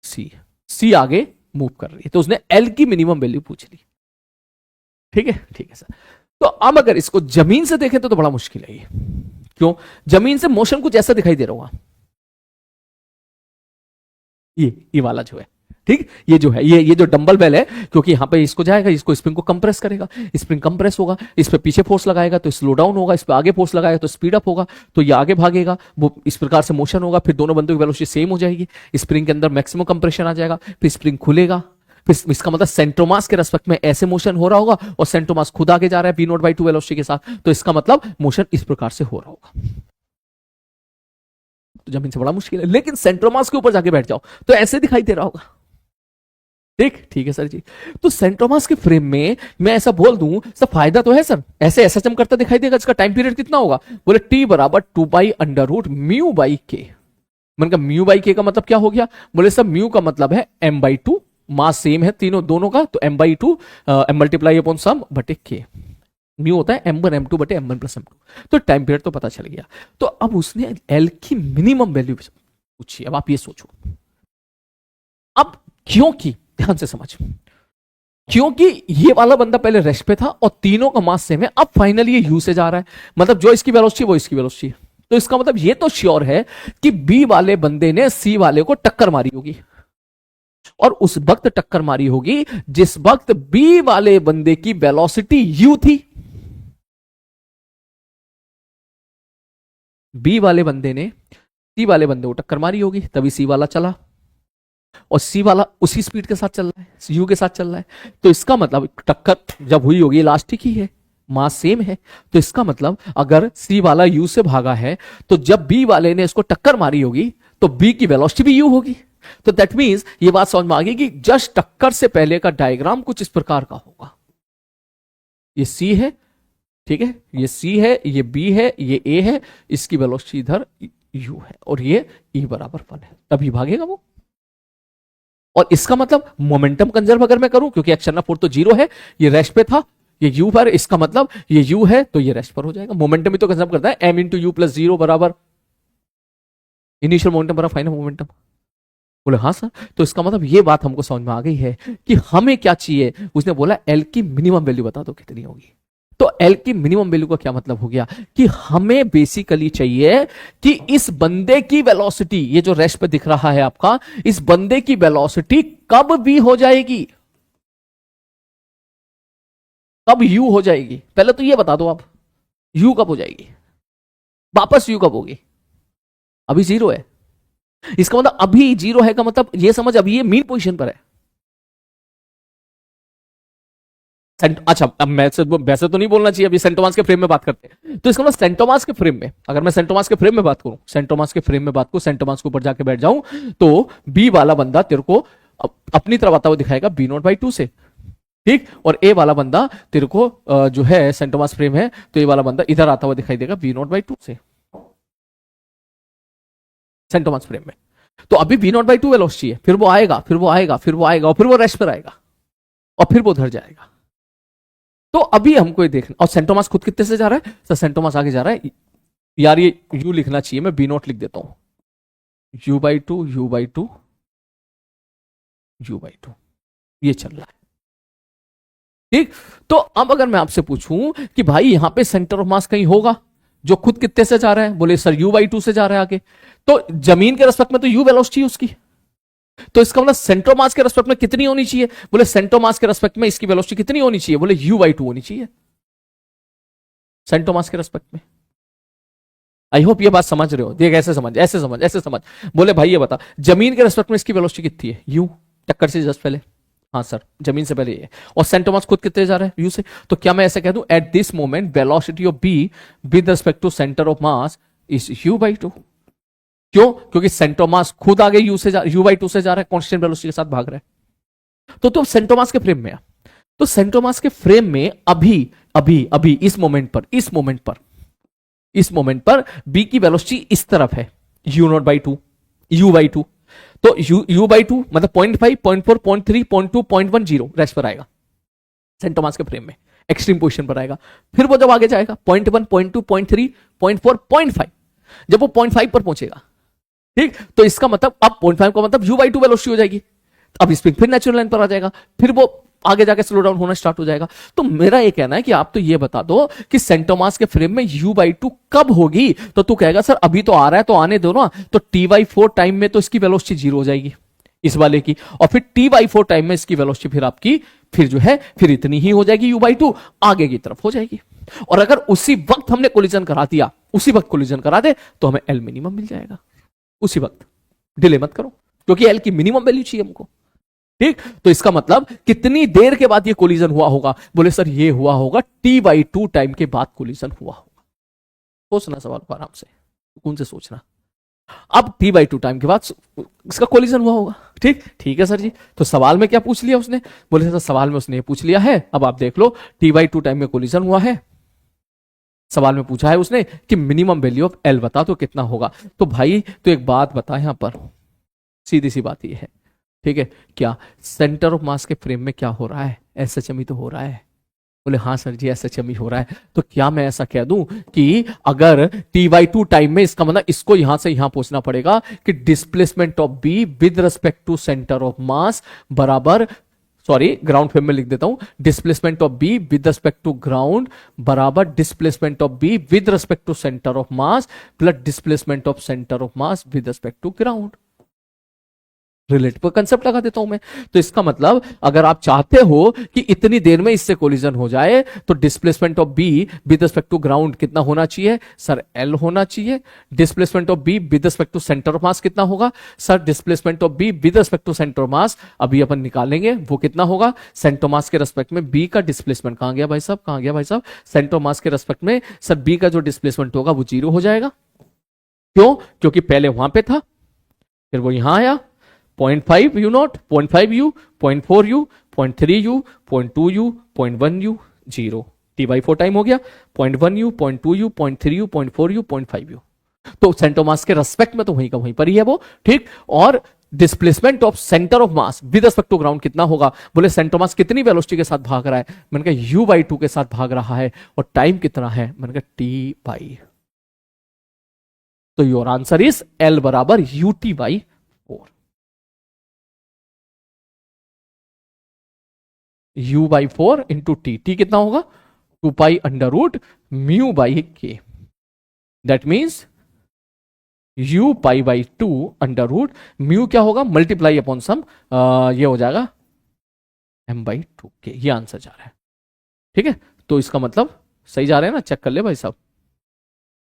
सी, सी आगे मूव कर रही है, तो उसने एल की मिनिमम वैल्यू पूछ ली, ठीक है, ठीक है सर। तो अब अगर इसको जमीन से देखें तो बड़ा मुश्किल है ये, क्यों, जमीन से मोशन कुछ ऐसा दिखाई दे रहा होगा, ये वाला जो है, ठीक, ये जो है, ये जो डंबल बेल है, क्योंकि यहां पे इसको जाएगा, इसको स्प्रिंग को कंप्रेस करेगा, स्प्रिंग कंप्रेस होगा, इस पे पीछे फोर्स लगाएगा तो स्लो डाउन होगा, इस पे आगे फोर्स लगाएगा तो स्पीड अप होगा, तो ये आगे भागेगा, वो इस प्रकार से मोशन होगा, फिर दोनों बंदों की वेलोसिटी सेम हो जाएगी, स्प्रिंग के अंदर मैक्सिमम कंप्रेशन आ जाएगा, फिर स्प्रिंग खुलेगा, फिर इसका मतलब सेंट्रोमास के रेस्पेक्ट में ऐसे मोशन हो रहा होगा और सेंट्रोमास खुद आगे जा रहा है बी नॉट बाई 2 वेलोसिटी के साथ, तो इसका मतलब मोशन इस प्रकार से हो रहा होगा, तो जमीन से बड़ा मुश्किल है, लेकिन सेंट्रोमास के ऊपर जाके बैठ जाओ तो ऐसे दिखाई दे रहा होगा, ठीक, ठीक है सर जी। तो सेंट्रोमास के फ्रेम में मैं ऐसा बोल दूं, सर फायदा तो है सर, ऐसे एसएचएम करता दिखाई देगा, इसका टाइम पीरियड कितना होगा, बोले टी बराबर 2 by under root mu by k, मैंने कहा म्यू बाई के का मतलब क्या हो गया, बोले सर म्यू का मतलब है एम बाई 2, मास सेम है तीनों दोनों का, तो M by 2 M multiply upon sum बटे के, म्यू होता है m1 m2 बटे m1 प्लस m2, तो टाइम पीरियड तो पता चल गया। तो अब उसने एल की मिनिमम वैल्यू पूछी, अब आप ये सोचो, अब क्योंकि ध्यान से समझ, क्योंकि ये वाला बंदा पहले रेस्ट पे था और तीनों का मास सेम है, अब फाइनली ये यू से जा रहा है, मतलब जो इसकी वेलोसिटी वो इसकी वेलोसिटी, तो इसका मतलब ये तो श्योर है कि बी वाले बंदे ने सी वाले को टक्कर मारी होगी, और उस वक्त टक्कर मारी होगी जिस वक्त बी वाले बंदे की वेलोसिटी यू थी, बी वाले बंदे ने सी वाले बंदे को टक्कर मारी होगी, तभी सी वाला चला, और सी वाला उसी स्पीड के साथ चल रहा है, यू के साथ चल रहा है। तो इसका मतलब टक्कर जब हुई होगी इलास्टिक ही है, मास सेम है, तो इसका मतलब अगर सी वाला यू से भागा है तो जब बी वाले ने इसको टक्कर मारी होगी तो बी की वेलोसिटी भी यू होगी। तो दैट मींस ये बात समझ में आ गई कि जस्ट टक्कर से पहले का डायग्राम कुछ इस प्रकार का होगा। ये सी है, ठीक है, ये सी है, ये बी है, ये ए है, इसकी वेलोसिटी इधर यू है, और ये ई बराबर 1 है, तभी भागेगा वो। और इसका मतलब मोमेंटम कंजर्व अगर मैं करूं, क्योंकि एक्शन ऑफ फोर्स तो 0 है, ये रेस्ट पे था, ये यू पर, इसका मतलब ये यू है तो ये रेस्ट पर हो जाएगा। मोमेंटम भी तो कंजर्व करता है, एम इंटू यू प्लस 0 बराबर इनिशियल मोमेंटम बराबर फाइनल मोमेंटम। बोले हाँ सर, तो इसका मतलब ये बात हमको समझ में आ गई है कि हमें क्या चाहिए। उसने बोला एल की मिनिमम वैल्यू बता दो कितनी होगी। तो एल की मिनिमम वैल्यू का क्या मतलब हो गया कि हमें बेसिकली चाहिए कि इस बंदे की वेलोसिटी, ये जो रेस्ट पे दिख रहा है आपका, इस बंदे की वेलोसिटी कब भी हो जाएगी, कब यू हो जाएगी, पहले तो ये बता दो आप, यू कब हो जाएगी, वापस यू कब होगी। अभी 0 है, इसका मतलब अभी 0 है का मतलब ये समझ, अभी ये मीन पोजीशन पर है। अच्छा, अब मैं वैसे तो नहीं बोलना चाहिए, अभी सेंटोमास के फ्रेम में बात करते हैं, तो इसका मतलब सेंटोमास के फ्रेम में, अगर मैं सेंटोमास के फ्रेम में बात करूं, सेंटोमास के फ्रेम में बात करूं, सेंटोमास के ऊपर जाके बैठ जाऊं, तो बी वाला बंदा तेरे को अपनी तरफ आता हुआ दिखाएगा B0/2 से, ठीक, और ए वाला बंदा तेरे को जो है सेंटोमास फ्रेम है, तो ए वाला बंदा इधर आता हुआ दिखाई देगा B0/2 से, सेंटोमास फ्रेम में। तो अभी B0/2 वेलोसिटी है, फिर वो आएगा, फिर वो आएगा, फिर वो आएगा, और फिर वो रेस्ट पर आएगा, और फिर वो उधर जाएगा। तो अभी हमको ये देखना, और सेंटोमास खुद कितने से जा रहा है सर, सेंटोमास आगे जा रहा है यार, ये यू लिखना चाहिए, मैं B0 लिख देता हूं, U/2 U/2 U/2, ये चल रहा है, ठीक। तो अब अगर मैं आपसे पूछूं कि भाई यहां पे सेंटर ऑफ मास कहीं होगा जो खुद कितने से जा रहा है, बोले सर U/2 से जा रहा है आगे, तो जमीन के रेस्पेक्ट में तो यू वेलोसिटी उसकी, तो इसका मतलब सेंटर मास के रेस्पेक्ट में कितनी होनी चाहिए, बोले सेंटर मास के रेस्पेक्ट में इसकी वेलोसिटी कितनी होनी चाहिए, बोले U/2 होनी चाहिए सेंटर मास के रेस्पेक्ट में। आई होप ये बात समझ रहे हो, देख ऐसे समझ, ऐसे समझ, ऐसे समझ। बोले भाई ये बता, जमीन के रेस्पेक्ट में इसकी वेलोसिटी कितनी है, यू, टक्कर से जस्ट पहले, हाँ सर जमीन से पहले ये, और सेंटर मास खुद कितने जा रहा है, यू से, तो क्या मैं ऐसे कह दूं, at this moment velocity of B with respect to centre of mass is U/2। क्यों, क्योंकि सेंटर मास खुद आगे U/2 से जा रहा है, कांस्टेंट वेलोसिटी के साथ भाग रहा है। तो तुम सेंटर मास के फ्रेम में आ, तो सेंटर मास के फ्रेम में अभी अभी अभी इस मोमेंट पर बी की वेलोसिटी इस तरफ है U/2, तो U/2 मतलब 0.5 0.4 0.3 0.2 0.10 रेस्ट पर आएगा सेंटर मास के फ्रेम में, एक्सट्रीम पोजीशन पर आएगा। फिर वो जब आगे जाएगा 0.1 0.2 0.3 0.4 0.5, जब वो 0.5 पर पहुंचेगा, ठीक, तो इसका मतलब अब 0.5 का मतलब U/2 वेलोसिटी हो जाएगी, अब स्पीड फिर नेचुरल लाइन पर आ जाएगा, फिर वो आगे जाके स्लो डाउन होना स्टार्ट हो जाएगा। तो मेरा ये कहना है कि आप तो ये बता दो कि सेंटर मास के फ्रेम में U/2 कब होगी, तो तू कहेगा सर अभी तो आ रहा है तो आने दो ना, तो T/4 टाइम में तो इसकी वेलोसिटी 0 हो जाएगी इस वाले की, और फिर T/4 टाइम में इसकी वेलोसिटी फिर आपकी फिर जो है फिर इतनी ही हो जाएगी, U/2 आगे की तरफ हो जाएगी। और अगर उसी वक्त हमने कोलिजन करा दिया, उसी वक्त कोलिजन करा दे, तो हमें एल मिनिमम मिल जाएगा उसी वक्त, डिले मत करो, क्योंकि एल की मिनिमम वैल्यू चाहिए हमको, ठीक। तो इसका मतलब कितनी देर के बाद ये कोलिजन हुआ होगा, बोले सर ये हुआ होगा T/2 टाइम के बाद कोलिजन हुआ होगा। सोचना सवाल को आराम से, कौन से सोचना, अब T/2 टाइम के बाद इसका कोलिजन हुआ होगा, ठीक है सर जी। तो सवाल में क्या पूछ लिया उसने, बोले सर सवाल में उसने ये पूछ लिया है, अब आप देख लो T/2 टाइम में कोलिजन हुआ है, सवाल में पूछा है उसने कि मिनिमम वैल्यू ऑफ एल बता तो कितना होगा। तो भाई तो एक बात बता, यहां पर सीधी सी बात ये है, ठीक है, क्या सेंटर ऑफ मास के फ्रेम में क्या हो रहा है, SHME तो हो रहा है, बोले हाँ सर जी SHME हो रहा है। तो क्या मैं ऐसा कह दूं कि अगर T/2 टाइम में, इसका मतलब इसको यहां से यहां पहुंचना पड़ेगा कि displacement of B with respect to centre of mass बराबर, सॉरी ग्राउंड फ्रेम में लिख देता हूं, displacement of B with respect to ground बराबर displacement of B with respect to centre of mass plus displacement of centre of mass with respect to ground. Relative concept लगा देता हूं मैं। तो इसका मतलब अगर आप चाहते हो कि इतनी देर में इससे कोलिजन हो जाए तो displacement of B with respect to ground कितना होना चाहिए सर, एल होना चाहिए। Displacement of B with respect to centre of mass कितना होगा sir, displacement of B with respect to centre of mass अभी अपन निकालेंगे, वो कितना होगा सेंटर ऑफ मास के रिस्पेक्ट में बी का डिस्प्लेसमेंट कहां गया भाई साहब, कहां गया भाई साहब, सेंटर ऑफ मास के रिस्पेक्ट में सर बी का जो डिस्प्लेसमेंट होगा वो 0 हो जाएगा। क्यों? क्योंकि पहले वहां पे था फिर वो यहां आया, 0.5 you not, 0.5 you, 0.4 you, 0.3 you, 0.2 you, 0.1 you, 0 t/4 time हो गया, 0.1 you, 0.2 you, 0.3 you, 0.4 you, 0.5 you. तो सेंटर ऑफ मास के रेस्पेक्ट में तो वहीं का वहीं पर ही है वो, ठीक। और displacement of centre of mass with respect to ground कितना होगा, बोले सेंटर ऑफ मास कितनी वेलोसिटी के साथ भाग रहा है, मैंने कहा u/2 के साथ भाग रहा है और टाइम कितना है, मैंने कहा t/, तो योर आंसर इज L बराबर ut/4, u/4 इंटू टी कितना होगा 2π√μ/k, दैट मीन्स u π/2 क्या होगा मल्टीप्लाई अपॉन सम, ये हो जाएगा m/2k, ये आंसर जा रहा है, ठीक है। तो इसका मतलब सही जा रहे हैं ना, चेक कर ले भाई साहब,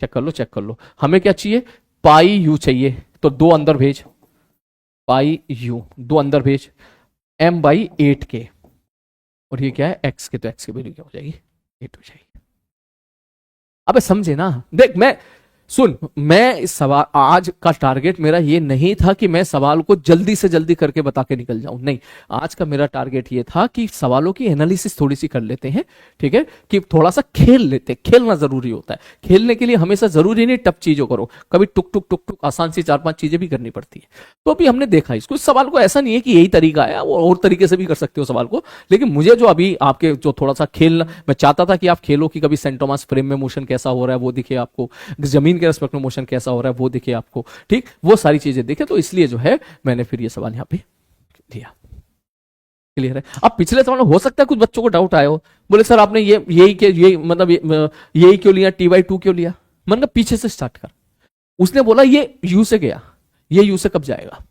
चेक कर लो चेक कर लो। हमें क्या चाहिए πu चाहिए, तो 2 अंदर भेज, πu 2 अंदर भेज, m/8k, और ये क्या है x के, तो x की वैल्यू क्या हो जाएगी 8 हो जाएगी। अबे समझे ना, देख मैं सुन, मैं इस सवाल आज का टारगेट मेरा ये नहीं था कि मैं सवाल को जल्दी से जल्दी करके बता के निकल जाऊं, नहीं, आज का मेरा टारगेट ये था कि सवालों की एनालिसिस थोड़ी सी कर लेते हैं, ठीक है, कि थोड़ा सा खेल लेते हैं, खेलना जरूरी होता है। खेलने के लिए हमेशा जरूरी नहीं टफ चीजों करो, कभी टुक टुक टुक टुक आसान सी 4-5 चीजें भी करनी पड़ती है। तो अभी हमने देखा इसको, इस सवाल को ऐसा नहीं है कि यही तरीका है, और तरीके से भी कर सकते हो सवाल को, लेकिन मुझे जो अभी आपके जो थोड़ा सा खेलना, मैं चाहता था कि आप खेलो कि कभी सेंटर ऑफ मास फ्रेम में मोशन कैसा हो रहा है वो दिखे आपको, जमीन के रेस्पेक्ट में मोशन कैसा हो रहा है वो दिखे आपको, ठीक, वो सारी चीजें दिखे। तो इसलिए जो है मैंने फिर ये सवाल यहां पे दिया। क्लियर है? अब पिछले सवाल में हो सकता है कुछ बच्चों को डाउट आया हो, बोले सर आपने यही मतलब यही क्यों लिया, t/2 क्यों लिया। मैंने कहा पीछे से स्टार्ट कर। उसने बोला ये u से गया, ये u से कब जाएगा,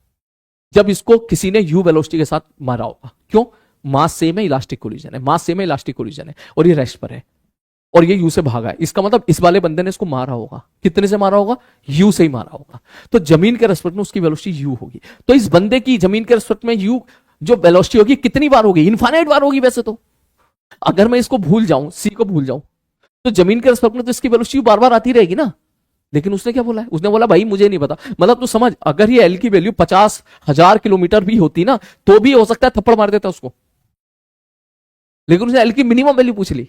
जब इसको किसी ने u वेलोसिटी के साथ मारा होगा। क्यों? मास सेम है, इलास्टिक कोलिजन है, मास सेम है, इलास्टिक कोलिजन है, और ये रेस्ट पर है और ये u से भागा है। इसका मतलब इस वाले बंदे ने इसको मारा होगा, कितने से मारा होगा, u से ही मारा होगा। तो जमीन के रेस्पेक्ट में उसकी वेलोसिटी u होगी। तो इस बंदे की जमीन के रेस्पेक्ट में u जो वेलोसिटी होगी कितनी बार होगी, इनफाइनाइट बार होगी वैसे तो। अगर मैं इसको भूल जाऊं, c को भूल जाऊं, तो जमीन के रेस्पेक्ट में तो इसकी वेलोसिटी बार बार आती रहेगी ना। लेकिन उसने क्या बोला है, उसने बोला भाई मुझे नहीं पता। मतलब तू समझ, अगर ये एल की वैल्यू 50,000 किलोमीटर भी होती ना तो भी हो सकता है थप्पड़ मार देता उसको, लेकिन उसने एल की मिनिमम वैल्यू पूछ ली।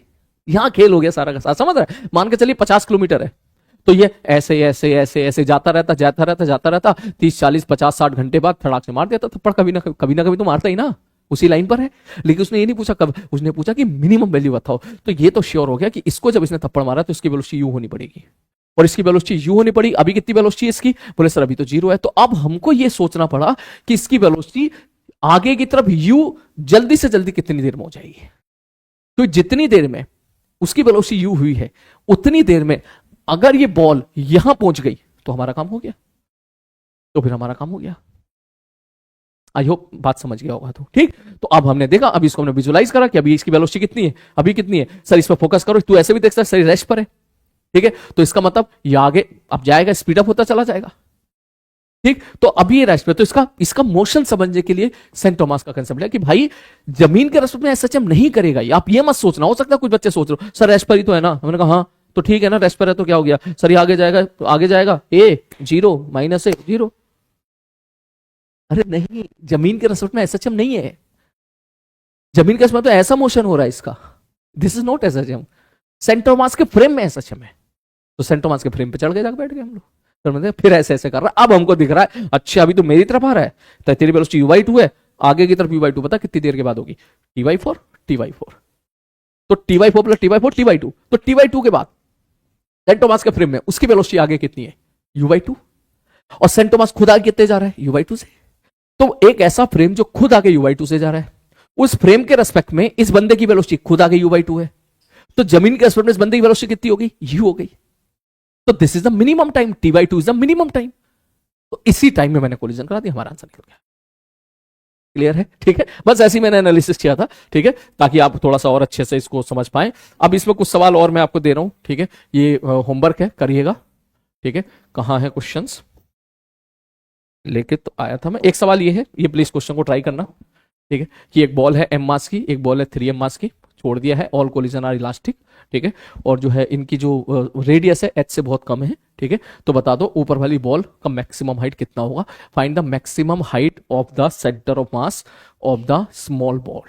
यहां खेल हो गया सारा का सारा, समझ रहा है। मान के चलिए 50 किलोमीटर है, तो ये ऐसे ऐसे ऐसे ऐसे जाता रहता 30, 40, 50, 60 घंटे बाद फटाक से मार देता थप्पड़। कभी ना कभी तो मारता ही ना, उसी लाइन पर है। लेकिन उसने ये नहीं पूछा कब, उसने पूछा कि मिनिमम वैल्यू बताओ। तो ये तो श्योर हो गया कि इसको जब इसने थप्पड़ मारा तो इसकी वेलोसिटी यू होनी पड़ेगी, और इसकी वेलोसिटी यू होनी पड़ी। अभी कितनी वेलोसिटी है इसकी, बोले सर अभी तो 0 है। तो अब हमको ये सोचना पड़ा कि इसकी वेलोसिटी आगे की तरफ यू जल्दी से जल्दी कितनी देर में हो जाएगी। तो जितनी देर में उसकी वेलोसिटी यू हुई है उतनी देर में अगर ये बॉल यहां पहुंच गई तो हमारा काम हो गया, तो फिर हमारा काम हो गया। आई होप बात समझ गया होगा। तो ठीक, तो अब हमने देखा, अब इसको हमने विजुलाइज करा कि अभी इसकी वेलोसिटी कितनी है, अभी कितनी है। सर इस पर फोकस करो, तू ऐसे भी देख सकता है सर रेस्ट पर है, ठीक है। तो इसका मतलब ये आगे अब जाएगा, स्पीड अप होता चला जाएगा, ठीक। तो अभी ये रेस्ट पे, तो इसका मोशन समझने के लिए सेंट थॉमस का कंसेप्ट है कि भाई जमीन के रेस्ट में एसएचएम नहीं करेगा। आप ये मत सोचना, हो सकता है कुछ बच्चे सोच रहे हो सर रेस्ट पर ही तो है ना। हमने कहा हाँ तो ठीक है ना, रेस्ट पर है तो क्या हो गया सर, ये आगे जाएगा तो आगे जाएगा a 0 -a 0। अरे नहीं, जमीन के रेस्ट में एसएचएम नहीं है। जमीन के रेस्ट में तो ऐसा मोशन हो रहा है इसका, this is not SHM. Centre mass के फ्रेम में एसएचएम है, तो सेंट थॉमस के फ्रेम पे चढ़ के जाकर बैठ गए हम लोग। फिर ऐसे ऐसे कर रहा है। अब हमको दिख रहा है अच्छा अभी तो मेरी तरफ आ रहा है, तो तेरी वेलोसिटी u/2 है, आगे की तरफ u/2 पता कितनी देर के बाद होगी, t/4 तो t/4 प्लस t/4 t/2, तो t/2 के बाद सेंट थॉमस के फ्रेम में उसकी वेलोसिटी आगे कितनी है u/2, और सेंट थॉमस खुद आगे कितने जा रहा है u/2 से। तो एक ऐसा फ्रेम जो खुद आगे u/2 से जा रहा है, उस फ्रेम के रेस्पेक्ट में इस बंदे की वेलोसिटी खुद आगे u/2 है, तो जमीन के रेस्पेक्ट में इस बंदे की वेलोसिटी कितनी हो गई, u हो गई। तो this is the minimum time, t/2 is the minimum time. तो इसी टाइम में मैंने कोलिजन करा दिया, हमारा आंसर निकल गया। क्लियर है? ठीक है, बस ऐसे ही मैंने एनालिसिस किया था, ठीक है, ताकि आप थोड़ा सा और अच्छे से इसको समझ पाए। अब इसमें कुछ सवाल और मैं आपको दे रहा हूं, ठीक है, ये होमवर्क है, करिएगा, ठीक है। कहाँ है क्वेश्चंस? लेके तो आया था मैं। एक सवाल ये है, ये प्लीज क्वेश्चन को ट्राई करना, ठीक है, कि एक बॉल है एम मास की, एक बॉल है 3m मास की, छोड़ दिया है, ऑल कोलिजन आर इलास्टिक, ठीक है, और जो है इनकी जो रेडियस है h से बहुत कम है, ठीक है, तो बता दो ऊपर वाली बॉल का मैक्सिमम हाइट कितना होगा। Find the maximum height of the centre of mass of the small ball,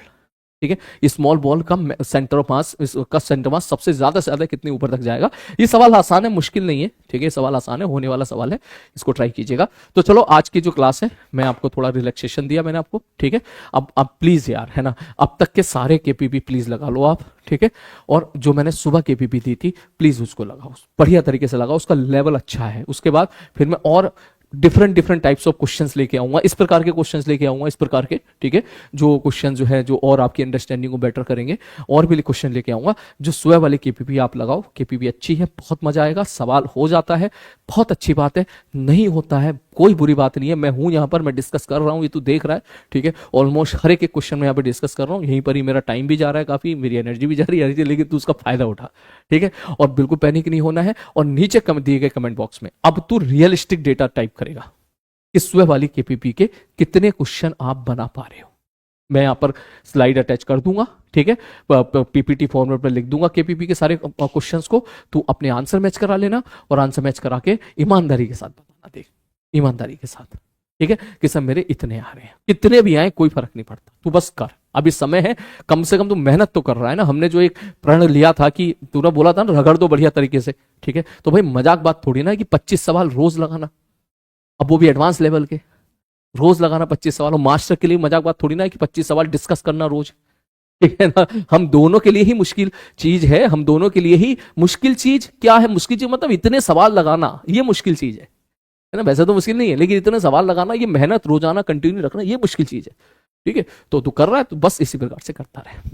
ठीक है। स्मॉल बॉल का सेंटर ऑफ मास, इसका सेंटर मास सबसे ज्यादा से ज्यादा कितने ऊपर तक जाएगा। ये सवाल आसान है, मुश्किल नहीं है, ठीक है, सवाल आसान है, होने वाला सवाल है, इसको ट्राई कीजिएगा। तो चलो आज की जो क्लास है, मैं आपको थोड़ा रिलैक्सेशन दिया मैंने आपको, ठीक है। अब प्लीज यार, है ना, अब तक के सारे केपीपी प्लीज लगा लो आप, ठीक है, और जो मैंने सुबह केपीपी दी थी प्लीज उसको लगाओ, बढ़िया तरीके से लगाओ, उसका लेवल अच्छा है। उसके बाद फिर मैं और डिफरेंट टाइप्स ऑफ क्वेश्चंस लेके आऊंगा, इस प्रकार के क्वेश्चंस लेके आऊंगा, इस प्रकार के, ठीक है, जो क्वेश्चन जो है जो और आपकी अंडरस्टैंडिंग को बेटर करेंगे, और भी क्वेश्चन लेके आऊंगा। जो सुबह वाली केपीपी आप लगाओ, केपीपी अच्छी है, बहुत मजा आएगा, सवाल हो जाता है, बहुत अच्छी बात है, नहीं होता है कोई बुरी बात नहीं है। मैं हूं यहां पर, मैं डिस्कस कर रहा हूं, ये तू देख रहा है, ठीक है, ऑलमोस्ट हर एक क्वेश्चन में यहाँ पे डिस्कस कर रहा हूँ, यहीं पर ही मेरा टाइम भी जा रहा है, काफी मेरी एनर्जी भी जा रही है, लेकिन तू उसका फायदा उठा, ठीक है, और बिल्कुल पैनिक नहीं होना है। और नीचे दिए गए कमेंट बॉक्स में अब तू रियलिस्टिक डेटा टाइप करेगा, इस सुबह वाली केपीपी के कितने क्वेश्चन आप बना पा रहे हो। मैं यहां पर स्लाइड अटैच कर दूंगा, ठीक है, पीपीटी फॉर्मेट पर लिख दूंगा केपीपी के सारे क्वेश्चंस को, तू अपने आंसर मैच करा लेना, और आंसर मैच करा के ईमानदारी के साथ बताना, देख ईमानदारी के साथ, ठीक है, कि सब मेरे इतने आ रहे हैं, कितने भी आए कोई फर्क नहीं पड़ता, तू बस कर, अभी समय है, कम से कम तू मेहनत तो कर रहा है ना। हमने जो एक प्रण लिया था कि तूने बोला था ना रगड़ दो बढ़िया तरीके से, ठीक है, तो भाई मजाक बात थोड़ी ना कि 25 सवाल रोज लगाना, अब वो भी एडवांस लेवल के, रोज लगाना 25 सवाल, और मास्टर के लिए मजाक बात थोड़ी ना है कि 25 सवाल डिस्कस करना रोज, ठीक है ना। हम दोनों के लिए ही मुश्किल चीज है, हम दोनों के लिए ही मुश्किल चीज क्या है, मुश्किल चीज मतलब इतने सवाल लगाना, ये मुश्किल चीज है ना। वैसे तो मुश्किल नहीं है, लेकिन इतने सवाल लगाना, ये मेहनत रोजाना कंटिन्यू रखना, ये मुश्किल चीज है, ठीक है। तो तू कर रहा है, तो बस इसी प्रकार से करता रहे,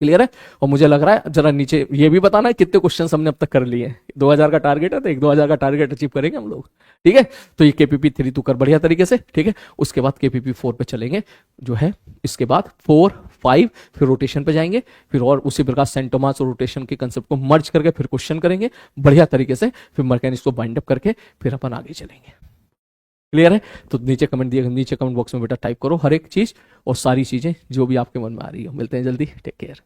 क्लियर है। और मुझे लग रहा है, जरा नीचे ये भी बताना है कितने क्वेश्चन हमने अब तक कर लिए हैं। 2000 का टारगेट है, तो एक 2000 का टारगेट अचीव करेंगे हम लोग, ठीक है। तो ये केपीपी 3 तू कर बढ़िया तरीके से, ठीक है। उसके बाद केपीपी 4 पे चलेंगे, जो है इसके बाद 4, 5 फिर रोटेशन पे जाएंगे, फिर और उसी प्रकार सेंटोमास और रोटेशन के कंसेप्ट को मर्ज करके फिर क्वेश्चन करेंगे बढ़िया तरीके से, फिर मैकेनिक्स को बाइंड अप करके फिर अपन आगे चलेंगे, क्लियर है। तो नीचे कमेंट दिए, नीचे कमेंट बॉक्स में बेटा टाइप करो हर एक चीज और सारी चीजें जो भी आपके मन में आ रही हो। मिलते हैं जल्दी, टेक केयर।